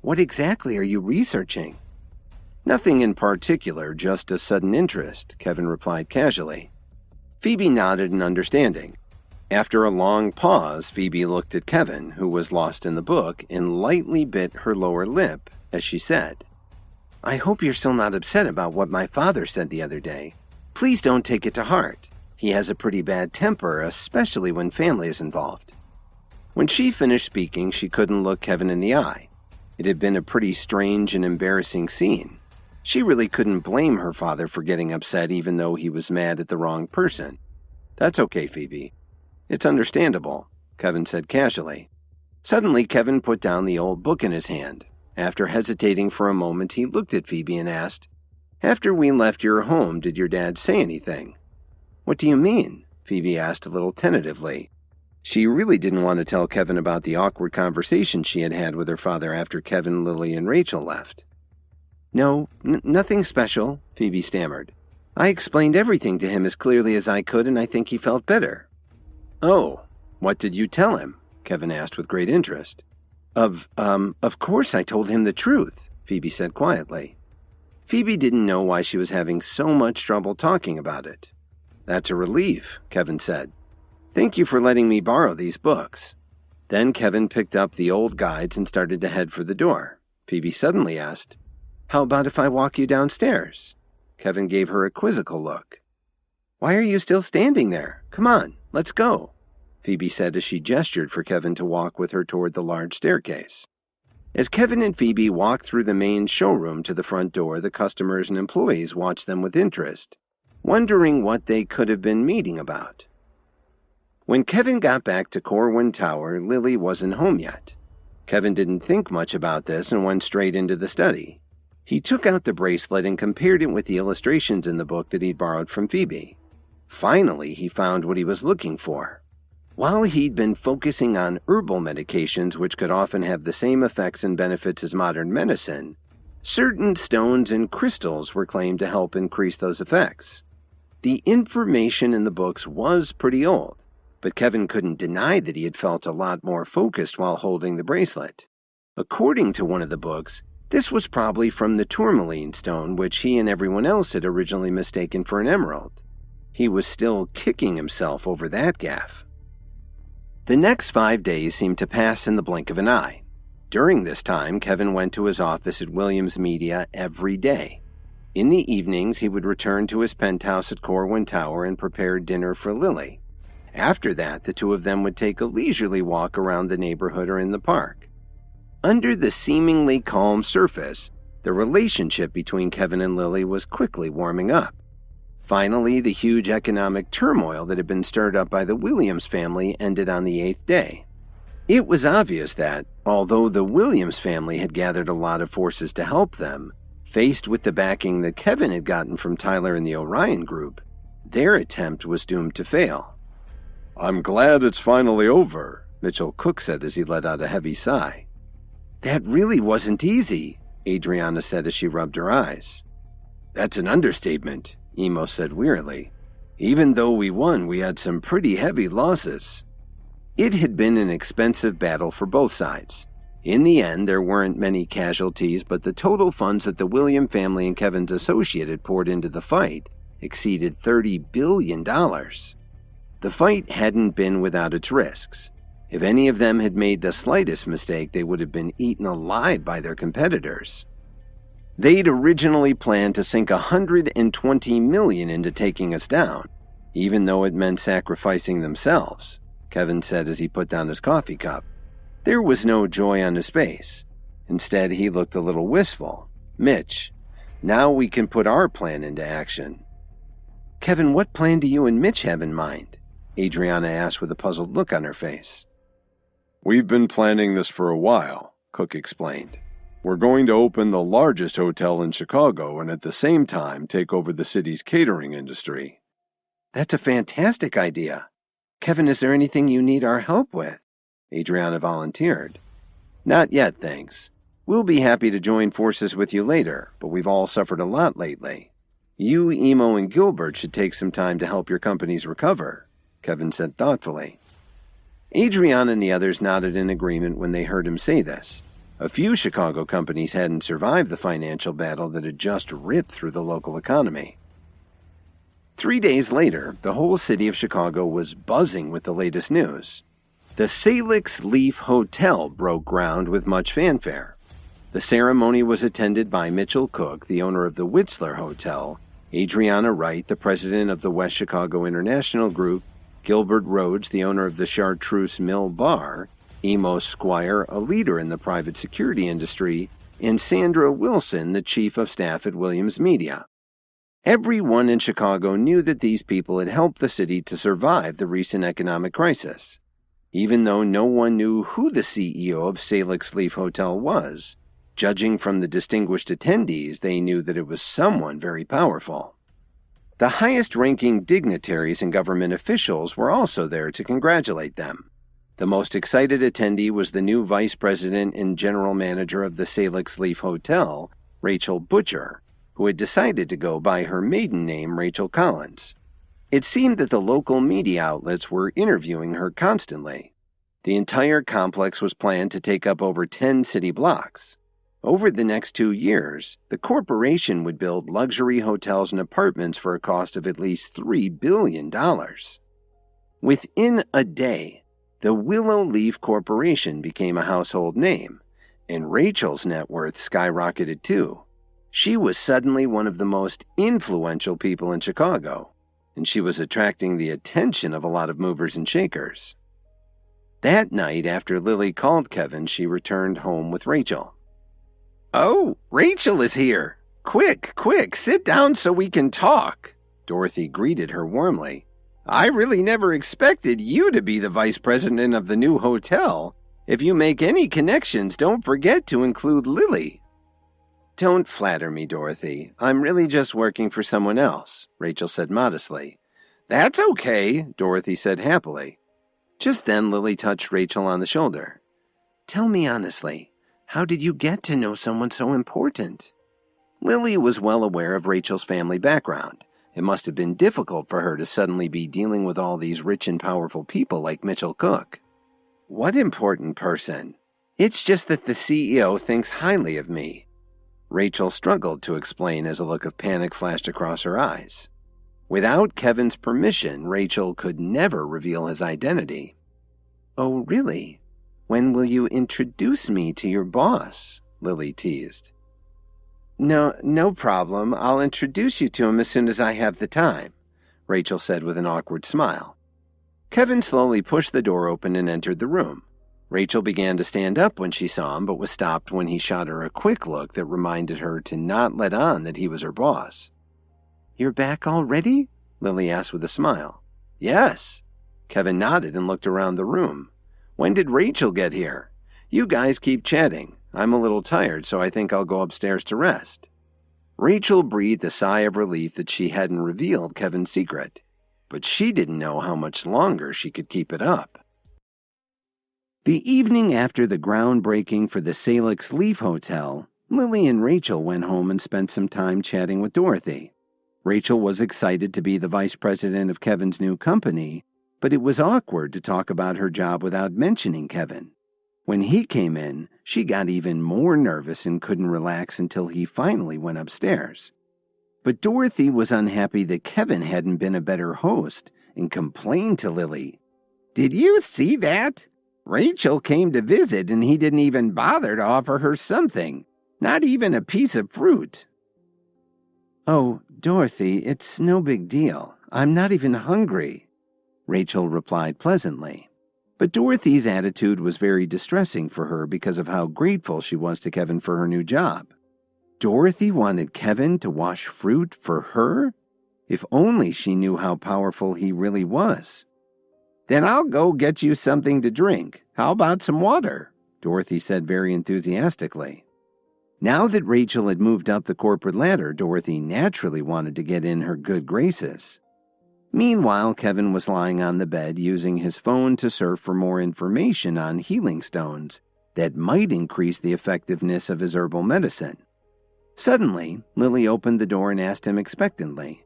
What exactly are you researching?" "Nothing in particular, just a sudden interest," Kevin replied casually. Phoebe nodded in understanding. After a long pause, Phoebe looked at Kevin, who was lost in the book, and lightly bit her lower lip as she said, "I hope you're still not upset about what my father said the other day. Please don't take it to heart. He has a pretty bad temper, especially when family is involved." When she finished speaking, she couldn't look Kevin in the eye. It had been a pretty strange and embarrassing scene. She really couldn't blame her father for getting upset even though he was mad at the wrong person. "That's okay, Phoebe. It's understandable," Kevin said casually. Suddenly, Kevin put down the old book in his hand. After hesitating for a moment, he looked at Phoebe and asked, "After we left your home, did your dad say anything?" "What do you mean?" Phoebe asked a little tentatively. She really didn't want to tell Kevin about the awkward conversation she had had with her father after Kevin, Lily, and Rachel left. "No, nothing special," Phoebe stammered. "I explained everything to him as clearly as I could, and I think he felt better." "Oh, what did you tell him?" Kevin asked with great interest. Of course I told him the truth," Phoebe said quietly. Phoebe didn't know why she was having so much trouble talking about it. "That's a relief," Kevin said. "Thank you for letting me borrow these books." Then Kevin picked up the old guides and started to head for the door. Phoebe suddenly asked, "How about if I walk you downstairs?" Kevin gave her a quizzical look. "Why are you still standing there? Come on, let's go," Phoebe said as she gestured for Kevin to walk with her toward the large staircase. As Kevin and Phoebe walked through the main showroom to the front door, the customers and employees watched them with interest, wondering what they could have been meeting about. When Kevin got back to Corwin Tower, Lily wasn't home yet. Kevin didn't think much about this and went straight into the study. He took out the bracelet and compared it with the illustrations in the book that he'd borrowed from Phoebe. Finally, he found what he was looking for. While he'd been focusing on herbal medications, which could often have the same effects and benefits as modern medicine, certain stones and crystals were claimed to help increase those effects. The information in the books was pretty old, but Kevin couldn't deny that he had felt a lot more focused while holding the bracelet. According to one of the books, this was probably from the tourmaline stone, which he and everyone else had originally mistaken for an emerald. He was still kicking himself over that gaffe. The next 5 days seemed to pass in the blink of an eye. During this time, Kevin went to his office at Williams Media every day. In the evenings, he would return to his penthouse at Corwin Tower and prepare dinner for Lily. After that, the two of them would take a leisurely walk around the neighborhood or in the park. Under the seemingly calm surface, the relationship between Kevin and Lily was quickly warming up. Finally, the huge economic turmoil that had been stirred up by the Williams family ended on the 8th day. It was obvious that, although the Williams family had gathered a lot of forces to help them, faced with the backing that Kevin had gotten from Tyler and the Orion Group, their attempt was doomed to fail. "I'm glad it's finally over," Mitchell Cook said as he let out a heavy sigh. "That really wasn't easy," Adriana said as she rubbed her eyes. "That's an understatement," Emo said wearily. "Even though we won, we had some pretty heavy losses." It had been an expensive battle for both sides. In the end, there weren't many casualties, but the total funds that the William family and Kevin's associate had poured into the fight exceeded $30 billion. The fight hadn't been without its risks. If any of them had made the slightest mistake, they would have been eaten alive by their competitors. They'd originally planned to sink $120 million into taking us down, even though it meant sacrificing themselves, Kevin said as he put down his coffee cup. There was no joy on his face. Instead, he looked a little wistful. Mitch, now we can put our plan into action. Kevin, what plan do you and Mitch have in mind? Adriana asked with a puzzled look on her face. We've been planning this for a while, Cook explained. We're going to open the largest hotel in Chicago and at the same time take over the city's catering industry. That's a fantastic idea. Kevin, is there anything you need our help with? Adriana volunteered. Not yet, thanks. We'll be happy to join forces with you later, but we've all suffered a lot lately. You, Emo, and Gilbert should take some time to help your companies recover, Kevin said thoughtfully. Adriana and the others nodded in agreement when they heard him say this. A few Chicago companies hadn't survived the financial battle that had just ripped through the local economy. 3 days later, the whole city of Chicago was buzzing with the latest news. The Salix Leaf Hotel broke ground with much fanfare. The ceremony was attended by Mitchell Cook, the owner of the Whistler Hotel, Adriana Wright, the president of the West Chicago International Group, Gilbert Rhodes, the owner of the Chartreuse Mill Bar, Emo Squire, a leader in the private security industry, and Sandra Wilson, the chief of staff at Williams Media. Everyone in Chicago knew that these people had helped the city to survive the recent economic crisis. Even though no one knew who the CEO of Salix Leaf Hotel was, judging from the distinguished attendees, they knew that it was someone very powerful. The highest-ranking dignitaries and government officials were also there to congratulate them. The most excited attendee was the new vice president and general manager of the Salix Leaf Hotel, Rachel Butcher, who had decided to go by her maiden name, Rachel Collins. It seemed that the local media outlets were interviewing her constantly. The entire complex was planned to take up over 10 city blocks. Over the next 2 years, the corporation would build luxury hotels and apartments for a cost of at least $3 billion. Within a day, the Willow Leaf Corporation became a household name, and Rachel's net worth skyrocketed too. She was suddenly one of the most influential people in Chicago, and she was attracting the attention of a lot of movers and shakers. That night, after Lily called Kevin, she returned home with Rachel. "Oh, Rachel is here! Quick, sit down so we can talk!" Dorothy greeted her warmly. "I really never expected you to be the vice president of the new hotel. If you make any connections, don't forget to include Lily." "Don't flatter me, Dorothy. I'm really just working for someone else," Rachel said modestly. "That's okay," Dorothy said happily. Just then, Lily touched Rachel on the shoulder. "Tell me honestly, how did you get to know someone so important?" Lily was well aware of Rachel's family background. It must have been difficult for her to suddenly be dealing with all these rich and powerful people like Mitchell Cook. "What important person? It's just that the CEO thinks highly of me." Rachel struggled to explain as a look of panic flashed across her eyes. Without Kevin's permission, Rachel could never reveal his identity. "Oh, really? When will you introduce me to your boss?" Lily teased. No problem. I'll introduce you to him as soon as I have the time," Rachel said with an awkward smile. Kevin slowly pushed the door open and entered the room. Rachel began to stand up when she saw him, but was stopped when he shot her a quick look that reminded her to not let on that he was her boss. "You're back already?" Lily asked with a smile. "Yes." Kevin nodded and looked around the room. "When did Rachel get here? You guys keep chatting. I'm a little tired, so I think I'll go upstairs to rest." Rachel breathed a sigh of relief that she hadn't revealed Kevin's secret, but she didn't know how much longer she could keep it up. The evening after the groundbreaking for the Salix Leaf Hotel, Lily and Rachel went home and spent some time chatting with Dorothy. Rachel was excited to be the vice president of Kevin's new company, but it was awkward to talk about her job without mentioning Kevin. When he came in, she got even more nervous and couldn't relax until he finally went upstairs. But Dorothy was unhappy that Kevin hadn't been a better host and complained to Lily. "Did you see that? Rachel came to visit and he didn't even bother to offer her something. Not even a piece of fruit." "Oh, Dorothy, it's no big deal. I'm not even hungry," Rachel replied pleasantly. But Dorothy's attitude was very distressing for her because of how grateful she was to Kevin for her new job. Dorothy wanted Kevin to wash fruit for her? If only she knew how powerful he really was. "Then I'll go get you something to drink. How about some water?" Dorothy said very enthusiastically. Now that Rachel had moved up the corporate ladder, Dorothy naturally wanted to get in her good graces. Meanwhile, Kevin was lying on the bed using his phone to surf for more information on healing stones that might increase the effectiveness of his herbal medicine. Suddenly, Lily opened the door and asked him expectantly,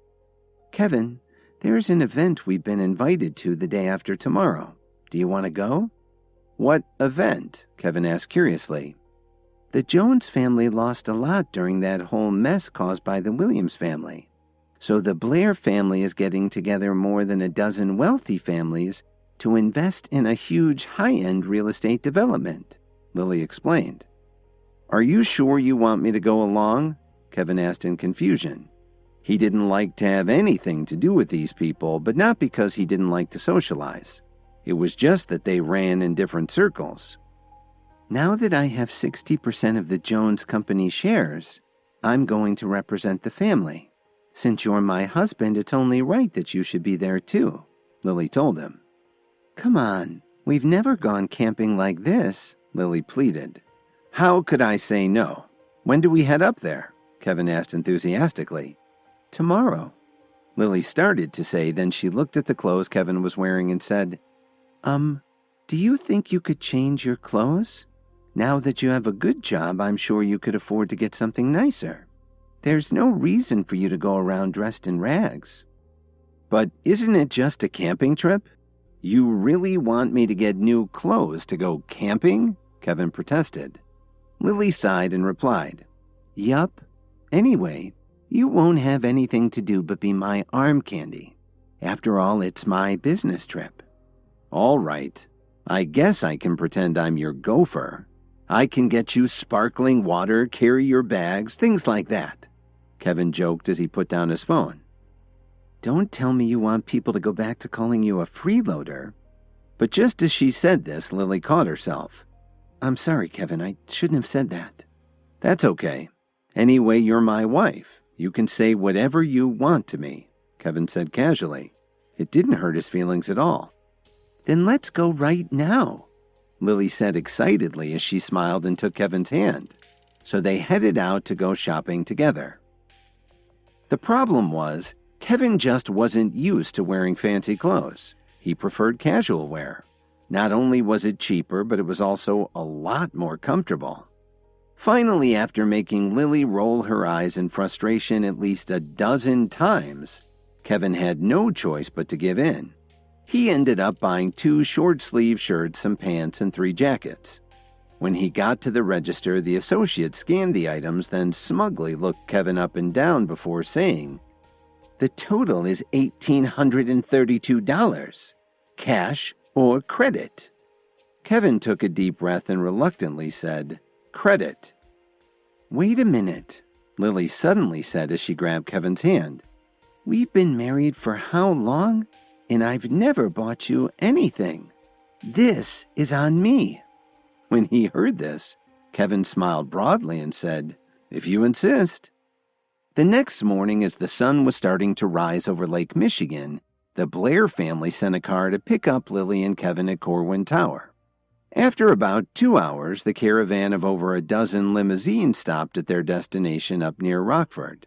"Kevin, there's an event we've been invited to the day after tomorrow. Do you want to go?" "What event?" Kevin asked curiously. "The Jones family lost a lot during that whole mess caused by the Williams family. So the Blair family is getting together more than a dozen wealthy families to invest in a huge high-end real estate development," Lily explained. "Are you sure you want me to go along?" Kevin asked in confusion. He didn't like to have anything to do with these people, but not because he didn't like to socialize. It was just that they ran in different circles. "Now that I have 60% of the Jones Company shares, I'm going to represent the family. Since you're my husband, it's only right that you should be there too," Lily told him. "Come on, we've never gone camping like this," Lily pleaded. "How could I say no? When do we head up there?" Kevin asked enthusiastically. "Tomorrow," Lily started to say, then she looked at the clothes Kevin was wearing and said, Do you think you could change your clothes? Now that you have a good job, I'm sure you could afford to get something nicer. There's no reason for you to go around dressed in rags." "But isn't it just a camping trip? You really want me to get new clothes to go camping?" Kevin protested. Lily sighed and replied, "Yup. Anyway, you won't have anything to do but be my arm candy. After all, it's my business trip." "All right. I guess I can pretend I'm your gopher. I can get you sparkling water, carry your bags, things like that," Kevin joked as he put down his phone. "Don't tell me you want people to go back to calling you a freeloader." But just as she said this, Lily caught herself. "I'm sorry, Kevin. I shouldn't have said that." "That's okay. Anyway, you're my wife. You can say whatever you want to me," Kevin said casually. It didn't hurt his feelings at all. "Then let's go right now," Lily said excitedly as she smiled and took Kevin's hand. So they headed out to go shopping together. The problem was, Kevin just wasn't used to wearing fancy clothes. He preferred casual wear. Not only was it cheaper, but it was also a lot more comfortable. Finally, after making Lily roll her eyes in frustration at least a dozen times, Kevin had no choice but to give in. He ended up buying 2 short-sleeve shirts, some pants, and 3 jackets. When he got to the register, the associate scanned the items, then smugly looked Kevin up and down before saying, "The total is $1,832. Cash or credit?" Kevin took a deep breath and reluctantly said, "Credit." "Wait a minute," Lily suddenly said as she grabbed Kevin's hand. "We've been married for how long? And I've never bought you anything. This is on me." When he heard this, Kevin smiled broadly and said, "If you insist." The next morning, as the sun was starting to rise over Lake Michigan, the Blair family sent a car to pick up Lily and Kevin at Corwin Tower. After about 2 hours, the caravan of over a dozen limousines stopped at their destination up near Rockford.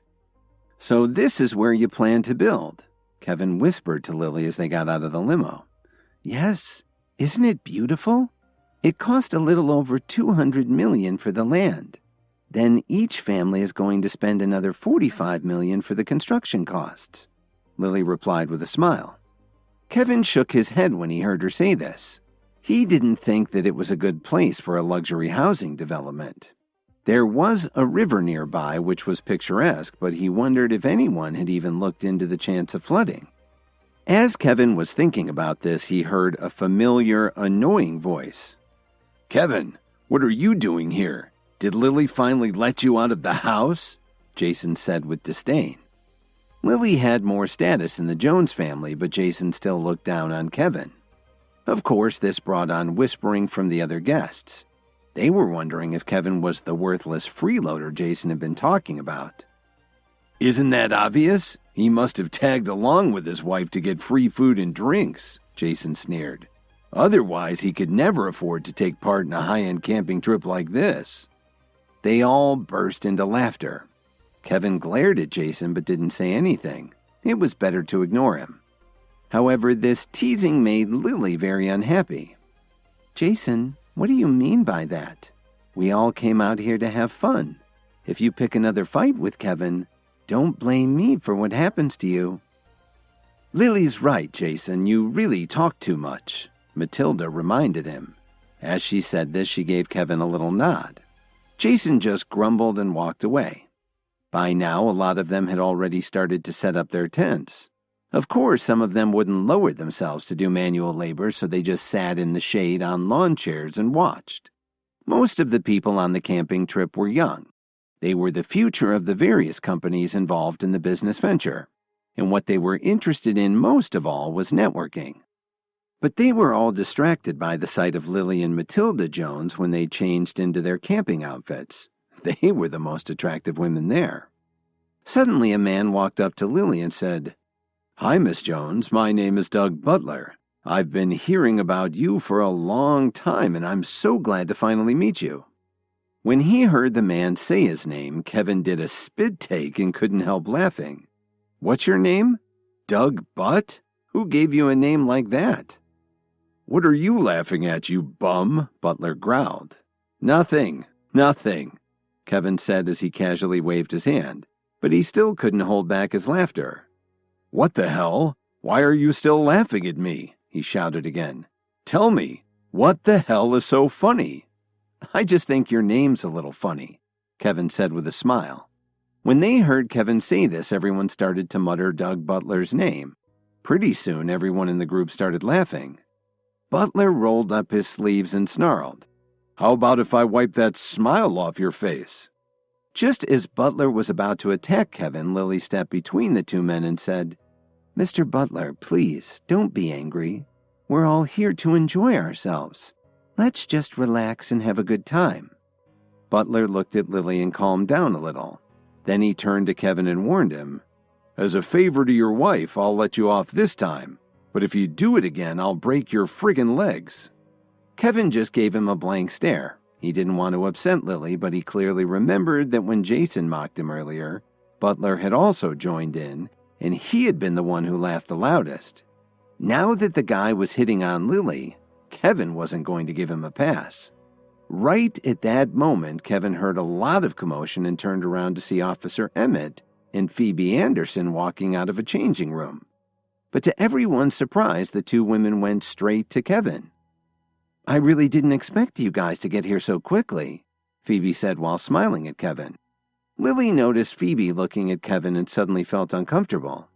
"So this is where you plan to build?" Kevin whispered to Lily as they got out of the limo. "Yes. Isn't it beautiful? It cost a little over $200 million for the land. Then each family is going to spend another $45 million for the construction costs," Lily replied with a smile. Kevin shook his head when he heard her say this. He didn't think that it was a good place for a luxury housing development. There was a river nearby which was picturesque, but he wondered if anyone had even looked into the chance of flooding. As Kevin was thinking about this, he heard a familiar, annoying voice. "Kevin, what are you doing here? Did Lily finally let you out of the house? Jason said with disdain. Lily had more status in the Jones family, but Jason still looked down on Kevin. Of course, this brought on whispering from the other guests. They were wondering if Kevin was the worthless freeloader Jason had been talking about. Isn't that obvious? He must have tagged along with his wife to get free food and drinks, Jason sneered. Otherwise, he could never afford to take part in a high-end camping trip like this. They all burst into laughter. Kevin glared at Jason but didn't say anything. It was better to ignore him. However, this teasing made Lily very unhappy. Jason, what do you mean by that? We all came out here to have fun. If you pick another fight with Kevin, don't blame me for what happens to you. Lily's right, Jason. You really talk too much, Matilda reminded him. As she said this, she gave Kevin a little nod. Jason just grumbled and walked away. By now, a lot of them had already started to set up their tents. Of course, some of them wouldn't lower themselves to do manual labor, so they just sat in the shade on lawn chairs and watched. Most of the people on the camping trip were young. They were the future of the various companies involved in the business venture, and what they were interested in most of all was networking. But they were all distracted by the sight of Lily and Matilda Jones when they changed into their camping outfits. They were the most attractive women there. Suddenly a man walked up to Lily and said, "Hi, Miss Jones. My name is Doug Butler. I've been hearing about you for a long time, and I'm so glad to finally meet you." When he heard the man say his name, Kevin did a spit take and couldn't help laughing. "What's your name? Doug Butt? Who gave you a name like that?" "What are you laughing at, you bum?" Butler growled. Nothing," Kevin said as he casually waved his hand, but he still couldn't hold back his laughter. "What the hell? Why are you still laughing at me?" he shouted again. "Tell me, what the hell is so funny?" "I just think your name's a little funny," Kevin said with a smile. When they heard Kevin say this, everyone started to mutter Doug Butler's name. Pretty soon, everyone in the group started laughing. Butler rolled up his sleeves and snarled, "How about if I wipe that smile off your face?" Just as Butler was about to attack Kevin, Lily stepped between the two men and said, "Mr. Butler, please, don't be angry. We're all here to enjoy ourselves. Let's just relax and have a good time." Butler looked at Lily and calmed down a little. Then he turned to Kevin and warned him, "As a favor to your wife, I'll let you off this time. But if you do it again, I'll break your friggin' legs." Kevin just gave him a blank stare. He didn't want to upset Lily, but he clearly remembered that when Jason mocked him earlier, Butler had also joined in, and he had been the one who laughed the loudest. Now that the guy was hitting on Lily, Kevin wasn't going to give him a pass. Right at that moment, Kevin heard a lot of commotion and turned around to see Officer Emmett and Phoebe Anderson walking out of a changing room. But to everyone's surprise, the two women went straight to Kevin. "I really didn't expect you guys to get here so quickly," Phoebe said while smiling at Kevin. Lily noticed Phoebe looking at Kevin and suddenly felt uncomfortable.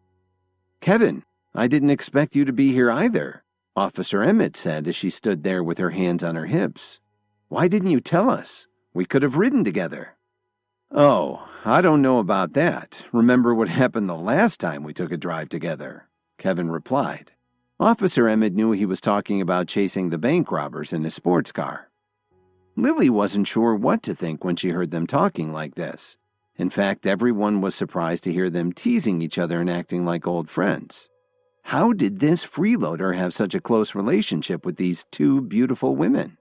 "Kevin, I didn't expect you to be here either," Officer Emmett said as she stood there with her hands on her hips. "Why didn't you tell us? We could have ridden together." "Oh, I don't know about that. Remember what happened the last time we took a drive together?" Kevin replied. Officer Emmett knew he was talking about chasing the bank robbers in his sports car. Lily wasn't sure what to think when she heard them talking like this. In fact, everyone was surprised to hear them teasing each other and acting like old friends. How did this freeloader have such a close relationship with these two beautiful women?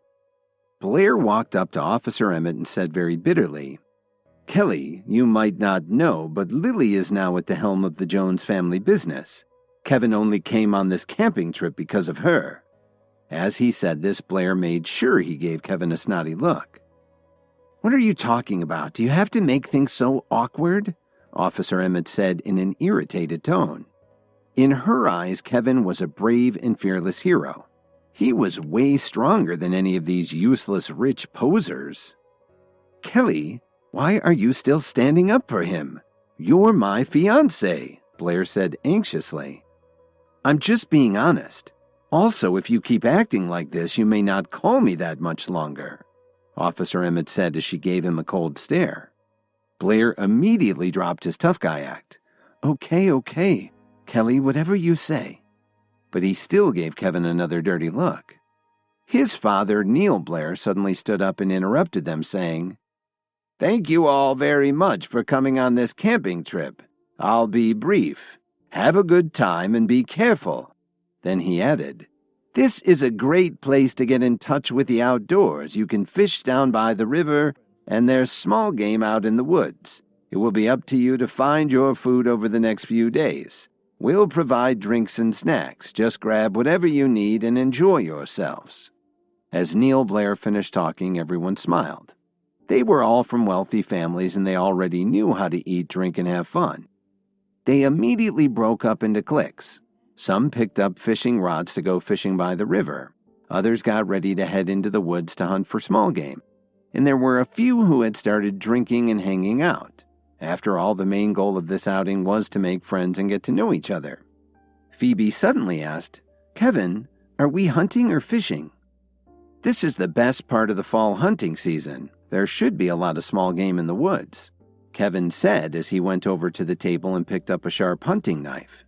Blair walked up to Officer Emmett and said very bitterly, "Kelly, you might not know, but Lily is now at the helm of the Jones family business. Kevin only came on this camping trip because of her." As he said this, Blair made sure he gave Kevin a snotty look. "What are you talking about? Do you have to make things so awkward?" Officer Emmett said in an irritated tone. In her eyes, Kevin was a brave and fearless hero. He was way stronger than any of these useless rich posers. "Kelly, why are you still standing up for him? You're my fiancé," Blair said anxiously. "I'm just being honest. Also, if you keep acting like this, you may not call me that much longer." Officer Emmett said as she gave him a cold stare. Blair immediately dropped his tough guy act. Okay, Kelly, whatever you say. But he still gave Kevin another dirty look. His father, Neil Blair, suddenly stood up and interrupted them, saying, "Thank you all very much for coming on this camping trip. I'll be brief. Have a good time and be careful." Then he added, "This is a great place to get in touch with the outdoors. You can fish down by the river, and there's small game out in the woods. It will be up to you to find your food over the next few days. We'll provide drinks and snacks. Just grab whatever you need and enjoy yourselves." As Neil Blair finished talking, everyone smiled. They were all from wealthy families, and they already knew how to eat, drink, and have fun. They immediately broke up into cliques. Some picked up fishing rods to go fishing by the river. Others got ready to head into the woods to hunt for small game. And there were a few who had started drinking and hanging out. After all, the main goal of this outing was to make friends and get to know each other. Phoebe suddenly asked, "Kevin, are we hunting or fishing?" "This is the best part of the fall hunting season. There should be a lot of small game in the woods," Kevin said as he went over to the table and picked up a sharp hunting knife.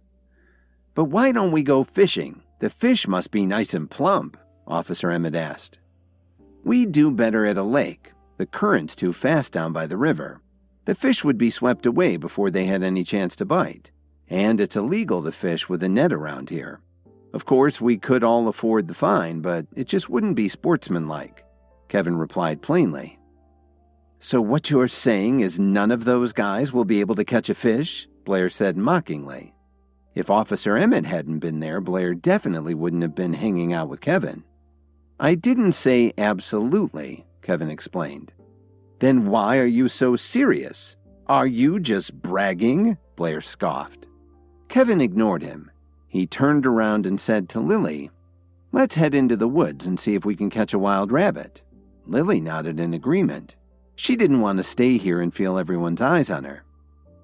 "But why don't we go fishing? The fish must be nice and plump," Officer Emmett asked. "We'd do better at a lake. The current's too fast down by the river. The fish would be swept away before they had any chance to bite. And it's illegal to fish with a net around here. Of course, we could all afford the fine, but it just wouldn't be sportsmanlike," Kevin replied plainly. "So what you're saying is none of those guys will be able to catch a fish?" Blair said mockingly. If Officer Emmett hadn't been there, Blair definitely wouldn't have been hanging out with Kevin. "I didn't say absolutely," Kevin explained. "Then why are you so serious? Are you just bragging?" Blair scoffed. Kevin ignored him. He turned around and said to Lily, "Let's head into the woods and see if we can catch a wild rabbit." Lily nodded in agreement. She didn't want to stay here and feel everyone's eyes on her.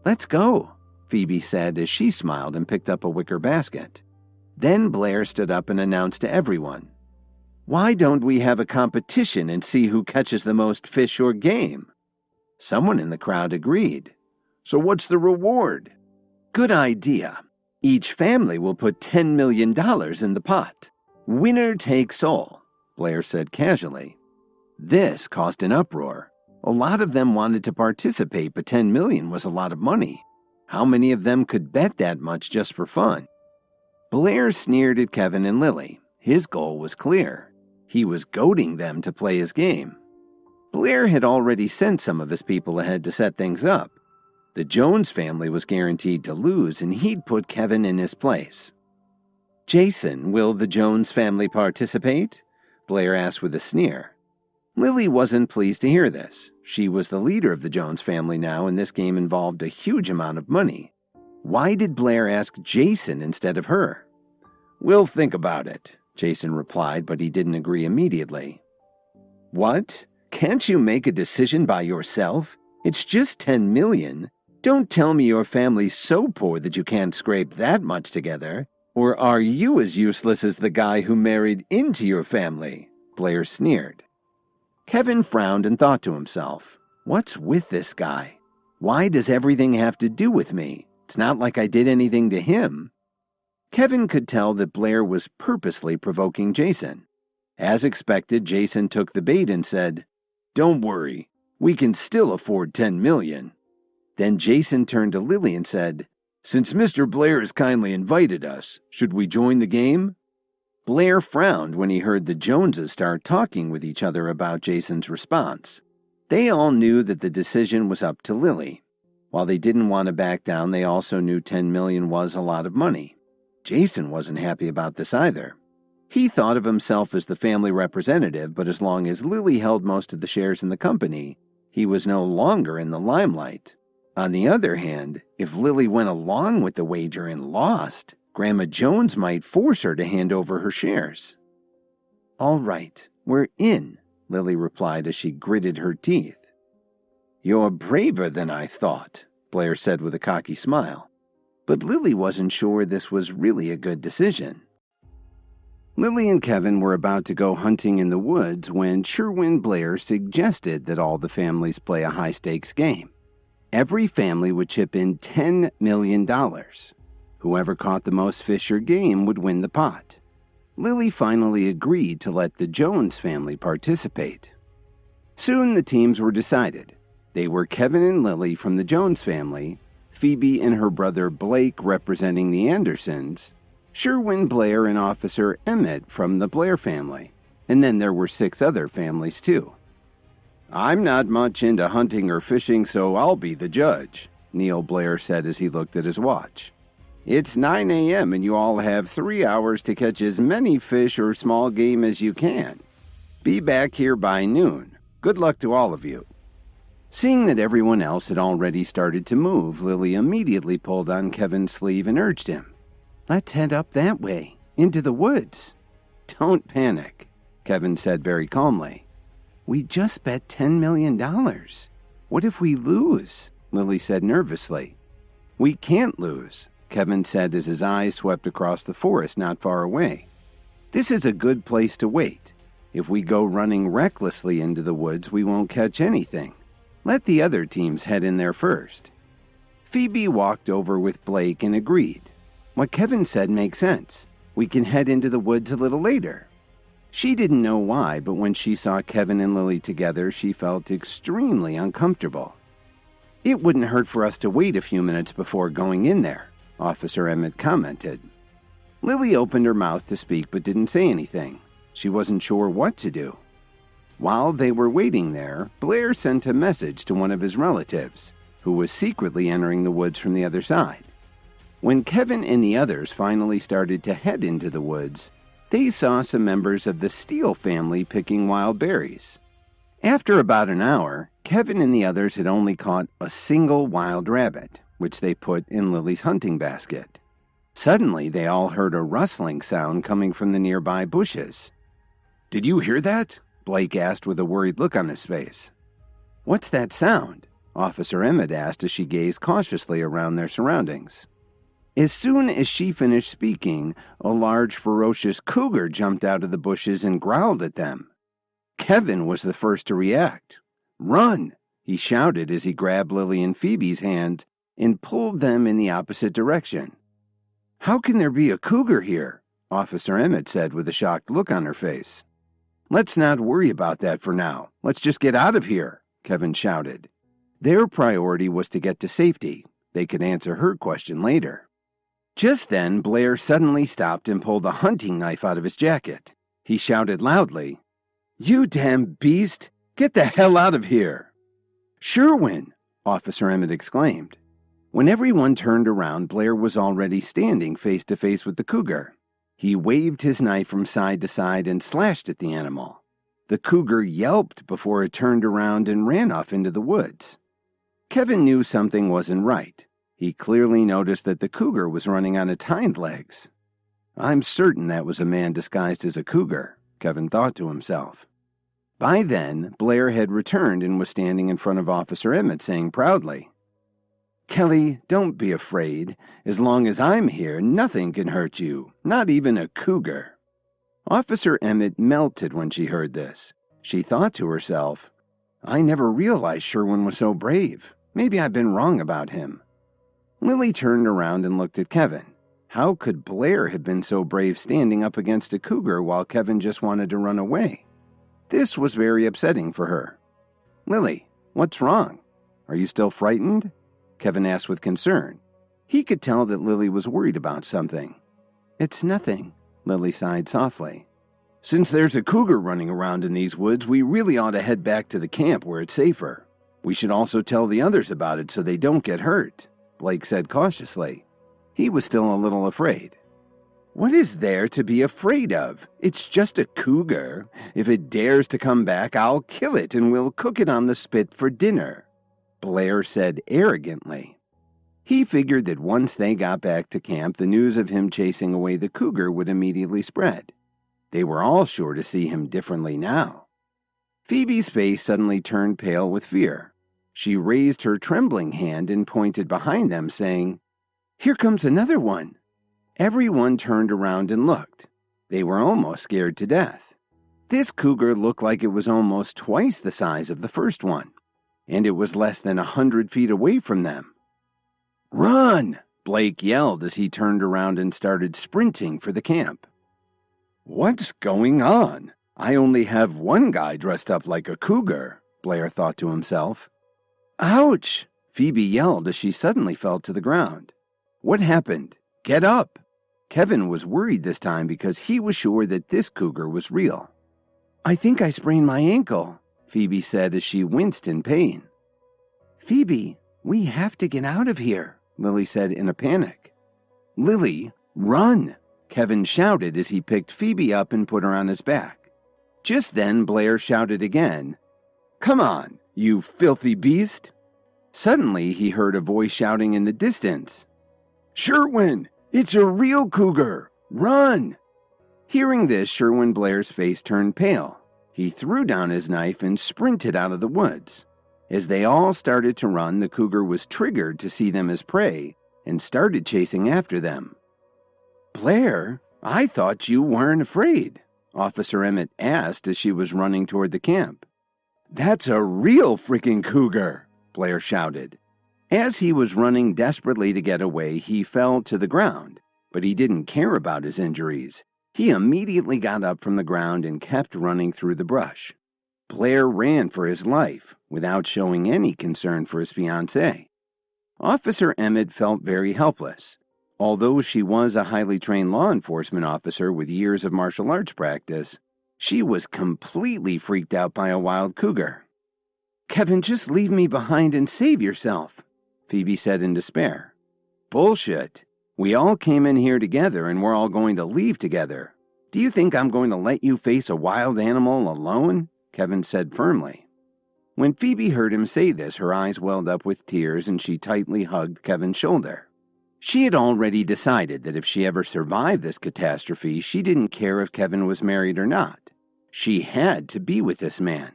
"Let's go," Phoebe said as she smiled and picked up a wicker basket. Then Blair stood up and announced to everyone, "Why don't we have a competition and see who catches the most fish or game?" Someone in the crowd agreed. "So what's the reward?" "Good idea. Each family will put $10 million in the pot. Winner takes all," Blair said casually. This caused an uproar. A lot of them wanted to participate, but $10 million was a lot of money. How many of them could bet that much just for fun? Blair sneered at Kevin and Lily. His goal was clear. He was goading them to play his game. Blair had already sent some of his people ahead to set things up. The Jones family was guaranteed to lose, and he'd put Kevin in his place. "Jason, will the Jones family participate?" Blair asked with a sneer. Lily wasn't pleased to hear this. She was the leader of the Jones family now, and this game involved a huge amount of money. Why did Blair ask Jason instead of her? "We'll think about it," Jason replied, but he didn't agree immediately. "What? Can't you make a decision by yourself? It's just $10 million. Don't tell me your family's so poor that you can't scrape that much together. Or are you as useless as the guy who married into your family?" Blair sneered. Kevin frowned and thought to himself, "What's with this guy? Why does everything have to do with me? It's not like I did anything to him." Kevin could tell that Blair was purposely provoking Jason. As expected, Jason took the bait and said, "Don't worry, we can still afford $10 million. Then Jason turned to Lily and said, "Since Mr. Blair has kindly invited us, should we join the game?" Blair frowned when he heard the Joneses start talking with each other about Jason's response. They all knew that the decision was up to Lily. While they didn't want to back down, they also knew $10 million was a lot of money. Jason wasn't happy about this either. He thought of himself as the family representative, but as long as Lily held most of the shares in the company, he was no longer in the limelight. On the other hand, if Lily went along with the wager and lost, Grandma Jones might force her to hand over her shares. "All right, we're in," Lily replied as she gritted her teeth. "You're braver than I thought," Blair said with a cocky smile. But Lily wasn't sure this was really a good decision. Lily and Kevin were about to go hunting in the woods when Sherwin Blair suggested that all the families play a high-stakes game. Every family would chip in $10 million. Whoever caught the most fish or game would win the pot. Lily finally agreed to let the Jones family participate. Soon the teams were decided. They were Kevin and Lily from the Jones family, Phoebe and her brother Blake representing the Andersons, Sherwin Blair and Officer Emmett from the Blair family, and then there were 6 other families too. "I'm not much into hunting or fishing, so I'll be the judge," Neil Blair said as he looked at his watch. "It's 9 a.m. and you all have 3 hours to catch as many fish or small game as you can. Be back here by noon. Good luck to all of you." Seeing that everyone else had already started to move, Lily immediately pulled on Kevin's sleeve and urged him. "Let's head up that way, into the woods." "Don't panic," Kevin said very calmly. "We just bet $10 million. What if we lose?" Lily said nervously. "We can't lose," Kevin said as his eyes swept across the forest not far away. "This is a good place to wait. If we go running recklessly into the woods, we won't catch anything. Let the other teams head in there first." Phoebe walked over with Blake and agreed. "What Kevin said makes sense. We can head into the woods a little later." She didn't know why, but when she saw Kevin and Lily together, she felt extremely uncomfortable. "It wouldn't hurt for us to wait a few minutes before going in there," Officer Emmett commented. Lily opened her mouth to speak but didn't say anything. She wasn't sure what to do. While they were waiting there, Blair sent a message to one of his relatives, who was secretly entering the woods from the other side. When Kevin and the others finally started to head into the woods, they saw some members of the Steele family picking wild berries. After about an hour, Kevin and the others had only caught a single wild rabbit, which they put in Lily's hunting basket. Suddenly, they all heard a rustling sound coming from the nearby bushes. "Did you hear that?" Blake asked with a worried look on his face. "What's that sound?" Officer Emmett asked as she gazed cautiously around their surroundings. As soon as she finished speaking, a large, ferocious cougar jumped out of the bushes and growled at them. Kevin was the first to react. "Run!" he shouted as he grabbed Lily and Phoebe's hand and pulled them in the opposite direction. "How can there be a cougar here?" Officer Emmett said with a shocked look on her face. "Let's not worry about that for now. Let's just get out of here," Kevin shouted. Their priority was to get to safety. They could answer her question later. Just then, Blair suddenly stopped and pulled a hunting knife out of his jacket. He shouted loudly, "You damn beast! Get the hell out of here!" "Sherwin!" Officer Emmett exclaimed. When everyone turned around, Blair was already standing face to face with the cougar. He waved his knife from side to side and slashed at the animal. The cougar yelped before it turned around and ran off into the woods. Kevin knew something wasn't right. He clearly noticed that the cougar was running on its hind legs. "I'm certain that was a man disguised as a cougar," Kevin thought to himself. By then, Blair had returned and was standing in front of Officer Emmett, saying proudly, "Kelly, don't be afraid. As long as I'm here, nothing can hurt you, not even a cougar." Officer Emmett melted when she heard this. She thought to herself, "I never realized Sherwin was so brave. Maybe I've been wrong about him." Lily turned around and looked at Kevin. How could Blair have been so brave standing up against a cougar while Kevin just wanted to run away? This was very upsetting for her. "Lily, what's wrong? Are you still frightened?" Kevin asked with concern. He could tell that Lily was worried about something. "It's nothing," Lily sighed softly. "Since there's a cougar running around in these woods, we really ought to head back to the camp where it's safer. We should also tell the others about it so they don't get hurt," Blake said cautiously. He was still a little afraid. "What is there to be afraid of? It's just a cougar. If it dares to come back, I'll kill it and we'll cook it on the spit for dinner," Blair said arrogantly. He figured that once they got back to camp, the news of him chasing away the cougar would immediately spread. They were all sure to see him differently now. Phoebe's face suddenly turned pale with fear. She raised her trembling hand and pointed behind them, saying, "Here comes another one." Everyone turned around and looked. They were almost scared to death. This cougar looked like it was almost twice the size of the first one, and it was less than 100 feet away from them. "Run!" Blake yelled as he turned around and started sprinting for the camp. "What's going on? I only have one guy dressed up like a cougar," Blair thought to himself. "Ouch!" Phoebe yelled as she suddenly fell to the ground. "What happened? Get up!" Kevin was worried this time because he was sure that this cougar was real. "I think I sprained my ankle," Phoebe said as she winced in pain. "Phoebe, we have to get out of here," Lily said in a panic. "Lily, run!" Kevin shouted as he picked Phoebe up and put her on his back. Just then, Blair shouted again, "Come on, you filthy beast!" Suddenly, he heard a voice shouting in the distance, "Sherwin, it's a real cougar! Run!" Hearing this, Sherwin Blair's face turned pale. He threw down his knife and sprinted out of the woods. As they all started to run, the cougar was triggered to see them as prey and started chasing after them. "Blair, I thought you weren't afraid," Officer Emmett asked as she was running toward the camp. "That's a real freaking cougar," Blair shouted. As he was running desperately to get away, he fell to the ground, but he didn't care about his injuries. He immediately got up from the ground and kept running through the brush. Blair ran for his life without showing any concern for his fiancée. Officer Emmett felt very helpless. Although she was a highly trained law enforcement officer with years of martial arts practice, she was completely freaked out by a wild cougar. "Kevin, just leave me behind and save yourself," Phoebe said in despair. "Bullshit. We all came in here together and we're all going to leave together. Do you think I'm going to let you face a wild animal alone?" Kevin said firmly. When Phoebe heard him say this, her eyes welled up with tears and she tightly hugged Kevin's shoulder. She had already decided that if she ever survived this catastrophe, she didn't care if Kevin was married or not. She had to be with this man,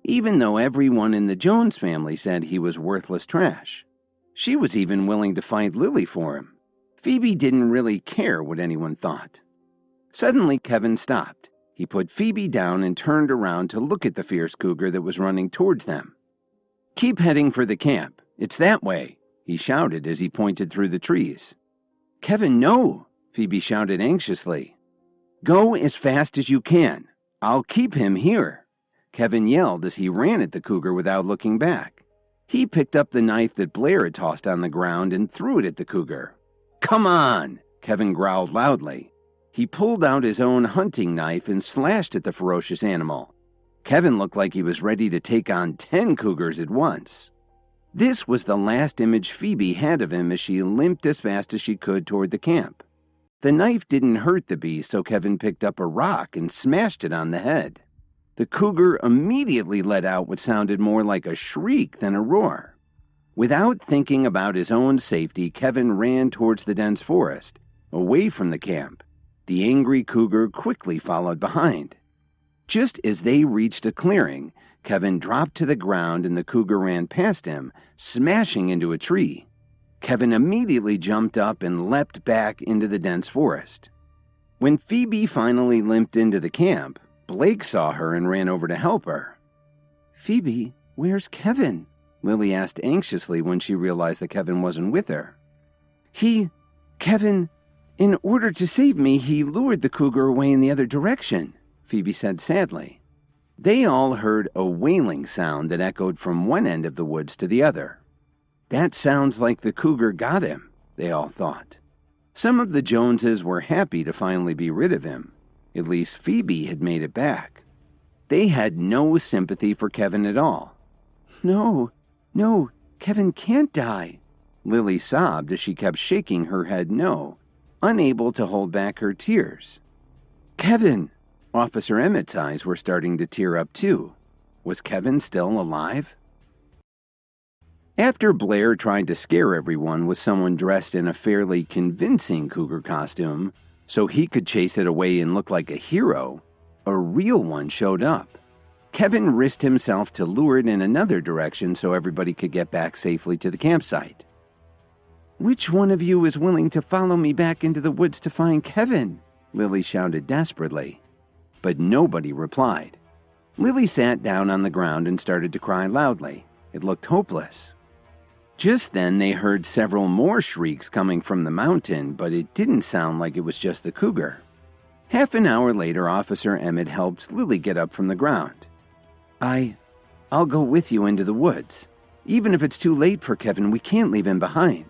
even though everyone in the Jones family said he was worthless trash. She was even willing to fight Lily for him. Phoebe didn't really care what anyone thought. Suddenly, Kevin stopped. He put Phoebe down and turned around to look at the fierce cougar that was running towards them. "Keep heading for the camp. It's that way," he shouted as he pointed through the trees. "Kevin, no," Phoebe shouted anxiously. "Go as fast as you can. I'll keep him here," Kevin yelled as he ran at the cougar without looking back. He picked up the knife that Blair had tossed on the ground and threw it at the cougar. "Come on," Kevin growled loudly. He pulled out his own hunting knife and slashed at the ferocious animal. Kevin looked like he was ready to take on 10 cougars at once. This was the last image Phoebe had of him as she limped as fast as she could toward the camp. The knife didn't hurt the beast, so Kevin picked up a rock and smashed it on the head. The cougar immediately let out what sounded more like a shriek than a roar. Without thinking about his own safety, Kevin ran towards the dense forest, away from the camp. The angry cougar quickly followed behind. Just as they reached a clearing, Kevin dropped to the ground and the cougar ran past him, smashing into a tree. Kevin immediately jumped up and leapt back into the dense forest. When Phoebe finally limped into the camp, Blake saw her and ran over to help her. "Phoebe, where's Kevin?" Lily asked anxiously when she realized that Kevin wasn't with her. Kevin, in order to save me, he lured the cougar away in the other direction," Phoebe said sadly. They all heard a wailing sound that echoed from one end of the woods to the other. "That sounds like the cougar got him," they all thought. Some of the Joneses were happy to finally be rid of him. At least Phoebe had made it back. They had no sympathy for Kevin at all. No, Kevin can't die," Lily sobbed as she kept shaking her head no, unable to hold back her tears. "Kevin!" Officer Emmett's eyes were starting to tear up too. Was Kevin still alive? After Blair tried to scare everyone with someone dressed in a fairly convincing cougar costume so he could chase it away and look like a hero, a real one showed up. Kevin risked himself to lure it in another direction so everybody could get back safely to the campsite. "Which one of you is willing to follow me back into the woods to find Kevin?" Lily shouted desperately. But nobody replied. Lily sat down on the ground and started to cry loudly. It looked hopeless. Just then they heard several more shrieks coming from the mountain, but it didn't sound like it was just the cougar. Half an hour later, Officer Emmett helped Lily get up from the ground. I'll go with you into the woods. Even if it's too late for Kevin, we can't leave him behind.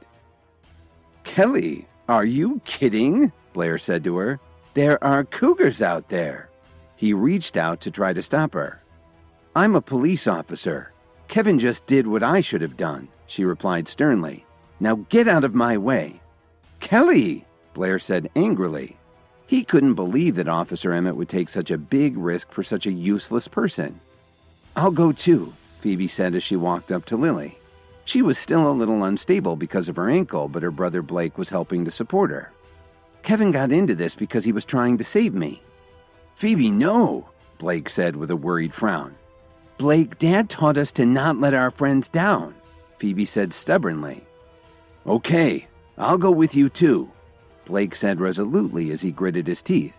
Kelly, are you kidding? Blair said to her. There are cougars out there. He reached out to try to stop her. I'm a police officer. Kevin just did what I should have done, she replied sternly. Now get out of my way. Kelly, Blair said angrily. He couldn't believe that Officer Emmett would take such a big risk for such a useless person. I'll go too, Phoebe said as she walked up to Lily. She was still a little unstable because of her ankle, but her brother Blake was helping to support her. Kevin got into this because he was trying to save me. Phoebe, no, Blake said with a worried frown. Blake, Dad taught us to not let our friends down, Phoebe said stubbornly. Okay, I'll go with you too, Blake said resolutely as he gritted his teeth.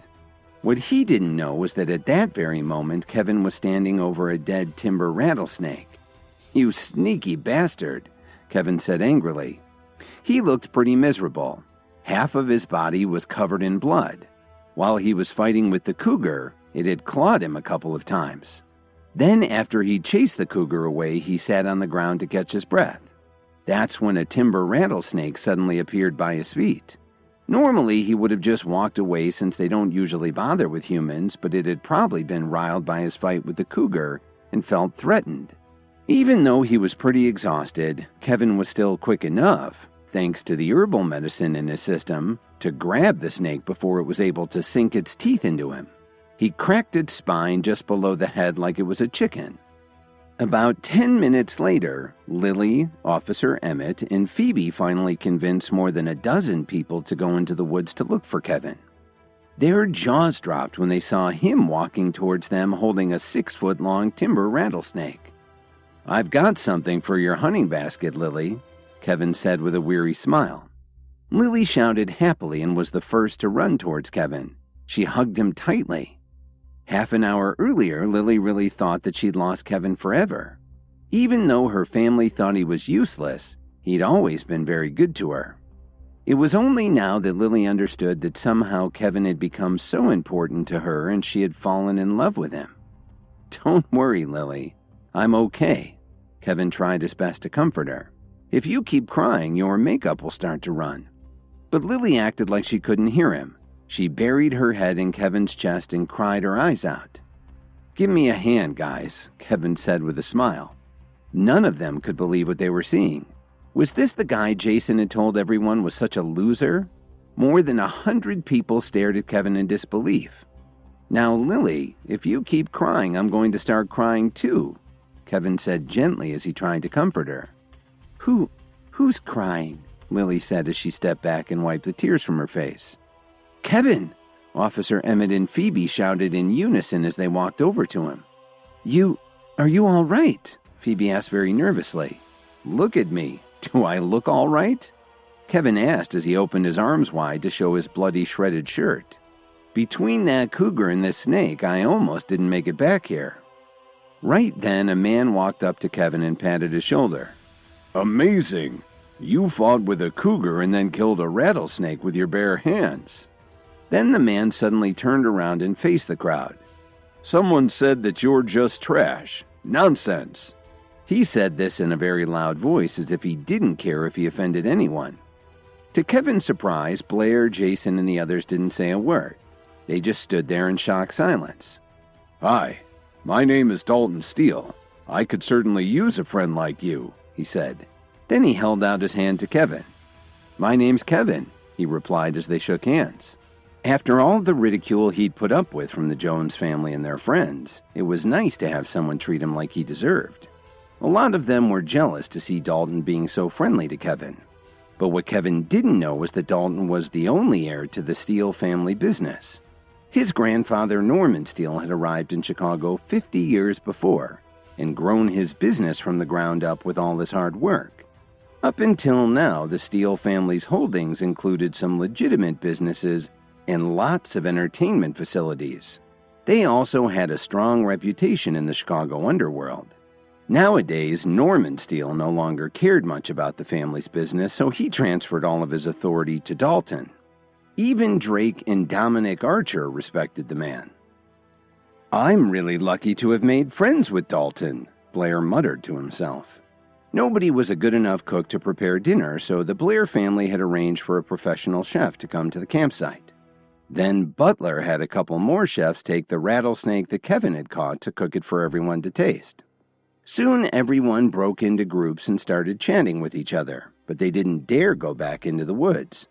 What he didn't know was that at that very moment, Kevin was standing over a dead timber rattlesnake. You sneaky bastard, Kevin said angrily. He looked pretty miserable. Half of his body was covered in blood. While he was fighting with the cougar, it had clawed him a couple of times. Then, after he chased the cougar away, he sat on the ground to catch his breath. That's when a timber rattlesnake suddenly appeared by his feet. Normally, he would have just walked away since they don't usually bother with humans, but it had probably been riled by his fight with the cougar and felt threatened. Even though he was pretty exhausted, Kevin was still quick enough, thanks to the herbal medicine in his system, to grab the snake before it was able to sink its teeth into him. He cracked its spine just below the head like it was a chicken. About 10 minutes later, Lily, Officer Emmett, and Phoebe finally convinced more than a dozen people to go into the woods to look for Kevin. Their jaws dropped when they saw him walking towards them holding a 6-foot-long timber rattlesnake. I've got something for your hunting basket, Lily, Kevin said with a weary smile. Lily shouted happily and was the first to run towards Kevin. She hugged him tightly. Half an hour earlier, Lily really thought that she'd lost Kevin forever. Even though her family thought he was useless, he'd always been very good to her. It was only now that Lily understood that somehow Kevin had become so important to her and she had fallen in love with him. Don't worry, Lily. I'm okay. Kevin tried his best to comfort her. If you keep crying, your makeup will start to run. But Lily acted like she couldn't hear him. She buried her head in Kevin's chest and cried her eyes out. Give me a hand, guys, Kevin said with a smile. None of them could believe what they were seeing. Was this the guy Jason had told everyone was such a loser? More than 100 people stared at Kevin in disbelief. Now, Lily, if you keep crying, I'm going to start crying too, Kevin said gently as he tried to comfort her. Who's crying? Lily said as she stepped back and wiped the tears from her face. Kevin! Officer Emmett and Phoebe shouted in unison as they walked over to him. Are you all right? Phoebe asked very nervously. Look at me. Do I look all right? Kevin asked as he opened his arms wide to show his bloody shredded shirt. Between that cougar and this snake, I almost didn't make it back here. Right then, a man walked up to Kevin and patted his shoulder. Amazing! You fought with a cougar and then killed a rattlesnake with your bare hands. Then the man suddenly turned around and faced the crowd. Someone said that you're just trash. Nonsense. He said this in a very loud voice as if he didn't care if he offended anyone. To Kevin's surprise, Blair, Jason, and the others didn't say a word. They just stood there in shocked silence. Hi, my name is Dalton Steele. I could certainly use a friend like you, he said. Then he held out his hand to Kevin. My name's Kevin, he replied as they shook hands. After all the ridicule he'd put up with from the Jones family and their friends, it was nice to have someone treat him like he deserved. A lot of them were jealous to see Dalton being so friendly to Kevin. But what Kevin didn't know was that Dalton was the only heir to the Steele family business. His grandfather, Norman Steele, had arrived in Chicago 50 years before and grown his business from the ground up with all his hard work. Up until now, the Steele family's holdings included some legitimate businesses, and lots of entertainment facilities. They also had a strong reputation in the Chicago underworld. Nowadays, Norman Steele no longer cared much about the family's business, so he transferred all of his authority to Dalton. Even Drake and Dominic Archer respected the man. "I'm really lucky to have made friends with Dalton," Blair muttered to himself. Nobody was a good enough cook to prepare dinner, so the Blair family had arranged for a professional chef to come to the campsite. Then Butler had a couple more chefs take the rattlesnake that Kevin had caught to cook it for everyone to taste. Soon everyone broke into groups and started chatting with each other, but they didn't dare go back into the woods.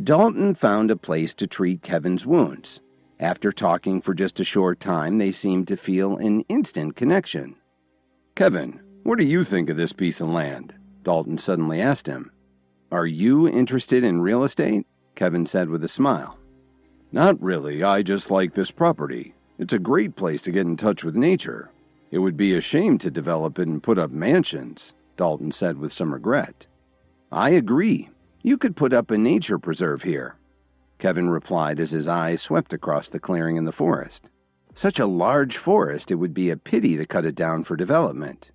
Dalton found a place to treat Kevin's wounds. After talking for just a short time, they seemed to feel an instant connection. "Kevin, what do you think of this piece of land?" Dalton suddenly asked him. "Are you interested in real estate?" Kevin said with a smile. "Not really. I just like this property. It's a great place to get in touch with nature. It would be a shame to develop it and put up mansions," Dalton said with some regret. "I agree. You could put up a nature preserve here," Kevin replied as his eyes swept across the clearing in the forest. "Such a large forest, it would be a pity to cut it down for development."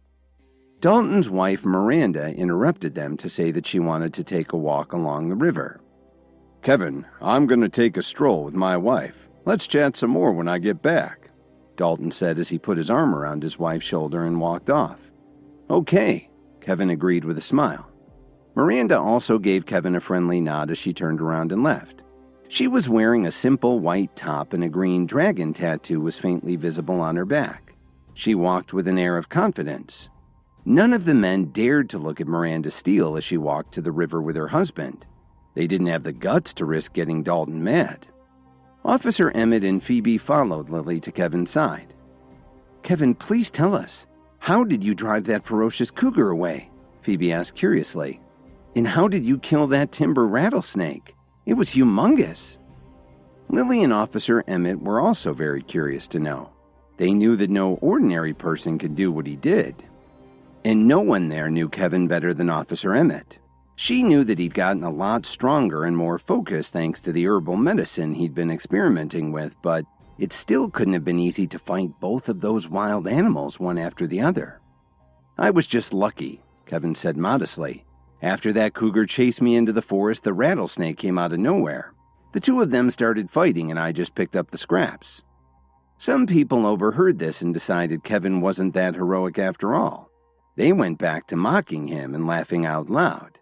Dalton's wife, Miranda, interrupted them to say that she wanted to take a walk along the river. "Kevin, I'm going to take a stroll with my wife. Let's chat some more when I get back," Dalton said as he put his arm around his wife's shoulder and walked off. "Okay," Kevin agreed with a smile. Miranda also gave Kevin a friendly nod as she turned around and left. She was wearing a simple white top, and a green dragon tattoo was faintly visible on her back. She walked with an air of confidence. None of the men dared to look at Miranda Steele as she walked to the river with her husband. They didn't have the guts to risk getting Dalton mad. Officer Emmett and Phoebe followed Lily to Kevin's side. "Kevin, please tell us, how did you drive that ferocious cougar away?" Phoebe asked curiously. "And how did you kill that timber rattlesnake? It was humongous." Lily and Officer Emmett were also very curious to know. They knew that no ordinary person could do what he did. And no one there knew Kevin better than Officer Emmett. She knew that he'd gotten a lot stronger and more focused thanks to the herbal medicine he'd been experimenting with, but it still couldn't have been easy to fight both of those wild animals one after the other. "I was just lucky," Kevin said modestly. "After that cougar chased me into the forest, the rattlesnake came out of nowhere. The two of them started fighting, and I just picked up the scraps." Some people overheard this and decided Kevin wasn't that heroic after all. They went back to mocking him and laughing out loud.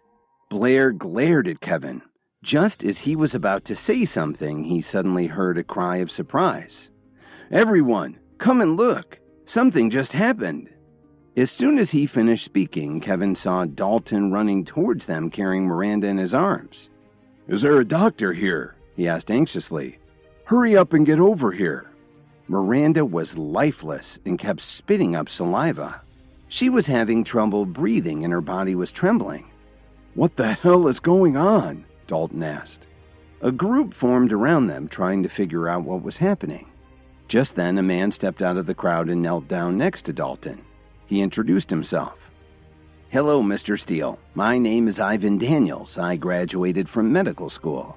Blair glared at Kevin. Just as he was about to say something, he suddenly heard a cry of surprise. "Everyone, come and look! Something just happened!" As soon as he finished speaking, Kevin saw Dalton running towards them carrying Miranda in his arms. "Is there a doctor here?" he asked anxiously. "Hurry up and get over here." Miranda was lifeless and kept spitting up saliva. She was having trouble breathing and her body was trembling. "What the hell is going on?" Dalton asked. A group formed around them, trying to figure out what was happening. Just then, a man stepped out of the crowd and knelt down next to Dalton. He introduced himself. "Hello, Mr. Steele. My name is Ivan Daniels. I graduated from medical school."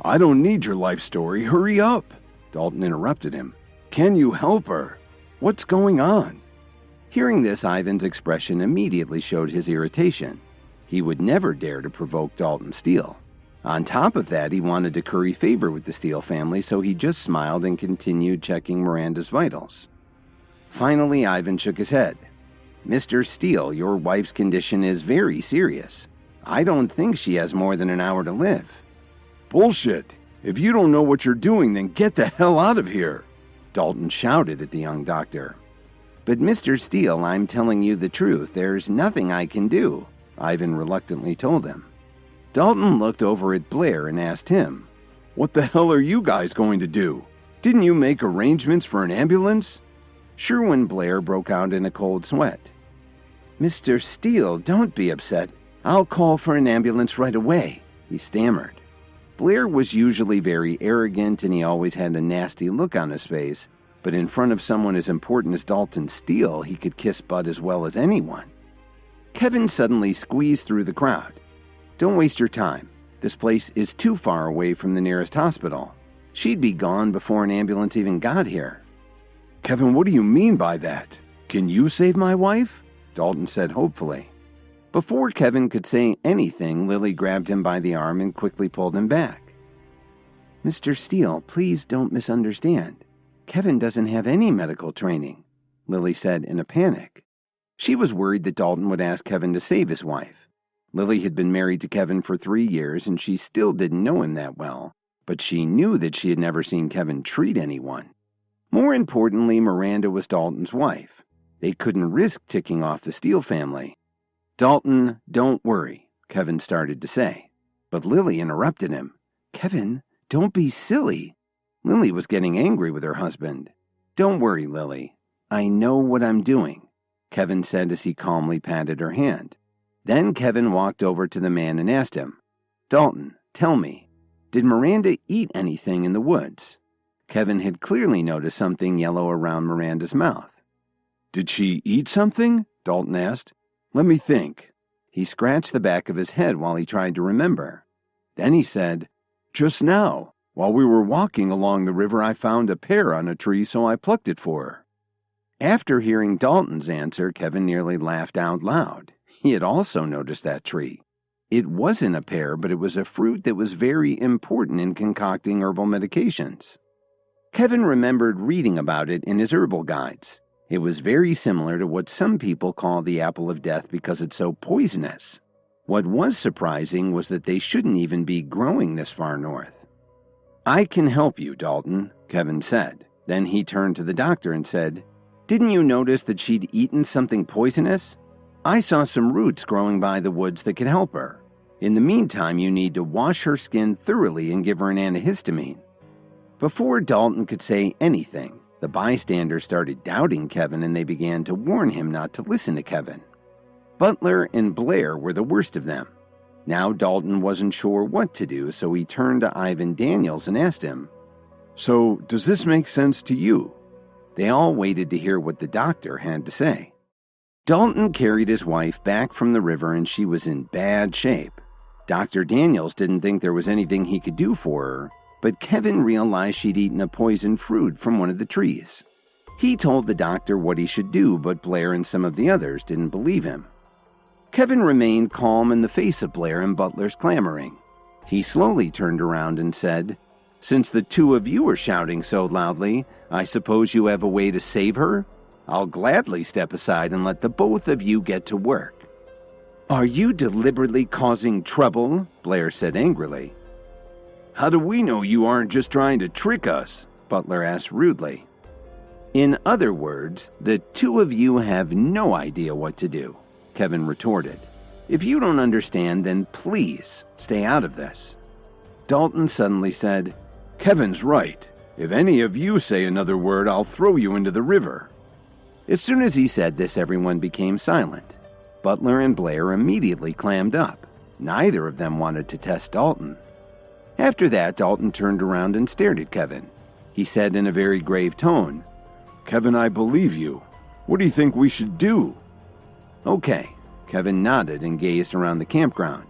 "I don't need your life story. Hurry up," Dalton interrupted him. "Can you help her? What's going on?" Hearing this, Ivan's expression immediately showed his irritation. He would never dare to provoke Dalton Steele. On top of that, he wanted to curry favor with the Steele family, so he just smiled and continued checking Miranda's vitals. Finally, Ivan shook his head. "Mr. Steele, your wife's condition is very serious. I don't think she has more than an hour to live." "Bullshit! If you don't know what you're doing, then get the hell out of here!" Dalton shouted at the young doctor. "But Mr. Steele, I'm telling you the truth. There's nothing I can do," Ivan reluctantly told him. Dalton looked over at Blair and asked him, "What the hell are you guys going to do? Didn't you make arrangements for an ambulance?" Sherwin Blair broke out in a cold sweat. "Mr. Steele, don't be upset. I'll call for an ambulance right away," he stammered. Blair was usually very arrogant and he always had a nasty look on his face, but in front of someone as important as Dalton Steele, he could kiss butt as well as anyone. Kevin suddenly squeezed through the crowd. "Don't waste your time. This place is too far away from the nearest hospital. She'd be gone before an ambulance even got here. Kevin, what do you mean by that? Can you save my wife? Dalton said hopefully. Before Kevin could say anything, Lily grabbed him by the arm and quickly pulled him back. Mr. Steele, please don't misunderstand. Kevin doesn't have any medical training, Lily said in a panic. She was worried that Dalton would ask Kevin to save his wife. Lily had been married to Kevin for 3 years, and she still didn't know him that well, but she knew that she had never seen Kevin treat anyone. More importantly, Miranda was Dalton's wife. They couldn't risk ticking off the Steele family. Dalton, don't worry, Kevin started to say. But Lily interrupted him. Kevin, don't be silly. Lily was getting angry with her husband. Don't worry, Lily. I know what I'm doing, Kevin said as he calmly patted her hand. Then Kevin walked over to the man and asked him, Dalton, tell me, did Miranda eat anything in the woods? Kevin had clearly noticed something yellow around Miranda's mouth. Did she eat something? Dalton asked. Let me think. He scratched the back of his head while he tried to remember. Then he said, Just now, while we were walking along the river, I found a pear on a tree, so I plucked it for her. After hearing Dalton's answer, Kevin nearly laughed out loud. He had also noticed that tree. It wasn't a pear, but it was a fruit that was very important in concocting herbal medications. Kevin remembered reading about it in his herbal guides. It was very similar to what some people call the apple of death because it's so poisonous. What was surprising was that they shouldn't even be growing this far north. I can help you, Dalton, Kevin said. Then he turned to the doctor and said, Didn't you notice that she'd eaten something poisonous? I saw some roots growing by the woods that could help her. In the meantime, you need to wash her skin thoroughly and give her an antihistamine. Before Dalton could say anything, the bystanders started doubting Kevin and they began to warn him not to listen to Kevin. Butler and Blair were the worst of them. Now Dalton wasn't sure what to do, so he turned to Ivan Daniels and asked him, So, does this make sense to you? They all waited to hear what the doctor had to say. Dalton carried his wife back from the river and she was in bad shape. Dr. Daniels didn't think there was anything he could do for her, but Kevin realized she'd eaten a poisoned fruit from one of the trees. He told the doctor what he should do, but Blair and some of the others didn't believe him. Kevin remained calm in the face of Blair and Butler's clamoring. He slowly turned around and said, Since the two of you are shouting so loudly, I suppose you have a way to save her? I'll gladly step aside and let the both of you get to work. Are you deliberately causing trouble? Blair said angrily. How do we know you aren't just trying to trick us? Butler asked rudely. In other words, the two of you have no idea what to do, Kevin retorted. If you don't understand, then please stay out of this. Dalton suddenly said, Kevin's right. If any of you say another word, I'll throw you into the river. As soon as he said this, everyone became silent. Butler and Blair immediately clammed up. Neither of them wanted to test Dalton. After that, Dalton turned around and stared at Kevin. He said in a very grave tone, Kevin, I believe you. What do you think we should do? Okay. Kevin nodded and gazed around the campground.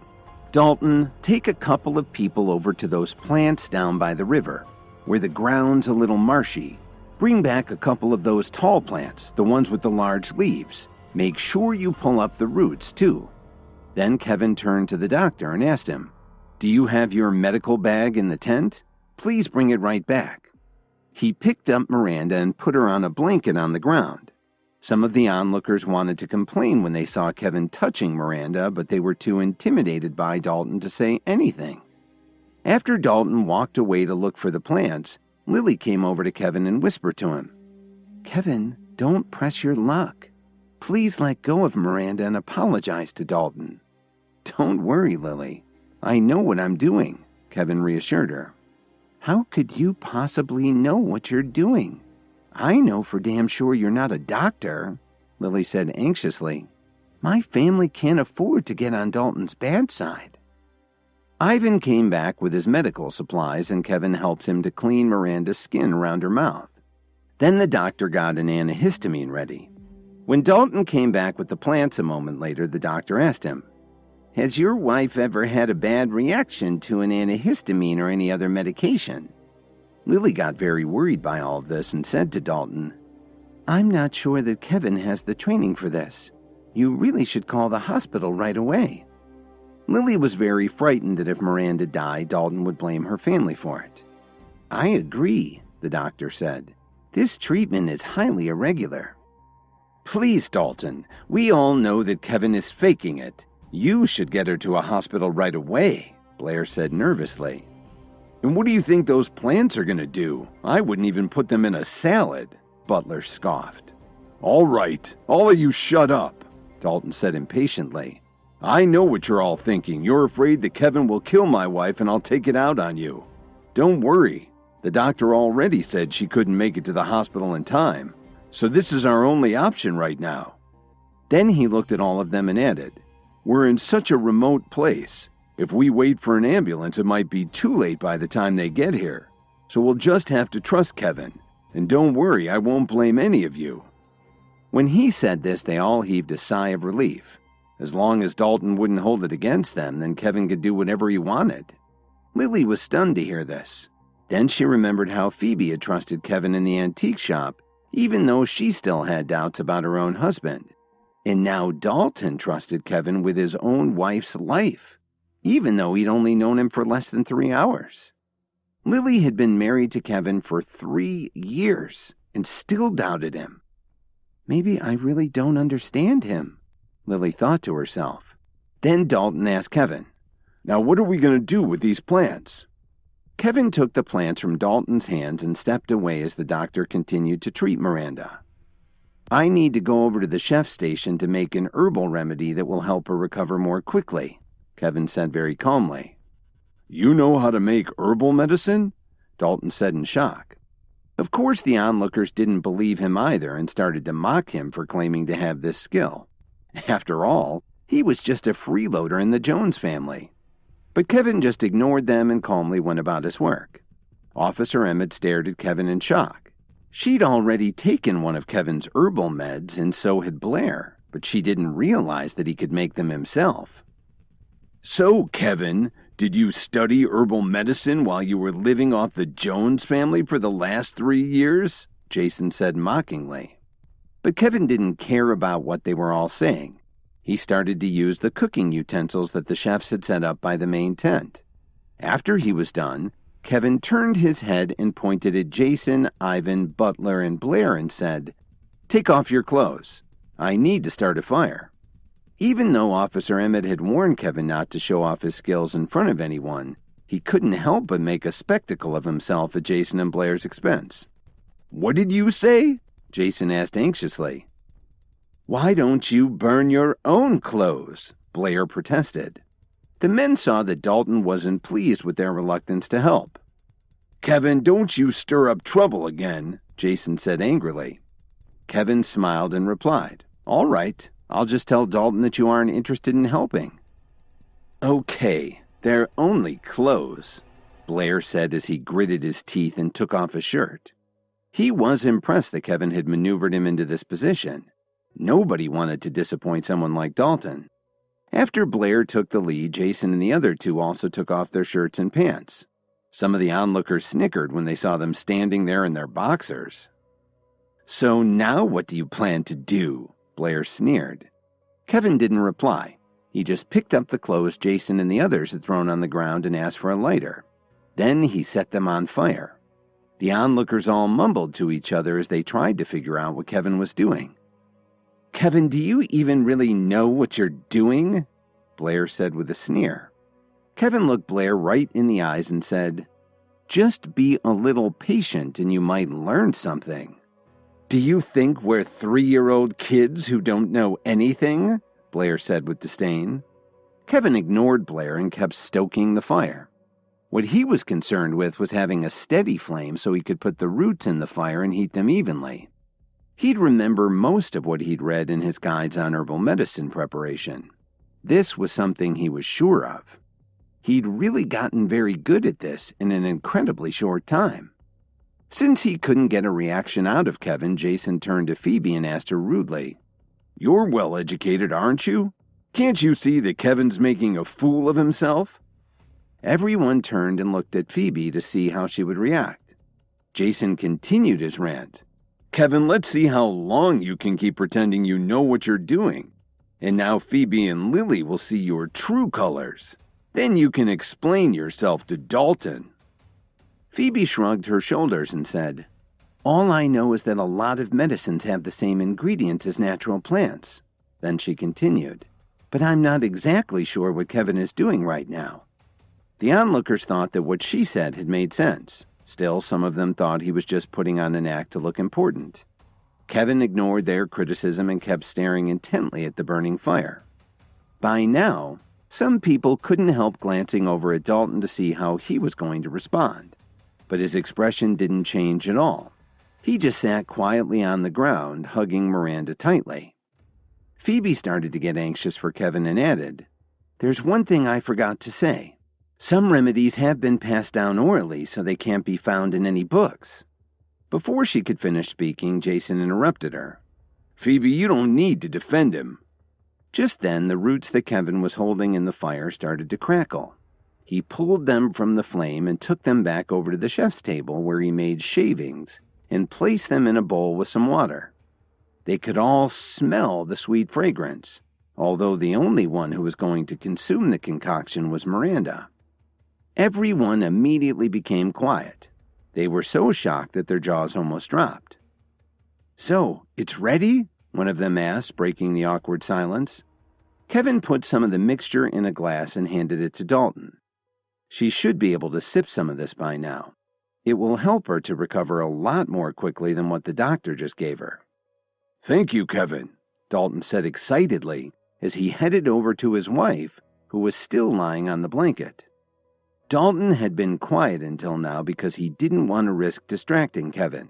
Dalton, take a couple of people over to those plants down by the river, where the ground's a little marshy. Bring back a couple of those tall plants, the ones with the large leaves. Make sure you pull up the roots, too. Then Kevin turned to the doctor and asked him, Do you have your medical bag in the tent? Please bring it right back. He picked up Miranda and put her on a blanket on the ground. Some of the onlookers wanted to complain when they saw Kevin touching Miranda, but they were too intimidated by Dalton to say anything. After Dalton walked away to look for the plants, Lily came over to Kevin and whispered to him, Kevin, don't press your luck. Please let go of Miranda and apologize to Dalton. Don't worry, Lily. I know what I'm doing, Kevin reassured her. How could you possibly know what you're doing? I know for damn sure you're not a doctor, Lily said anxiously. My family can't afford to get on Dalton's bad side. Ivan came back with his medical supplies and Kevin helped him to clean Miranda's skin around her mouth. Then the doctor got an antihistamine ready. When Dalton came back with the plants a moment later, the doctor asked him, Has your wife ever had a bad reaction to an antihistamine or any other medication? Lily got very worried by all of this and said to Dalton, "I'm not sure that Kevin has the training for this. You really should call the hospital right away." Lily was very frightened that if Miranda died, Dalton would blame her family for it. "I agree," the doctor said. "This treatment is highly irregular." "Please, Dalton, we all know that Kevin is faking it. You should get her to a hospital right away," Blair said nervously. "And what do you think those plants are going to do? I wouldn't even put them in a salad," Butler scoffed. "All right, all of you shut up," Dalton said impatiently. "I know what you're all thinking. You're afraid that Kevin will kill my wife and I'll take it out on you. Don't worry. The doctor already said she couldn't make it to the hospital in time, so this is our only option right now." Then he looked at all of them and added, "We're in such a remote place. If we wait for an ambulance, it might be too late by the time they get here. So we'll just have to trust Kevin. And don't worry, I won't blame any of you." When he said this, they all heaved a sigh of relief. As long as Dalton wouldn't hold it against them, then Kevin could do whatever he wanted. Lily was stunned to hear this. Then she remembered how Phoebe had trusted Kevin in the antique shop, even though she still had doubts about her own husband. And now Dalton trusted Kevin with his own wife's life, even though he'd only known him for less than 3 hours. Lily had been married to Kevin for 3 years and still doubted him. "Maybe I really don't understand him," Lily thought to herself. Then Dalton asked Kevin, "Now what are we going to do with these plants?" Kevin took the plants from Dalton's hands and stepped away as the doctor continued to treat Miranda. "I need to go over to the chef's station to make an herbal remedy that will help her recover more quickly," Kevin said very calmly. "You know how to make herbal medicine?" Dalton said in shock. Of course, the onlookers didn't believe him either and started to mock him for claiming to have this skill. After all, he was just a freeloader in the Jones family. But Kevin just ignored them and calmly went about his work. Officer Emmett stared at Kevin in shock. She'd already taken one of Kevin's herbal meds, and so had Blair, but she didn't realize that he could make them himself. "So, Kevin, did you study herbal medicine while you were living off the Jones family for the last 3 years?" Jason said mockingly. But Kevin didn't care about what they were all saying. He started to use the cooking utensils that the chefs had set up by the main tent. After he was done, Kevin turned his head and pointed at Jason, Ivan, Butler, and Blair and said, "Take off your clothes. I need to start a fire." Even though Officer Emmett had warned Kevin not to show off his skills in front of anyone, he couldn't help but make a spectacle of himself at Jason and Blair's expense. "What did you say?" Jason asked anxiously. "Why don't you burn your own clothes?" Blair protested. The men saw that Dalton wasn't pleased with their reluctance to help. "Kevin, don't you stir up trouble again," Jason said angrily. Kevin smiled and replied, "All right, I'll just tell Dalton that you aren't interested in helping." "Okay, they're only clothes," Blair said as he gritted his teeth and took off his shirt. He was impressed that Kevin had maneuvered him into this position. Nobody wanted to disappoint someone like Dalton. After Blair took the lead, Jason and the other two also took off their shirts and pants. Some of the onlookers snickered when they saw them standing there in their boxers. "So now what do you plan to do?" Blair sneered. Kevin didn't reply. He just picked up the clothes Jason and the others had thrown on the ground and asked for a lighter. Then he set them on fire. The onlookers all mumbled to each other as they tried to figure out what Kevin was doing. "Kevin, do you even really know what you're doing?" Blair said with a sneer. Kevin looked Blair right in the eyes and said, "Just be a little patient and you might learn something." "Do you think we're 3-year-old kids who don't know anything?" Blair said with disdain. Kevin ignored Blair and kept stoking the fire. What he was concerned with was having a steady flame so he could put the roots in the fire and heat them evenly. He'd remember most of what he'd read in his guides on herbal medicine preparation. This was something he was sure of. He'd really gotten very good at this in an incredibly short time. Since he couldn't get a reaction out of Kevin, Jason turned to Phoebe and asked her rudely, "You're well educated, aren't you? Can't you see that Kevin's making a fool of himself?" Everyone turned and looked at Phoebe to see how she would react. Jason continued his rant. Kevin, let's see how long you can keep pretending you know what you're doing. And now Phoebe and Lily will see your true colors. Then you can explain yourself to Dalton. Phoebe shrugged her shoulders and said, "All I know is that a lot of medicines have the same ingredients as natural plants." Then she continued, "But I'm not exactly sure what Kevin is doing right now." The onlookers thought that what she said had made sense. Still, some of them thought he was just putting on an act to look important. Kevin ignored their criticism and kept staring intently at the burning fire. By now, some people couldn't help glancing over at Dalton to see how he was going to respond. But his expression didn't change at all. He just sat quietly on the ground, hugging Miranda tightly. Phoebe started to get anxious for Kevin and added, "There's one thing I forgot to say. Some remedies have been passed down orally, so they can't be found in any books." Before she could finish speaking, Jason interrupted her. "Phoebe, you don't need to defend him." Just then, the roots that Kevin was holding in the fire started to crackle. He pulled them from the flame and took them back over to the chef's table, where he made shavings and placed them in a bowl with some water. They could all smell the sweet fragrance, although the only one who was going to consume the concoction was Miranda. Everyone immediately became quiet. They were so shocked that their jaws almost dropped. "So, it's ready?" one of them asked, breaking the awkward silence. Kevin put some of the mixture in a glass and handed it to Dalton. "She should be able to sip some of this by now. It will help her to recover a lot more quickly than what the doctor just gave her." "Thank you, Kevin," Dalton said excitedly as he headed over to his wife, who was still lying on the blanket. Dalton had been quiet until now because he didn't want to risk distracting Kevin.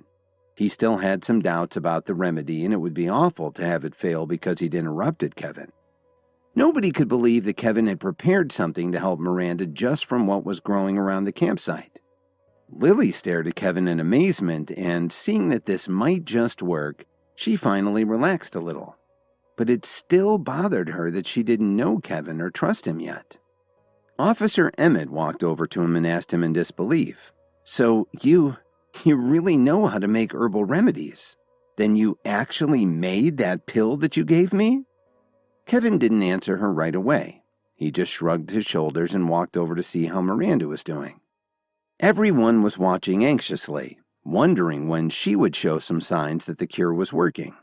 He still had some doubts about the remedy, and it would be awful to have it fail because he'd interrupted Kevin. Nobody could believe that Kevin had prepared something to help Miranda just from what was growing around the campsite. Lily stared at Kevin in amazement, and seeing that this might just work, she finally relaxed a little. But it still bothered her that she didn't know Kevin or trust him yet. Officer Emmett walked over to him and asked him in disbelief, "So you really know how to make herbal remedies? Then you actually made that pill that you gave me?" Kevin didn't answer her right away. He just shrugged his shoulders and walked over to see how Miranda was doing. Everyone was watching anxiously, wondering when she would show some signs that the cure was working.